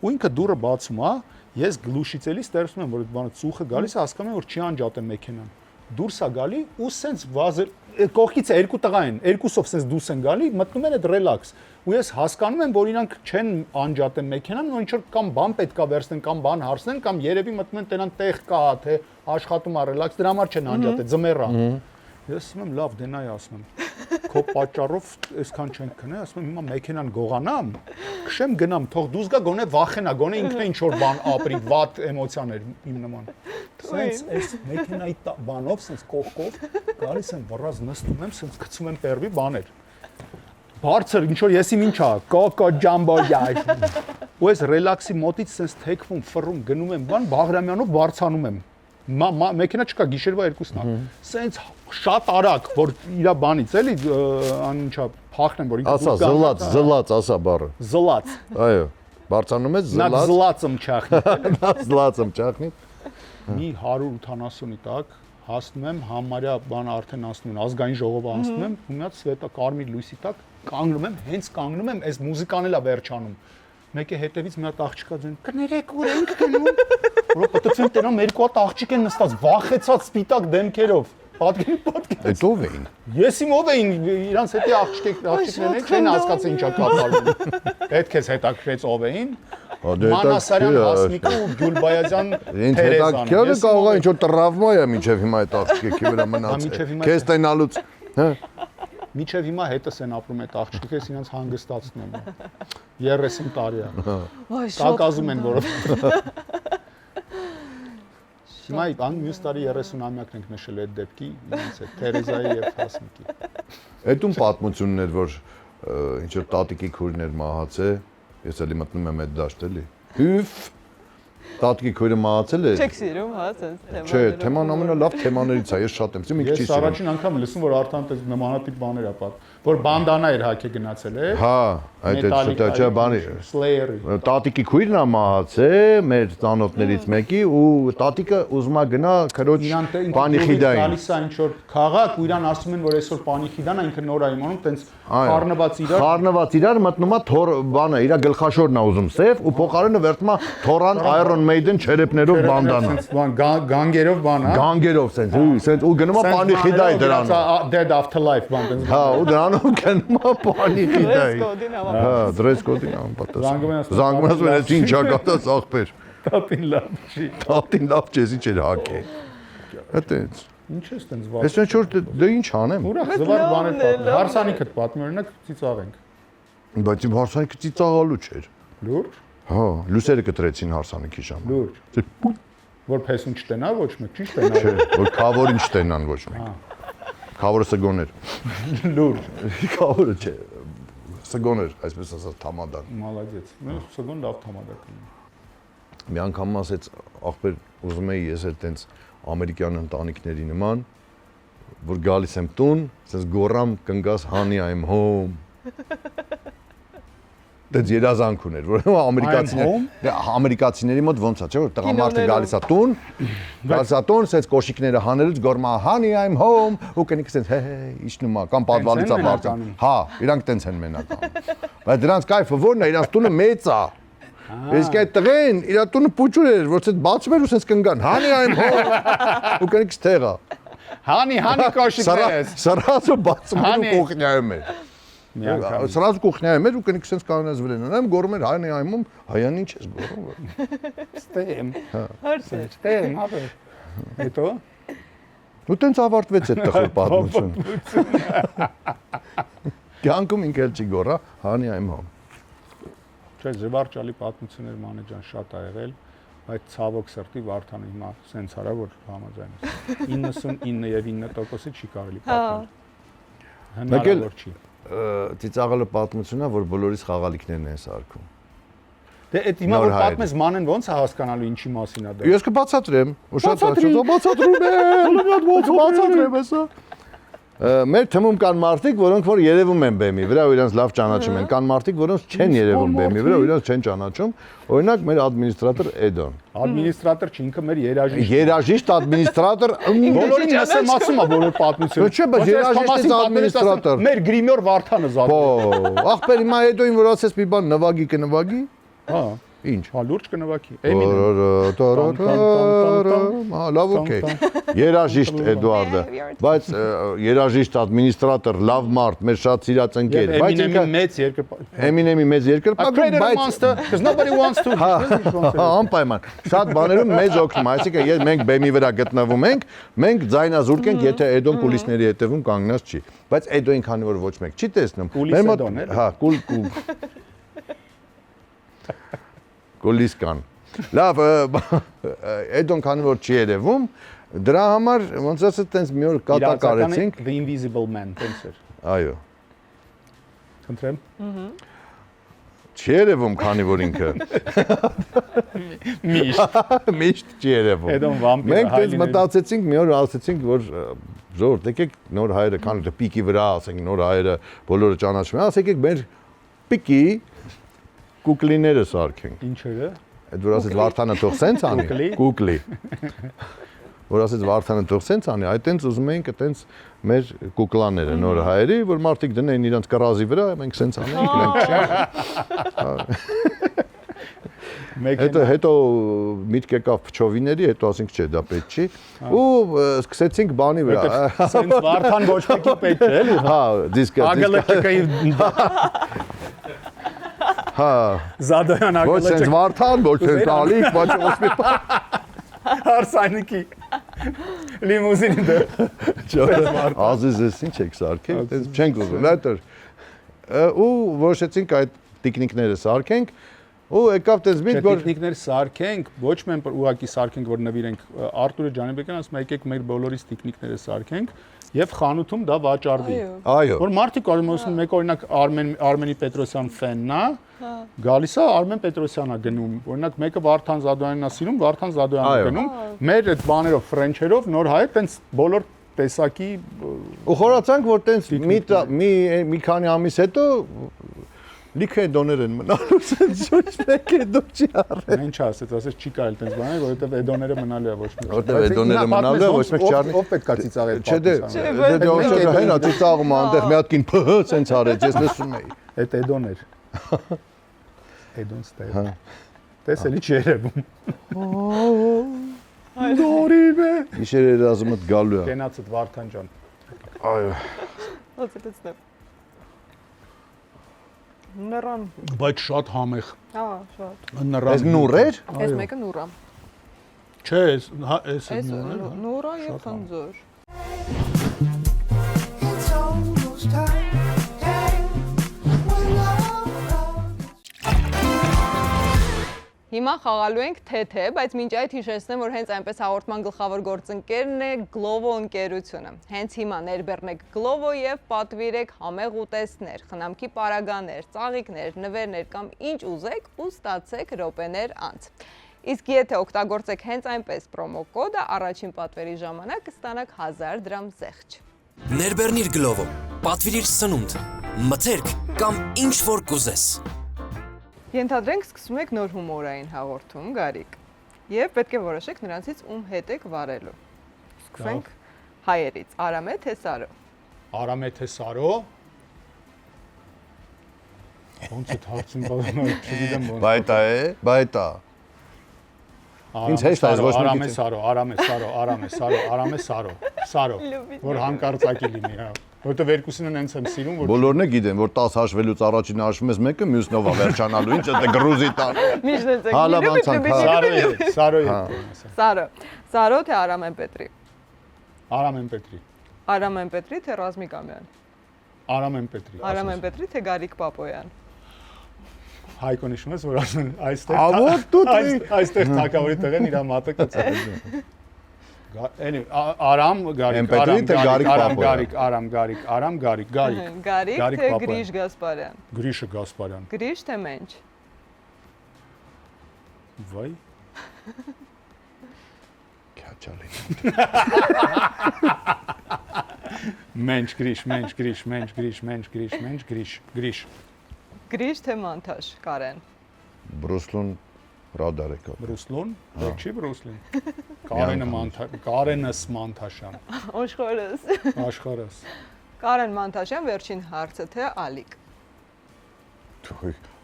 Ու ինքը դուռը բացում է, ես գլուշից էլի ստերսում եմ, որ այդ բանը ծուխը գալիս է, հասկանում եմ, որ չի անջատեմ մեքենան։ Դուրս է գալի ու սենց վազը կողքից 2 տղա են, 2-ով սենց դուրս են գալի, մտնում են այդ ռելաքս։ Ու ես հասկանում եմ, որ իրանք չեն անջատեն մեքենան, որ ինչ որ կամ բան պետքա վերցնեն, կամ բան հարցնեն, կամ երևի մտնում են տենան տեղ կա, թե աշխատում է ռելաքս, դրա համար չեն անջատել, ձմեռա։ Ես ասում եմ, լավ, դե նայ, ասում եմ, քո պատճառով այսքան չենք քնել, ասում եմ, հիմա մեքենան գողանամ, քշեմ գնամ, թող դուս գա, գոնե վախենա, գոնե ինքն է ինչ որ բան ապրի, վատ էմոցիաներ իմ նման։ Սենց այս մեքենայի բանով, սենց կողքով, գալիս եմ վռած նստում եմ, սենց գցում եմ պերվի բաներ։ Բարձր, ինչ որ եսիմ ինչա, կոկո ջամբոյա։ Ու այս ռելաքսի մոտից սենց թեքվում, ֆռում, գնում եմ, բան Բաղրամյանով բարձանում եմ։ Մեքենա չկա, գիշերվա 2-ն է։ Սենց շատ արագ, որ իր բանից էլի անունչա փախնեմ, որ ինքը ասա զլաց, ասա բառը։ Զլաց։ Այո, բարձանում է զլաց։ Նա զլացում չախնի։ Նա զլացում չախնի։ Մի 180-ի տակ հասնում եմ, համարյա բան արդեն ասնում են, ազգային ժողովը հասնում եմ, ու մի հատ սվետա կարմիր լույսի տակ կանգնում եմ, հենց կանգնում եմ, այս մուզիկան էլ է վերջանում։ Մեկը հետևից մի հատ աղջիկա ձեն, «Կներեք, ուր ենք գնում»։ Որ պատտվում տենամ 2 հատ աղջիկ են նստած, վախեցած սպիտակ դեմքերով։ Պատկեր։ Այդ ով էին։ Ես իմ ով էին, իրանց հետի աղջիկներն են, չեն հասկացել ինչա կատարվում։ Պետք է հետաքրեց ով էին։ Մանասարյան Հասմիկը ու Գյուլբայազյան Թերեզան։ Հետաքրքիրը կարող է ինչ որ տրավմա է մինչև հիմա այդ աղջիկի վրա մնացել։ Քեզ տենալուց, հա։ Մինչև հիմա հետս են ապրում այդ աղջիկը, ես իրենց հանգստացնում եմ։ 30 տարի է։ Տակազում են որովհետեւ։ Հիմա մյուս տարի 30-ամյակն ենք նշել այդ դեպքի, ինձ է Թերեզայի եւ Հասմիկի։ Այդում պատմություններ, որ ինչ որ տատիկի քույրներ մահացե, ես էլի մտնում եմ այդ դաշտ էլի։ Հյուֆ տատիկի քույրը մահացել է։ Չեք սիրում, հա, sense թեմաները։ Չէ, թեման ամենալավ թեմաներից է, ես շատ եմ սիրում, ինքը չի սիրում։ Ես առաջին անգամ լսում, որ արդեն այդպես նմանատիպ բաներ ա պատ, որ բանդանա էր հակե գնացել է։ Հա, այդ չէ, բանի։ Slayer-ի։ Տատիկի քույրն է մահացել, մեր ծանոթներից մեկի ու տատիկը ուզում է գնա քրոջ Պանիխիդային։ Գալիս է ինչ որ քաղաք ու իրան ասում են, որ այսօր Պանիխիդան է, ինքը նոր է իմանում, տենց խառնված իրար մտնում է թոր բանը, իր գլխաշորն է ուզում սև ու փոխարենը վերցնում է թորան Iron Maiden չերեպներով բանդանա։ Բան գանգերով բան, հա։ Գանգերով սենց ու գնում է պանիխիդայ դրան։ Dead Afterlife բան տենց։ Հա, ու դրանով գնում է պանիխիդայ։ Կոդին Հա, dress code-ին Զանգում անպատասխան։ են, Զանգում ես մենակ ինչա կատած աղբեր։ Տապին լավ չի։ Տատին լավ չեսի չէր հակե։ Այդտենց։ Ինչ ես տենց վա։ Ես ինչ որ դե ինչ անեմ։ Ուրախ զվար բաներ պատմում։ Հարսանիքդ պատմում օրինակ ծիծաղենք։ Բայց իմ հարսանիքը ծիծաղալու չէր։ Լուրջ։ Հա, լուսերը կտրեցին հարսանիքի ժամանակ։ Լուրջ։ Որ փեսուն չտենա ոչ մեկ, ճիշտ է նա։ Չէ, որ քավորին չտենան ոչ մեկ։ Քավորը սգոներ։ Լուրջ։ Քավորը չէ։ Սգոներ, այսպես ասած, թամադան։ Մալադեց։ Մենք սգոն լավ թամադակ ունի։ Մի անգամ ասեց ախպեր ուզում էի ես էլ տենց ամերիկյան ընտանիքների նման որ գալիս եմ տուն, ասես գոռամ կնգաս honey I'm home։ Դες երազանք ուներ, որ ամերիկացիների մոտ ոնց է, չէ՞ որ տղամարդը գալիս է տուն, ասես կոշիկները հանելուց գոռում է honey I'm home, ու կնիկ ասես հե իջնում է, կամ պատվալից է բարձր։ Հա, իրանք տենց են մենակ անում։ Բայց դրանց կայֆը ո՞րն է, իրանց տունը մեծ է։ Իսկ այդ տղեն իր տունը փուճուր էր, որ ցած բացում էր ու sense կնգան։ Honey I'm home։ Ու կնիկ ստեղա։ Հանի կոշիկներես։ Սարածը բացում էր ու կողնյայում էր։ Մի անգամ։ Սրած կողնյայում էր ու կնիկ sense կանոնած վրան ունեմ, գոռում էր Honey I'm home, հայան ինչ ես գոռում։ Ստեմ։ Հարցեր։ Ստեմ, ապա։ Հետո Ու տենց ավարտվեց այդ տխուր պատմությունը։ Կյանքում ինքն էլ չի գոռա Honey I'm home։ Չէ, զվարճալի պատմություններ մանե ջան շատ ա եղել, բայց ցավոք սրտի Վարդանը հիմա սենց արա որ համաձայն ես 99 եւ 9%-ը չի կարելի պատմել։ Հնարավոր չի։ Ծիծաղալը պատմությունն է, որ բոլորիս խաղալիքներն են սարքում։ Դե այդ հիմա որ պատմես մանեն ոնց է հասկանալու ինչի մասին է դա։ Ես կբացատրեմ, ու շատ բացատրում եմ, բացատրեմ հեսա։ Մեր թվում կան մարդիկ, որոնք որ երևում են բեմի վրա, ու իրենց լավ ճանաչում են, կան մարդիկ, որոնք չեն երևում բեմի վրա, ու իրենց չեն ճանաչում, օրինակ մեր ադմինիստրատոր Էդոն։ Ադմինիստրատոր չի, ինքը մեր երաժիշտ։ Երաժիշտ ադմինիստրատոր, Բոլորին ասեմ ասում է բոլոր պատմությունը։ Չէ, բայց երաժիշտից ադմինիստրատոր։ Մեր գրիմյոր Վարդանը զատում։ Բո, ախպեր հիմա Էդոին որ ասես մի բան նվագի կնվագի։ Հա։ Ինչ։ Հա լուրջ կնվագի։ Հա, լավ օքեյ։ Երաժիշտ Էդուարդը, բայց երաժիշտ ադմինիստրատոր, լավ մարդ, մեր շատ սիրած ընկեր, բայց ինքը մեծ երկրպագ։ Էմինեմի մեծ երկրպագ, բայց because nobody wants to։ Անպայման։ Շատ բաներում մեծ օգնում, այսինքն ես մենք բեմի վրա գտնվում ենք, մենք ձայնազուրկ ենք, եթե Էդոն կուլիսների հետևում կանգնած չի, բայց Էդոին քանի որ ոչ մեկ չի տեսնում։ Հա, Կուլիս կան։ Լավ, Էդոն քանի որ չի երևում, դրա համար ոնց ասած տենց մի օր կատակ արեցինք The Invisible Man, տենց էր։ Այո։ Խնդրեմ։ Չի երևում, քանի որ ինքը միշտ չի երևում։ Էդոն վամպիր է։ Մենք դες մտածեցինք, մի օր ասեցինք, որ ժողովուրդ, եկեք նոր հայերը, քանի որ պիկի վրա, ասենք նոր հայերը բոլորը ճանաչում են, ասեք եկեք մեր պիկի կուկլիները սարքենք։ Ինչերը։ Այդ որ ասեց Վարդանը թող սենց անի, կուկլի։ Որ ասեց Վարդանը թող սենց անի, այդ տենց ուզում էինք այտենց մեր կուկլաները նոր հայերի, որ մարդիկ դնեն իրանց կռազի վրա, մենք սենց անենք, իրանք հետո միտք եկավ փչովիների, հետո ասենք չէ, դա պետք չի, ու սկսեցինք բանի վրա։ Սենց Վարդան ոչ մեկի պետք չէ, էլի։ Հա, դիսկը։ Հա, Զադոյան ոչ սենց Վարդան, ոչ սենց Ալիկ, ոչ ոչ մի բան։ Հարսանիքի լիմուզինի դեր։ Ազիզես ինչ եք սարքել, այդպես չենք ուզում, լայտր։ Ու որոշեցինք այդ տիկնիկները սարքենք, ու եկավ տես միտք որ տիկնիկներ սարքենք, ոչ միայն ուղակի սարքենք, որ նվիրենք Արտուրը Ջանեբեկյան ասում է եկեք մեր բոլորիս տիկնիկները սարքենք եւ խանութում դա վաճառվի։ Այո։ Որ մարդիկ ասում մեկ օրինակ Արմենի Պետրոսյան ֆենն է, գալիս է Արմեն Պետրոսյանն է գնում, օրինակ մեկը Վարդան Զադոյանն է սիրում, Վարդան Զադոյանն է գնում, մեր այդ բաներով ֆրենչերով նոր հայ տենց բոլոր տեսակի ու խորացանք որ տենց մի քանի ամիս հետո լիքը դոներ են մնալու, ոչ մեկ է դու չի առել։ Ինչ ասեց, ասես չի կարել տենց բաներ, որովհետև էդոները մնալու է ոչ մեկ։ Որովհետև էդոները մնալու է ոչ մեկ չառնի։ Ով պետք է ծիծաղի այդ պատմությունը։ Չէ, դե հենա ծիծաղում այնտեղ մի հատ կին փհ սենց արեց, ես լսում էի։ Այդ էդոներ։ Էդոն ստեղ։ Տեսելի չի երևում։ Դորիվե։ Իշեր երազումդ գալու է։ Կենացդ Վարդան ջան։ Այո։ Ոցեցնեմ։ Նռան։ Բայց շատ համեղ։ Հա, շատ։ Նռան։ Այս նուռ էր։ Այս մեկը նուրա։ Չէ, այս Այս նուրա եւ խնձոր։ It's almost time. Hey, when love Հիմա խաղալու ենք թե, բայց մինչ այդ հիշեցնեմ, որ հենց այնպես հաղորդման գլխավոր գործընկերն է Glovo ընկերությունը։ Հենց հիմա ներբեռնեք Glovo եւ պատվիրեք համեղ ուտեստներ, խնամքի պարագաներ, ծաղիկներ, նվերներ կամ ինչ ուզեք ու ստացեք րոպեներ անց։ Իսկ եթե օգտագործեք հենց այնպես պրոմո կոդը, առաջին պատվերի ժամանակ կստանաք 1000 դրամ զեղչ։ Ներբեռնիր Glovo, պատվիրիր սնունդ, մթերք կամ ինչ որ կուզես։ Ենթադրենք սկսում եք նոր հումորային հաղորդում, Գարիկ, եւ պետք է որոշեք նրանցից ում հետ եք վարելու։ Սկսենք հայերից, Արամե թե Սարո։ Արամե թե Սարո։ Ոնց է հարցին բանը, չգիտեմ ոնց։ Բայտա է, բայտա։ Ինձ հեշտ է, ոչ մի Արամե գիտեմ։ Սարո, Արամե Սարո, Արամե Սարո, Արամե Սարո, Սարո, որ հանկարծակի լինի, հա։ Որտեվ երկուսին են հենց եմ սիրում, որ Բոլորն է գիտեն, որ 10 հաշվելուց առաջին հաշվում ես մեկը, մյուսն ով է վերջանալու, ինչ է գրուզի տան։ Միշտ ենք։ Հալա բանցանք, հա։ Սարոյի։ Սարո։ Սարո թե Արամեն Պետրի։ Արամեն Պետրի։ Արամեն Պետրի թե Ռազմիկ Ամյան։ Արամեն Պետրի։ Արամեն Պետրի թե Գարիկ Պապոյան։ Հայկոն հիշում ես, որ ասում են Ավոր դու այստեղ թակավորի տեղեն իր մատը կծել։ Արամ Գարիկ, Արամ Գարիկ, Գարիկ թե Գրիշ Գասպարյան։ Գրիշը Գասպարյան։ Գրիշ թե Մենչ։ Վայ։ Քաչալի։ Մենչ Գրիշ։ Գրիշ թե Մանթաշ, Կարեն։ Բրուսլուն Ռադարեկա։ Բրուսլուն, չի Բրուսլին։ Կարենս Մանթաշյան։ Աշխարհս։ Աշխարհս։ Կարեն Մանթաշյան, վերջին հարցը թե Ալիկ։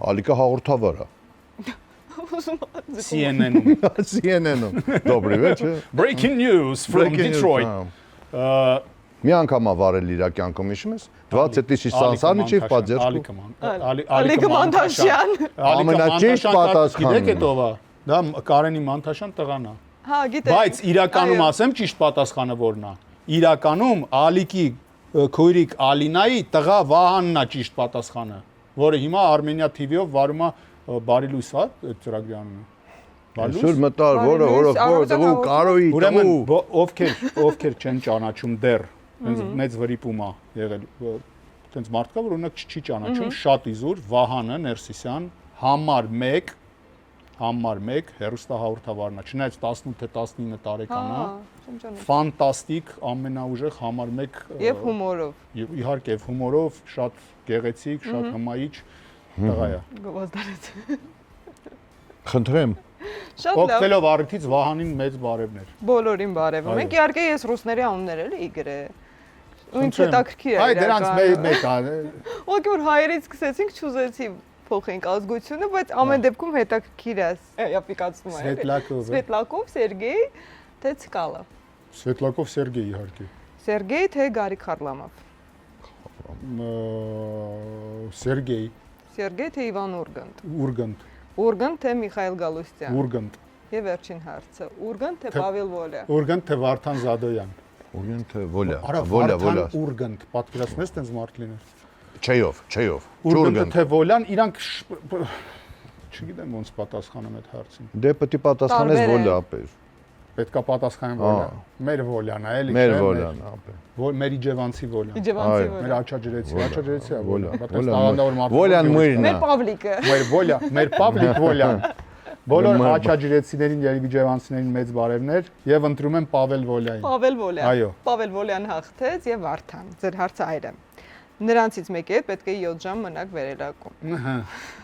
Ալիկա հաղորդավար է։ CNN-ում։ CNN-ում։ Դոբրի վեճը։ Breaking news from Detroit։ Մի անգամ է վարել իր կյանքում, հիշում ես։ 20 тысяч Սանսանիչի պատժերք։ Ալիկ Մանթաշյան։ Ամենաճիշտ պատասխանը։ Գիտեք էդ ով է։ Դա Կարենի Մանթաշյան տղան է։ Հա, գիտեմ։ Բայց իրականում ասեմ ճիշտ պատասխանը որն է։ Իրականում Ալիկի քույրիկ Ալինայի տղա Վահանն է ճիշտ պատասխանը, որը հիմա Armenia TV-ով վարում է Բարի լույս, հա, այդ ծրագրի անունը։ Այսօր մտար, որը դու կարոյի Ուրեմն ովքեր չեն ճանաչում դեռ, հենց մեծ վրիպում է եղել, հենց մարդ կա, որ օրինակ չի ճանաչում, շատ իզուր Վահանը Ներսիսյան համար 1 հերոստահաղորդավարն է, չնայած 18 թե 19 տարեկան է, ֆանտաստիկ, ամենաուժեղ համար 1 Եվ հումորով։ Իհարկե, հումորով, շատ գեղեցիկ, շատ հմայիչ տղա է։ Գովազդարեց։ Խնդրեմ։ Շատ լավ։ Օգտվելով առիթից Վահանին մեծ բարևներ։ Բոլորին բարևում ենք։ Իհարկե ես ռուսների անուններ էլ իգրե։ Ու ինչ հետաքրքիր է։ Այ դրանց մեկ է։ Ոնց որ հայերից սկսեցինք, չուզեցի փոխենք ազգությունը, բայց ամեն դեպքում հետաքրքիր է։ Ապիկացնում է։ Սվետլակով Սերգեյ թե Ցկալը։ Սվետլակով Սերգեյ իհարկե։ Սերգեյ թե Գարիկ Խարլամով։ Սերգեյ Սերգեյ թե Իվան Ուրգանտ։ Ուրգանտ թե Միխայել Գալուստյան։ Ուրգանտ Եվ վերջին հարցը։ Ուրգանտ թե Պավել Վոլյա։ Ուրգանտ թե Վարդան Զադոյան։ Ուրգանտ թե Վոլյա։ Վոլյա Ուրգանտ պատկերացնես տենց մարդ լիներ։ Չեյով Ուրգանտ թե Վոլյան իրանք չգիտեմ ոնց պատասխանեմ այդ հարցին։ Դե պետք է պատասխանես Վոլյա ապեր։ Պետքա պատասխանեմ Վոլյա։ Մեր Վոլյան է, էլի չէ։ Մեր Վոլյան ապեր։ Մեր Իջևանցի Վոլյան։ Իջևանցի Մեր Վոլյա։ Աչաջրեցի է Վոլյան։ Վոլյան մույրն է։ Մեր Պավլիկը։ Մեր Պավլիկ Վոլյան։ Բոլոր Աչաջրեցիներին եւ Իջևանցիներին մեծ բարևներ եւ ընտրում եմ Պավել Վոլյանին։ Պավել Վոլյան։ Այո։ Պավել Վոլյան հաղթեց եւ Վարդան։ Ձեր հարցը այր է։ Նրանցից մեկի հետ պետք է 7 ժամ մնաք վերելակում։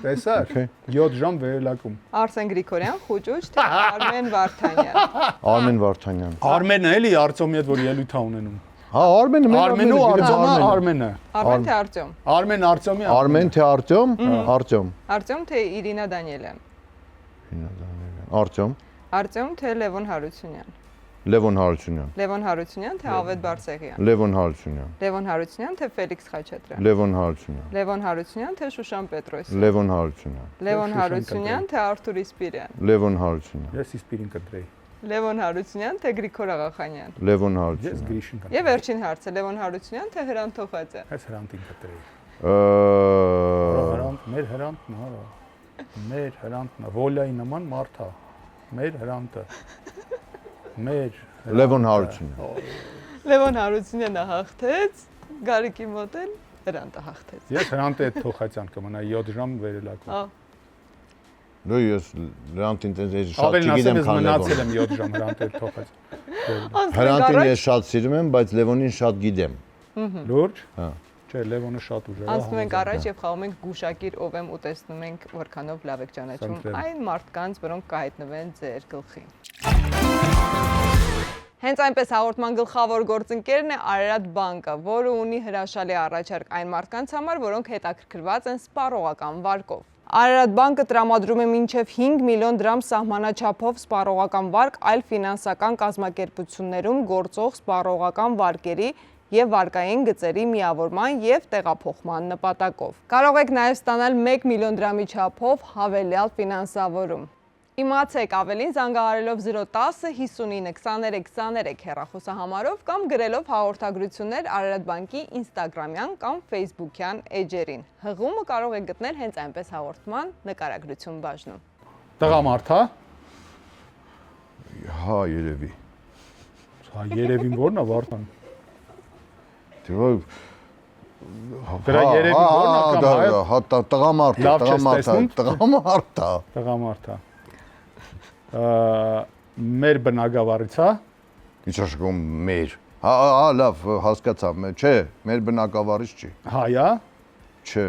Տեսա՞ր։ 7 ժամ վերելակում։ Արսեն Գրիգորյան, Խուճուճ թե Արմեն Վարդանյան։ Արմեն Վարդանյան։ Արմենը էլի Արծոմի հետ որ ելույթ է ունենում։ Հա, Արմենը Արմենու Արմենը։ Արմեն թե Արտյոմ։ Արմեն Արծոմի։ Արմեն թե Արտյոմ, Արտյոմ։ Արտյոմ թե Իրինա Դանիելյան։ Արտյոմ, Արտյոմ թե Լևոն Հարությունյան։ Լևոն Հարությունյան, Լևոն Հարությունյան թե Ավետ Բարսեղյան։ Լևոն Հարությունյան, Լևոն Հարությունյան թե Ֆելիքս Խաչատրյան։ Լևոն Հարությունյան, Լևոն Հարությունյան թե Շուշան Պետրոսյան։ Լևոն Հարությունյան, Լևոն Շուշան Հարությունյան թե Արթուր Իսպիրյան։ Լևոն Հարությունյան, Ես իսպիրին կտրեի։ Լևոն Հարությունյան թե Գրիգոր Աղախանյան։ Լևոն Ես Հարությունյան, գրիշին կտրեի։ Եվ վերջին հարցը Լևոն Հարությունյան թե Հրանտ Թոխածյան։ Ես հրանտին կտրեի։ Մեր հրանտն հա։ Մեր հրանտն Վոլյայի նման մարդ է։ Մեր հրանտը։ Մեր Լևոն Հարությունյան, Լևոն Հարությունյանը հաղթեց, Գարիկի մոտ էլ Հրանտը հաղթեց։ Ես հրանտը այդ Թոխացյան կմնա 7 ժամ վերելակում։ Ահա։ դու ես Հրանտին տենց շատ Ավելին ասեմ, չգիտեմ ես քան մնացել Լևոն։ եմ 7 ժամ հրանտը այդ Թոխացյան։ Հրանտին ես շատ սիրում եմ, բայց Լևոնին շատ գիտեմ։ Լուրջ։ Հա։ Չէ, Լևոնը շատ ուժեղ է։ Անցնում ենք առաջ եւ խաղում ենք գուշակիր ով եմ ու տեսնում ենք որքանով լավ եք ճանաչում Խնդրեմ։ այն մարդկանց, որոնք կհայտնվեն ձեր գլխին։ Հենց այնպես հաղորդման գլխավոր գործընկերն է Արարատ բանկը, որը ունի հրաշալի առաջարկ այն մարդկանց համար, որոնք հետաքրքրված են սպառողական վարկով։ Արարատ բանկը տրամադրում է մինչև 5 միլիոն դրամ սահմանաչափով սպառողական վարկ այլ ֆինանսական կազմակերպություններում գործող սպառողական վարկերի եւ վարկային գծերի միավորման եւ տեղափոխման նպատակով։ Կարող եք նաեւ ստանալ 1 միլիոն դրամի չափով հավելյալ ֆինանսավորում։ Իմացեք ավելին զանգահարելով 010 59 23 23 հեռախոսահամարով կամ գրելով հաղորդագրություններ Արարատ բանկի Instagram-յան կամ Facebook-յան էջերին։ Հղումը կարող եք գտնել հենց այնպես հաղորդման նկարագրություն բաժնում։ Տղամարդ հա։ Հա, երևի։ Հա երևին ո՞րն է Վարդան։ Դե Դրա երևի ո՞րն է կամ հայ։ հա տղամարդ, Լավ չես տեսնում։ տղամարդ է։ Տղամարդ հա։ Մեր բնակավարից հա։ Ինչ ասում մեր։ Հա, լավ, հասկացա, չէ, մեր բնակավարից չի։ Հայա։ Չէ։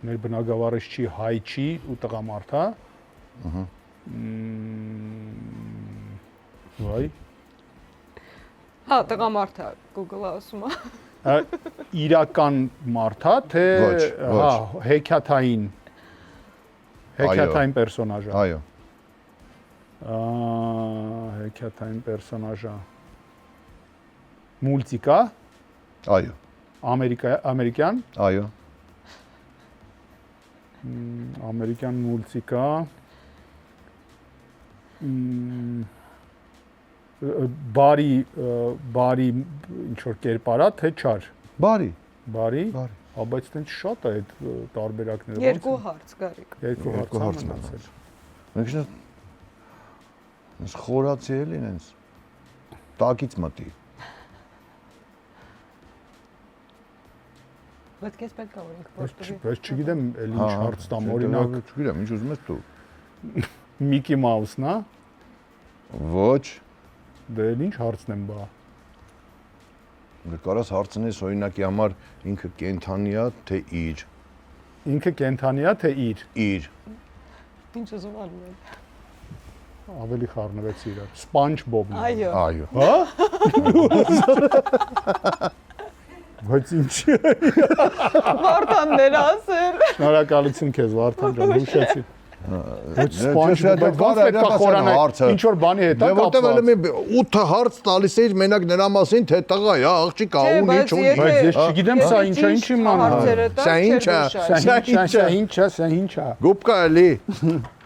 Մեր բնակավարից չի, հայ չի ու տղամարդ հա։ Վայ։ Հա, տղամարդ է, Google-ը ասում է։ Իրական մարդ հա, թե Ոչ, ոչ։ հա, հեքիաթային պերսոնաժ է։ Այո։ Հեքիաթային պերսոնաժ է։ Մուլտիկա, Այո։ ամերիկյան, Այո։ ամերիկյան մուլտիկա։ Բարի ինչ որ կերպարա, թե չար։ Բարի։ Բարի։ Բարի։ Բայց տենց շատ է այդ տարբերակները։ Երկու հարց Գարիկ։ Երկու Երկու հարց հարց մնացել։ Մենք շնորհ ես խորացի էլի ինձ տակից մտի։ Բայց քեզ պետք է որ ինքը փոխվի։ Բայց չգիտեմ, էլ ինչ հարց տամ, օրինակ չգիտեմ, ինչ ուզում ես դու։ Միկի Մաուսն է, Ոչ, դե էլ ինչ հարցն եմ բա։ դու կարաս հարցնես օրինակի համար ինքը կենթանի է թե իր։ Ինքը կենթանի է, թե իր։ Իր։ Ինչ ուզում անում են։ Ավելի խառնվեց իրար։ SpongeBob-ն։ Այո։ Այո։ Հա։ Բայց ինչ։ Վարդաններ ասել։ Շնորհակալություն քեզ Վարդան ջան, հուշեցի։ Բայց Դե SpongeBob-ը ո՞նց պետք է խորանա ինչ որ բանի հետ է Որտեւ կապված։ էլ 8 հարց տալիս էիր մենակ նրա մասին, թե տղա է, աղջիկ է, ունի, չունի։ Բայց ես չգիտեմ սա ինչ է, ինչ իմանա։ Սա ինչ է։ Սա ինչ է։ Գուպկա էլի։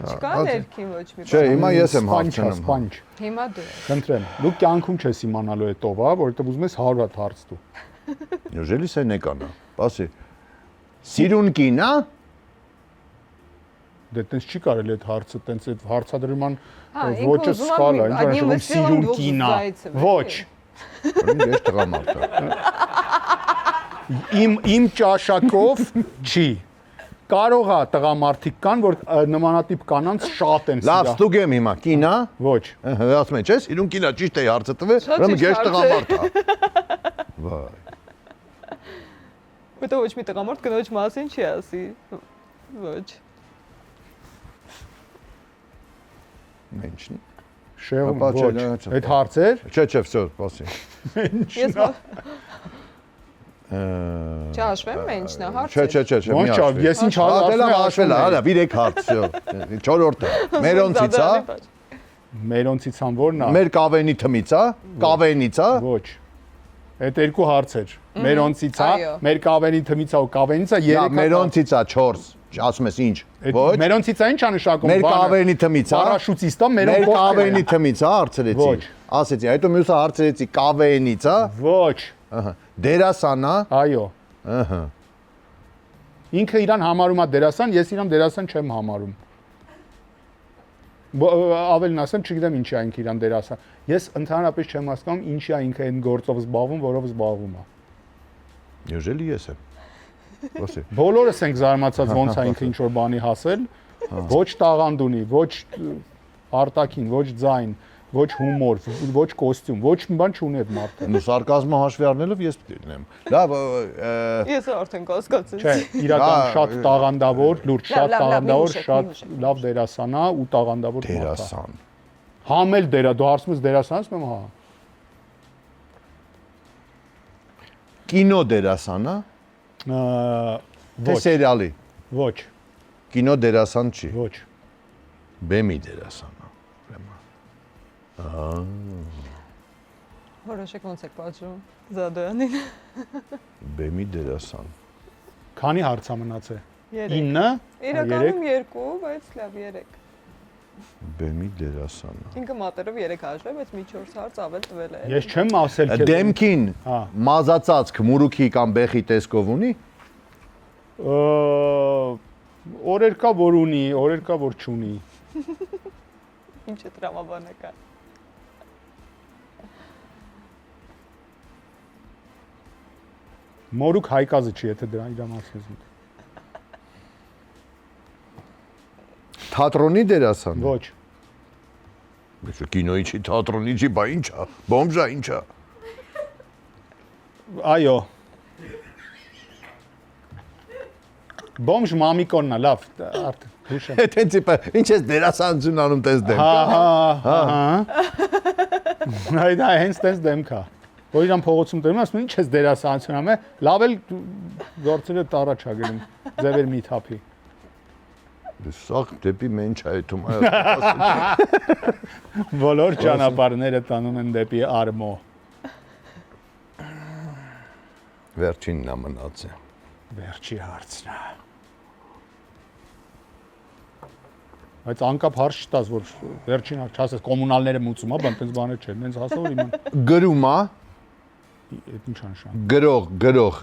Չկա ներքին ոչ մի Չէ, բան։ հիմա ես եմ հարցնում։ Սպանջ։ Հիմա դու։ Խնդրեմ, դու կյանքում չես իմանալու հետով, հա, որովհետև ուզում ես 100 հարց դու։ Неужели սա նեկանա։ Բասի։ Սիրուն կին, հա։ Դե տենց չի կարելի այդ հարցը, տենց այդ հարցադրման Հա, ոճը սկալ է, ինչ одним որ из սիրուն двух կինա։ зайцев, Ոչ։ Ես տղամարդ եմ։ Իմ ճաշակով չի։ Կարող է տղամարդիկ կան, որ նմանատիպ կանանց շատ են Լավ, սիրա։ ստուգեմ հիմա, կին, հա։ Ոչ։ Ասում եմ, չէ՞, սիրուն կինա ճիշտ է հարցը տվել, ուրեմն ես տղամարդ եմ։ Վայ։ Որտե ոչ մի տղամարդ կնոջ մասին չի ասի։ Ոչ։ Մենչն։ Շեղում Ապա չէ, ոչ։ չէ, չէ։ Այդ հարցեր։ Չէ, վсё, բասի։ Ես Չհաշվեմ ինչն է հարցը։ Չէ, մի Ոնց չար, ես ինչ Հատել ասում հաշվել, հələ 3 հարց, всё։ 4-րդը։ Մերոնցից, հա։ Մերոնցից ան որն է։ Մեր կավենի թմից, հա։ Կավենից, հա։ Ոչ։ Այդ երկու հարց էր։ Մերոնցից է, այո։ մեր կավենի թմից է ու կավենից է 3 հատ։ Մերոնցից է 4։ Ասում ես ինչ։ Ոչ։ Մերոնցից է ինչ է նշանակում։ Մեր կավենի թմից, հա։ Պարաշուտից է, Մեր մերոն կավենի թմից, հա, հարցրեցի։ Ոչ։ Ասեցի, հետո մյուսը հարցրեցի կավենից, հա։ Ոչ։ Ահա։ Դերասան, հա։ Այո։ Ահա։ Ինքը իրան համարում է դերասան, ես իրան դերասան չեմ համարում։ Ավելին ասեմ, չգիտեմ ինչի է ինքը իրան դերասան։ Ես ընդհանրապես չեմ հասկանում ինչի է ինքը այն գործով զբաղվում, որով զբաղվում է։ Եժելի ես եմ։ Ոսի։ Բոլորս ենք զարմացած ոնց է ինքը ինչ որ բանի հասել։ Ոչ տաղանդ ունի, ոչ արտաքին, ոչ ձայն, ոչ հումոր, ոչ կոստյում, ոչ մի բան չունի այդ մարդը։ Ու սարկազմը հաշվի առնելով ես պիտի լինեմ։ Լավ, Ես արդեն կասկածեցի։ Չէ, իրական շատ տաղանդավոր, լուրջ, շատ լավ, տաղանդավոր, մի շատ հուշեք։ լավ դերասան է ու տաղանդավոր մարդ է։ դերասան։ Համել դերա, դու հարցում ես դերասան, ասում եմ հա։ Կինո դերասան, հա։ Թե Ոչ, սերիալի։ ոչ, Կինո դերասան չի։ ոչ։ Բեմի դերասան, հա։ Որոշեք ոնց եք պատժում Զադոյանին։ Բեմի դերասան։ Քանի հարց է մնացել։ 3։ 9, Իրականում 2, բայց լավ 3։ Բեմի դերասան։ Ինքը մատերով 3 հաշվե, բայց մի 4 հարց ավել տվել է։ Ես չեմ ասել քեզ։ Դեմքին Հա։ մազածածկ մուրուքի կամ բեխի տեսքով ունի։ Օրեր կա որ ունի, օրեր կա որ չունի։ Ինչ է տրամաբանական։ Մորուք հայկազը չի, եթե դրան իր մասին ասում։ Թատրոնի դերասան։ Ոչ։ Ոչ կինոյի չի, թատրոնի չի, բա ի՞նչ է։ Բոմժա ի՞նչ է։ Այո։ Բոմժ մամիկոնն է, լավ, արդեն հուշեմ։ Այդ տիպը, ինչ ես դերասանություն անում տես դեմ։ Հա։ Այդ հենց տես դեմք է։ Որ իրան փողոցում տերում ասում ինչ ես դերասանություն անում, լավ էլ գործերը տարաջ է գնում, ձևեր մի թափի։ Սա դեպի մենչ է այդում։ Բոլոր ճանապարհները տանում են դեպի Արմո։ Վերջինն է մնացել։ Վերջի հարցն է։ Բայց անկապ հարց չտաս, որ վերջին հարց չասես կոմունալները մուծում, հա, բան տենց բաներ չէ, նենց հասավ որ իման։ Գրում է, Այդ ինչ անշան։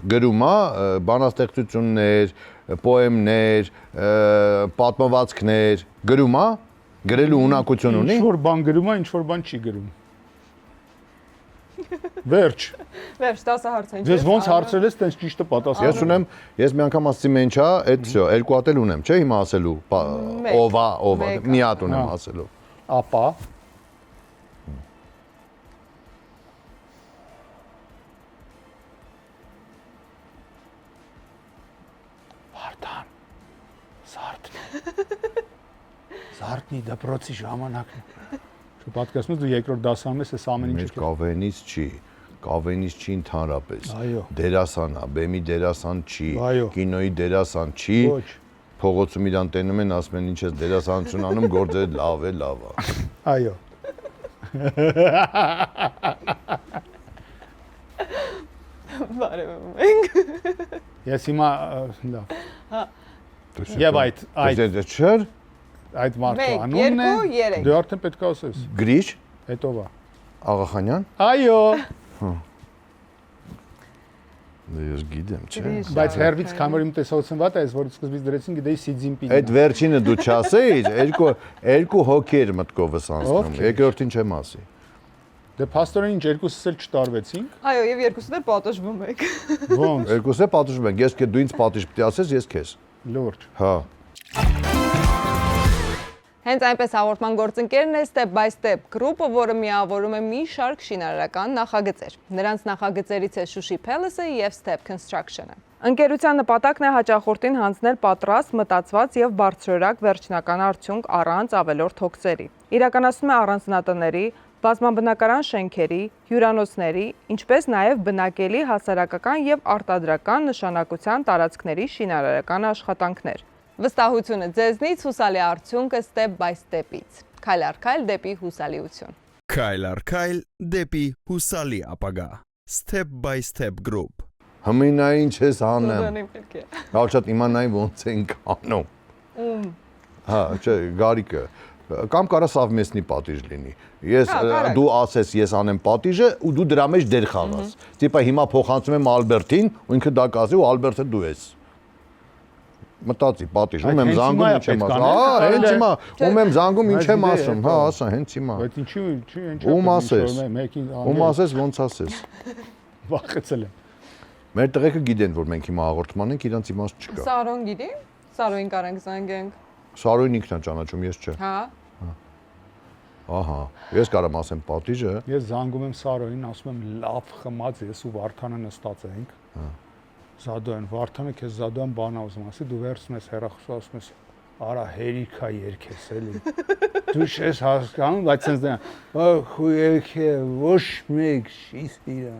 գրում է, բանաստեղծություններ, պոեմներ, պատմվածքներ, գրում է, գրելու ունակություն ունի։ Ինչ որ բան գրում է, ինչ որ բան չի գրում։ Վերջ։ Վերջ 10 հարց են։ Ես ոնց հարցրել ես, տենց ճիշտը պատասխան։ Ես ունեմ, ես մի անգամ ասացի մենչա, այդ всё, երկու հատ էլ ունեմ, չէ՞ հիմա ասելու, ովա, մեկ, մի հատ ունեմ հա։ ասելու։ Ապա Վարդան։ Զարդնի դպրոցի ժամանակն է։ Շու պատկերացնում ես դու երկրորդ դասանում ես, այս ամեն Մեր ինչը։ կավենից չի ընդհանրապես։ Այո։ Դերասան է, բեմի դերասան չի, Այո։ կինոյի դերասան չի։ Ոչ։ Փողոցում իրան տենում են, ասում են ինչ ես դերասանություն անում, գործերը լավ է։ Այո։ Բարևում ենք։ Ես հիմա լավ։ Եվ այդ Չէր, այդ մարդու Մեկ, անունն է։ երկու, երեք։ Դու արդեն պետք է ասես։ Գրիշ Հետո վա։ Աղախանյան։ Այո։ Դե ես գիտեմ, չէ։ Բայց հերվից կամերում տեսողություն վատ է, այս որ սկզբից դրեցին գիտեի Սի Ցզինպինն։ Այդ վերջինը դու չասեիր, երկու հոգի էր մտքովս անցնում։ Ովքեր։ Երկրորդին չեմ ասի։ Դե փաստորեն ինչ երկուսս էլ չտարվեցինք։ Այո, եւ երկուսն էլ պատժվում եք։ Ոնց։ Երկուսը պատժում են։ Դու ինձ պատիժ պիտի ասես, ես քեզ։ Լուրջ։ Հա։ Հենց այնպես հաղորդման գործընկերն է Step by Step Group-ը, որը միավորում է մի շարք շինարարական նախագծեր։ Նրանց նախագծերից է Շուշի Palace-ը եւ Step Construction-ը։ Ընկերության նպատակն է հաճախորդին հանձնել պատրաստ, մտածված եւ բարձրորակ վերջնական արդյունք առանց ավելորդ հոգսերի։ Իրականացնում է առանձնատների, բազմաբնակարան շենքերի, հյուրանոցների, ինչպես նաև բնակելի հասարակական եւ արտադրական նշանակության տարածքների շինարարական աշխատանքներ։ Վստահությունը ձեզնից, հուսալի արդյունքը Step by Step-ից։ Քայլ առ քայլ դեպի հուսալիություն։ Քայլ առ քայլ դեպի հուսալի ապագա։ Step by Step Group։ Հմինային չես անեմ։ Լավ շատ իմանայի ոնց ենք անում։ Հա, չէ, Գարիկը կամ կարա սավմեսնի պատիժ լինի։ Ես դու ասես ես անեմ պատիժը ու դու դրա մեջ դեր խաղաս։ Տիպա հիմա փոխանցում եմ Ալբերտին ու ինքը դա կասի ու Ալբերտը դու ես։ Մտածի պատիժ, ում եմ զանգում ինչ եմ ասում։ Հա, հենց հիմա ում եմ զանգում ինչ եմ ասում։ Հա, ասա, հենց հիմա։ Բայց ինչու ինչ Ում ասես։ Ում ասես ոնց ասես։ Վախեցել եմ։ Մեր տղեկը գիտեն, որ մենք հիմա հաղորդման ենք, իրանց իմաստ չկա։ Սարոն գիտի։ Սարոին կարանք զանգենք։ Սարոյին ինքն է ճանաչում, ես չէ։ Հա։ Ահա, ես կարամ ասեմ պատիժը։ Ես զանգում եմ Սարոյին, ասում եմ լավ խմած ես ու Վարդանը նստած ենք։ Զադոյան, Վարդանը քեզ Զադոյան բան ուզում ասի, դու վերցնում ես հեռախոսը, ասում ես արա հերիքա երկես էլի։ Դու ես հասկանում, բայց sense դե, խույեք է, ոչ մեկ շիստիրա։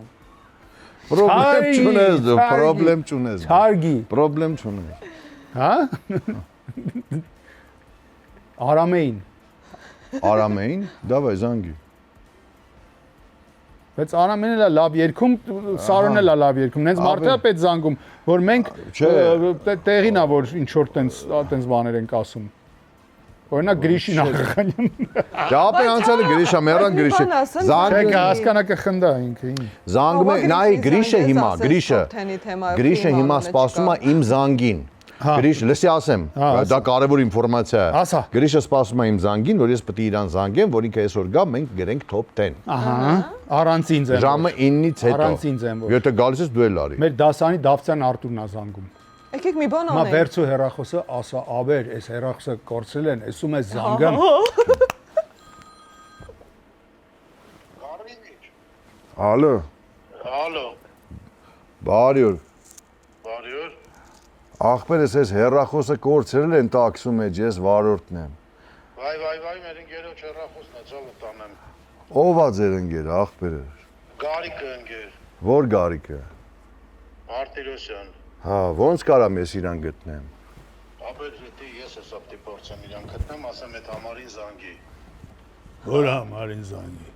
Պրոբլեմ չունես։ Թարգի։ Պրոբլեմ չունես։ Հա? Արամեին։ Արամեին, դավայ զանգի։ Բայց Արամենն էլ լավ երգում, Սարոնն էլ լավ երգում։ Նենց մարդը է պետք զանգում, որ մենք տեղին է որ ինչ որ տենց բաներ ենք ասում։ Օրինակ Գրիշին աղղանում։ Ճապի անցյալը Գրիշա, մեռան Գրիշը։ Չեք հասկանա կխնդա ինքը։ Զանգում է, նայ Գրիշը հիմա, Գրիշը հիմա սպասում է իմ զանգին։ Գրիշ, լսի ասեմ, դա կարևոր ինֆորմացիա է։ Ասա։ Գրիշը սպասում է իմ զանգին, որ ես պետք է իրան զանգեմ, որ ինքը այսօր գա, մենք գրենք top 10։ Ահա, առանց ինձ եմ։ Ժամը 9-ից հետո։ Առանց ինձ եմ որ։ Եթե գալիս ես դու էլ արի։ Մեր դասանի Դավթյան Արտուրն է զանգում։ Եկեք մի բան Մա անենք։ վերցու հեռախոսը, ասա, աբեր, այս հեռախոսը կորցրել են, ասում ես զանգեմ։ Ալո։ Ալո, Բարի օր։ բարի օր։ Ախպերս ես հեռախոսը կորցրել են տաքսու մեջ, ես վարորդն եմ։ Վայ, մեր ընկերոջ հեռախոսն է, ցավը տանեմ։ Ո՞վ է ձեր ընկերը, ախպերը։ Գարիկը ընկեր, Ո՞ր Գարիկը։ Մարտիրոսյան։ Հա, ոնց կարամ ես իրան գտնեմ։ Ապեր դե ես հեսա պիտի փորձեմ իրան գտնեմ, ասեմ այդ համարին զանգի։ Որ համարին զանգի։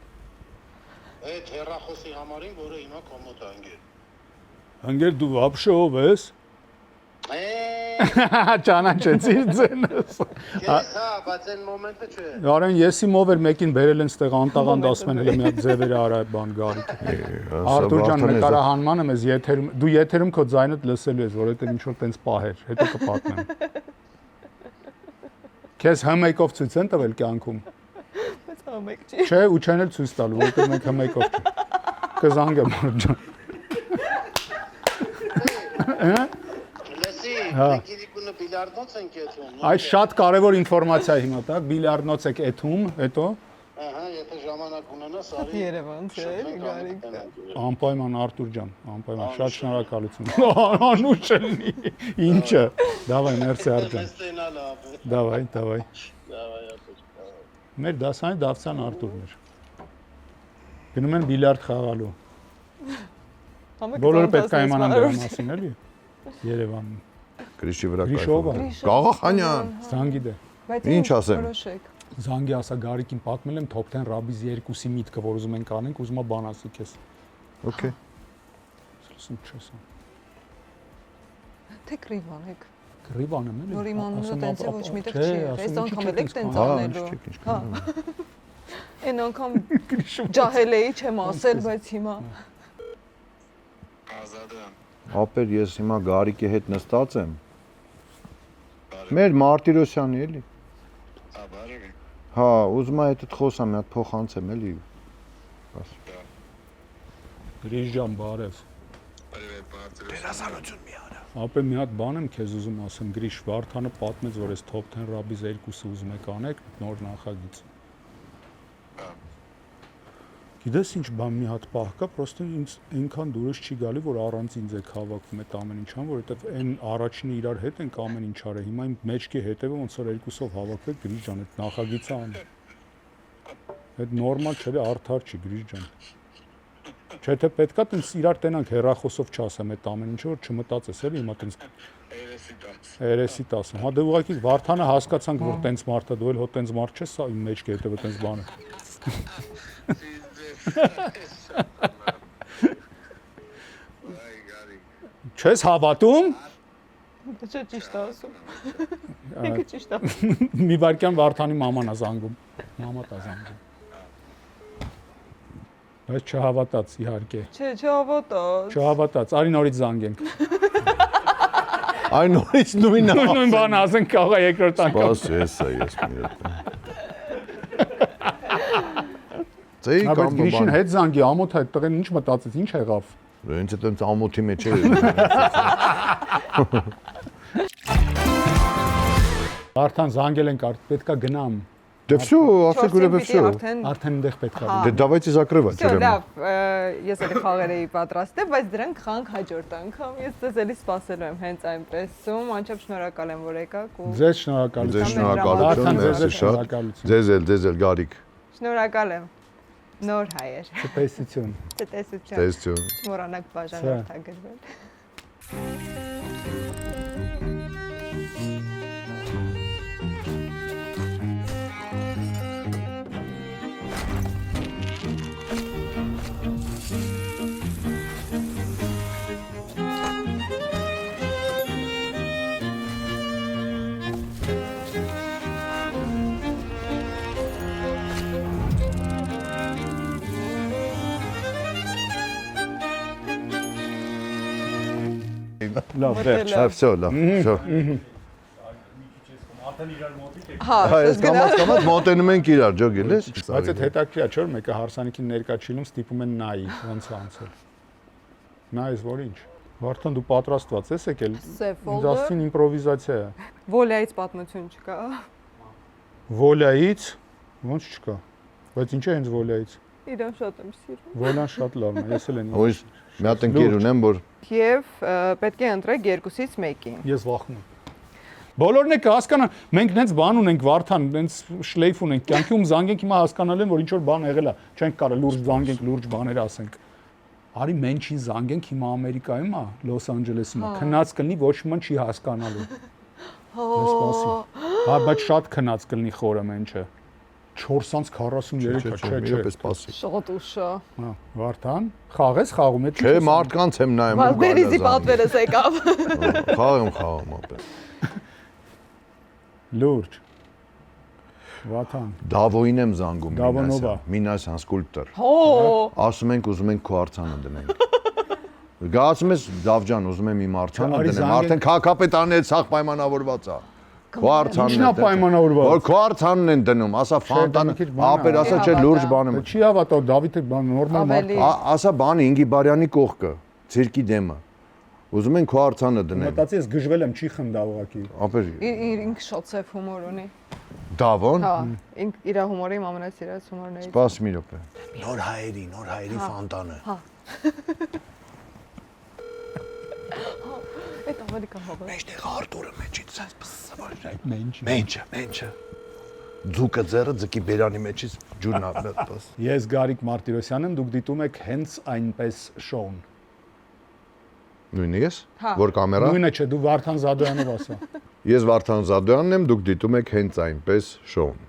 Այդ հեռախոսի համարին, որը հիմա կոմոդ է ընկեր։ Ընկեր դու вообще ով ես։ Ճանաչեցիր ձենս։ Ես հա, բայց այն մոմենտը չէ։ Արեն ես իմով էր մեկին բերել են ստեղ անտաղանդ ասում են հələ մի հատ ձևերը արա այդ բան Գարիկ։ Արտուր ջան նկարահանմանը մեզ եթերում դու եթերում քո ձայնդ լսելու ես, որովհետև ինչ որ տենց պահեր, հետո կպատնեմ։ Քեզ հմեկով ցույց են տվել կյանքում։ Բայց ամեկ չի։ Չէ, ու չեն էլ ցույց տալու, որովհետև մենք հմեկով չենք։ Կզանգեմ ջան։ Լսի, մենք իրիկունը բիլիարդոց ենք եթում։ Այդ շատ կարևոր ինֆորմացիա է հիմա, տակ բիլիարդնոց եք եթում, հետո Ահա, եթե ժամանակ ունենաս, արի։ Երևան չէ, Գարիկ։ անպայման Արտուր ջան, անպայման շատ շնորհակալություն։ Անուշ լինի։ Ինչը։ Դավայ, մերսի Արտուր։ Ստենալ ապե։ Դավայ։ Դավայ, ապե։ Մեր դասանի Դավթյան Արտուրն էր։ Գնում են բիլիարդ խաղալու։ Բոլորը պետք է իմանան դրա մասին, էլի։ Երևանում։ Գրիշի վրա Գրիշ ով է։ Գաղախանյան։ Զանգի դե։ Ինչ ասեմ։ Զանգի ասա Գարիկին պատմել եմ top 10 Ռաբիզ 2-ի միտքը, որ ուզում ենք անենք, ուզում է բան ասի քեզ։ Okay։ Լսում չես։ Թե կրիվանեք։ Գրիվան եմ էլի։ Որ իմանալը տենց է ոչ միտեղ չի։ Այս անգամ էլ եք տենց անելու։ Հա։ Այն անգամ ջահել էի չեմ ասել, բայց հիմա Ապեր ես հիմա Գարիկի հետ նստած եմ։ Մեր Մարտիրոսյանի էլի։ Հա, ուզում եմ հետդ խոսամ, մի հատ փոխանցեմ էլի։ Գրիշ ջան, բարև։ Դերասանություն մի արա։ Ապա մի հատ բան եմ քեզ ուզում ասեմ, Գրիշ, Վարդանը պատմեց, որ այս top 10 ռաբիզ 2-ը ուզում եք անեք, նոր նախագիծ։ Գիտես ինչ բան մի հատ պահ կա, պրոստը ինձ այնքան դուրս չի գալի, որ առանց ինձ եք հավաքում այդ ամեն ինչան, որովհետև այն առաջինը իրար հետ ենք ամեն ինչ արել։ Հիմա իմ մեջքի հետևը ոնց որ երկուսով հավաքվեք, Գրիշ ջան, այդ նախագիծը ան։ Այդ նորմալ չէ, արդար չի, Գրիշ ջան։ Չէ թե պետքա տենց իրար տենանք հերախոսով չասեմ այդ ամեն ինչը, որ չմտածես էլի հիմա տենց երեսի 10։ Հա դե ուղղակի Վարդանը հասկացանք, որ տենց մարդը դու էլ հո տենց մարդ չես, սա իմ մեջքի հետևը տենց բանը։ Չես հավատում։ Չէ, ճիշտ ասում։ Ինքը ճիշտ է։ Մի վարքյան Վարդանի մաման է զանգում։ Մամա տա զանգում։ Բայց չհավատաց իհարկե։ Չէ, չհավատաց։ Չհավատաց, արի նորից զանգենք։ Այն նորից նույնը։ Նույն բանը ասենք կարող է երկրորդ անգամ։ Բաս ես մի հատ։ Ձեի Բայց կամ Գրիշին հետ զանգի, ամոթ այդ տղեն ինչ մտածեց, ինչ եղավ։ Ինձ այդ ամոթի մեջ է։ Արդեն զանգել ենք, պետքա գնամ։ Դե всё, ասեք ուրեմն всё։ Արդեն այնտեղ պետքա։ Դե давайте закрывать Всё, ուրեմն։ լավ, ես էլի խաղեր էի պատրաստել, բայց դրանք խանք հաջորդ անգամ։ Ես ձեզ էլի սպասելու եմ հենց այնպեսում, անչափ շնորհակալ եմ, որ եկաք ու Ձեզ շնորհակալություն։ Ձեզ շնորհակալություն, merci շատ։ Ձեզ էլ Գարիկ։ շնորհակալ եմ։ Նոր հայեր։ Տեսություն։ Տեսություն։ Տեսություն։ Մոռանաք բաժանորդագրվել։ Լավ, վերջ։ Հա, всё, լավ, всё։ Հա, Այս կամած մոտենում ենք իրար, ջոգել ես։ Բայց այդ հետաքրքիր է, չէ՞ որ մեկը հարսանիքին ներկա չինում, ստիպում են նայի, ոնց է անցել։ Նայես, որ ինչ։ Վարդան դու պատրաստված ես եկել։ Սև Ինձ ֆոլդեր։ ասին իմպրովիզացիա է։ Վոլեայից պատմություն չկա։ Վոլյայից ոնց չկա։ Բայց ինչ է հենց վոլյայից։ Իրան շատ եմ սիրում։ Վոլյան շատ լավն է, ես էլ եմ։ Ոյս մի հատ ընկեր ունեմ, որ Եվ պետք է ընտրեք երկուսից մեկին։ Ես վախում եմ։ Բոլորն եք հասկանան, մենք նենց բան ունենք Վարդան, նենց շլեյֆ ունենք, կյանքում զանգենք հիմա հասկանալ են, որ ինչ որ բան եղել է, չենք կարող լուրջ զանգենք, լուրջ բաներ ասենք։ Արի մենչին զանգենք հիմա Ամերիկայում է, Լոս Անջելեսում է, քնած կլինի, ոչ ոք չի հասկանալու։ Սպասի։ Հա, բայց շատ քնած կլինի խորը մենչը։ 4:43 չէ, պես սպասի։ Շատ ուշա։ Հա, Վարդան, խաղես խաղում է։ Չէ, մարդկանց եմ նայում։ Վազդերիզի պատվերս եկավ։ Խաղում ապա։ Լուրջ։ Վարդան։ Դավոին եմ զանգում Դավոնովա։ Մինասյան սկուլպտոր։ Հո։ Ասում ենք ուզում ենք քո արցանը դնենք։ Գա ասում ես Դավջան, ուզում եմ իմ արցանը Արի դնեմ, արդեն քաղաքապետարն էլ սաղ պայմանավորված է։ Քո արցանն Ինչն է պայմանավորված։ Որ քո արցանն են դնում, ասա ֆանտան, ապեր ասա չէ լուրջ բան եմ։ Չի հավատա, Դավիթը բան նորմալ մարդ է։ Ասա բան Ինգիբարյանի կողքը, ցիրկի դեմը։ Ուզում են քո արցանը դնեմ։ Մտածի ես գժվել եմ, չի խնդա ուղակի։ Ապեր Ինքը շատ սև հումոր ունի։ Դավոն։ Հա, ինքը իր հումորի իմ ամենասիրած հումորներից։ Սպաս մի րոպե։ Նոր հայերի ֆանտանը։ Այդ ավելի կահավը։ Մեջտեղ Արտուրը մեջից Մենջ։ Մենչը։ Ձուկը ձեռը ձկի բերանի մեջից ջուրն ապրած։ Ես Գարիկ Մարտիրոսյան եմ, դուք դիտում եք հենց այնպես շոուն։ Նույնը ես, Հա։ որ կամերա։ Նույնը չէ, դու Վարդան Զադոյանով ասա։ Ես Վարդան Զադոյանն եմ, դուք դիտում եք հենց այնպես շոուն։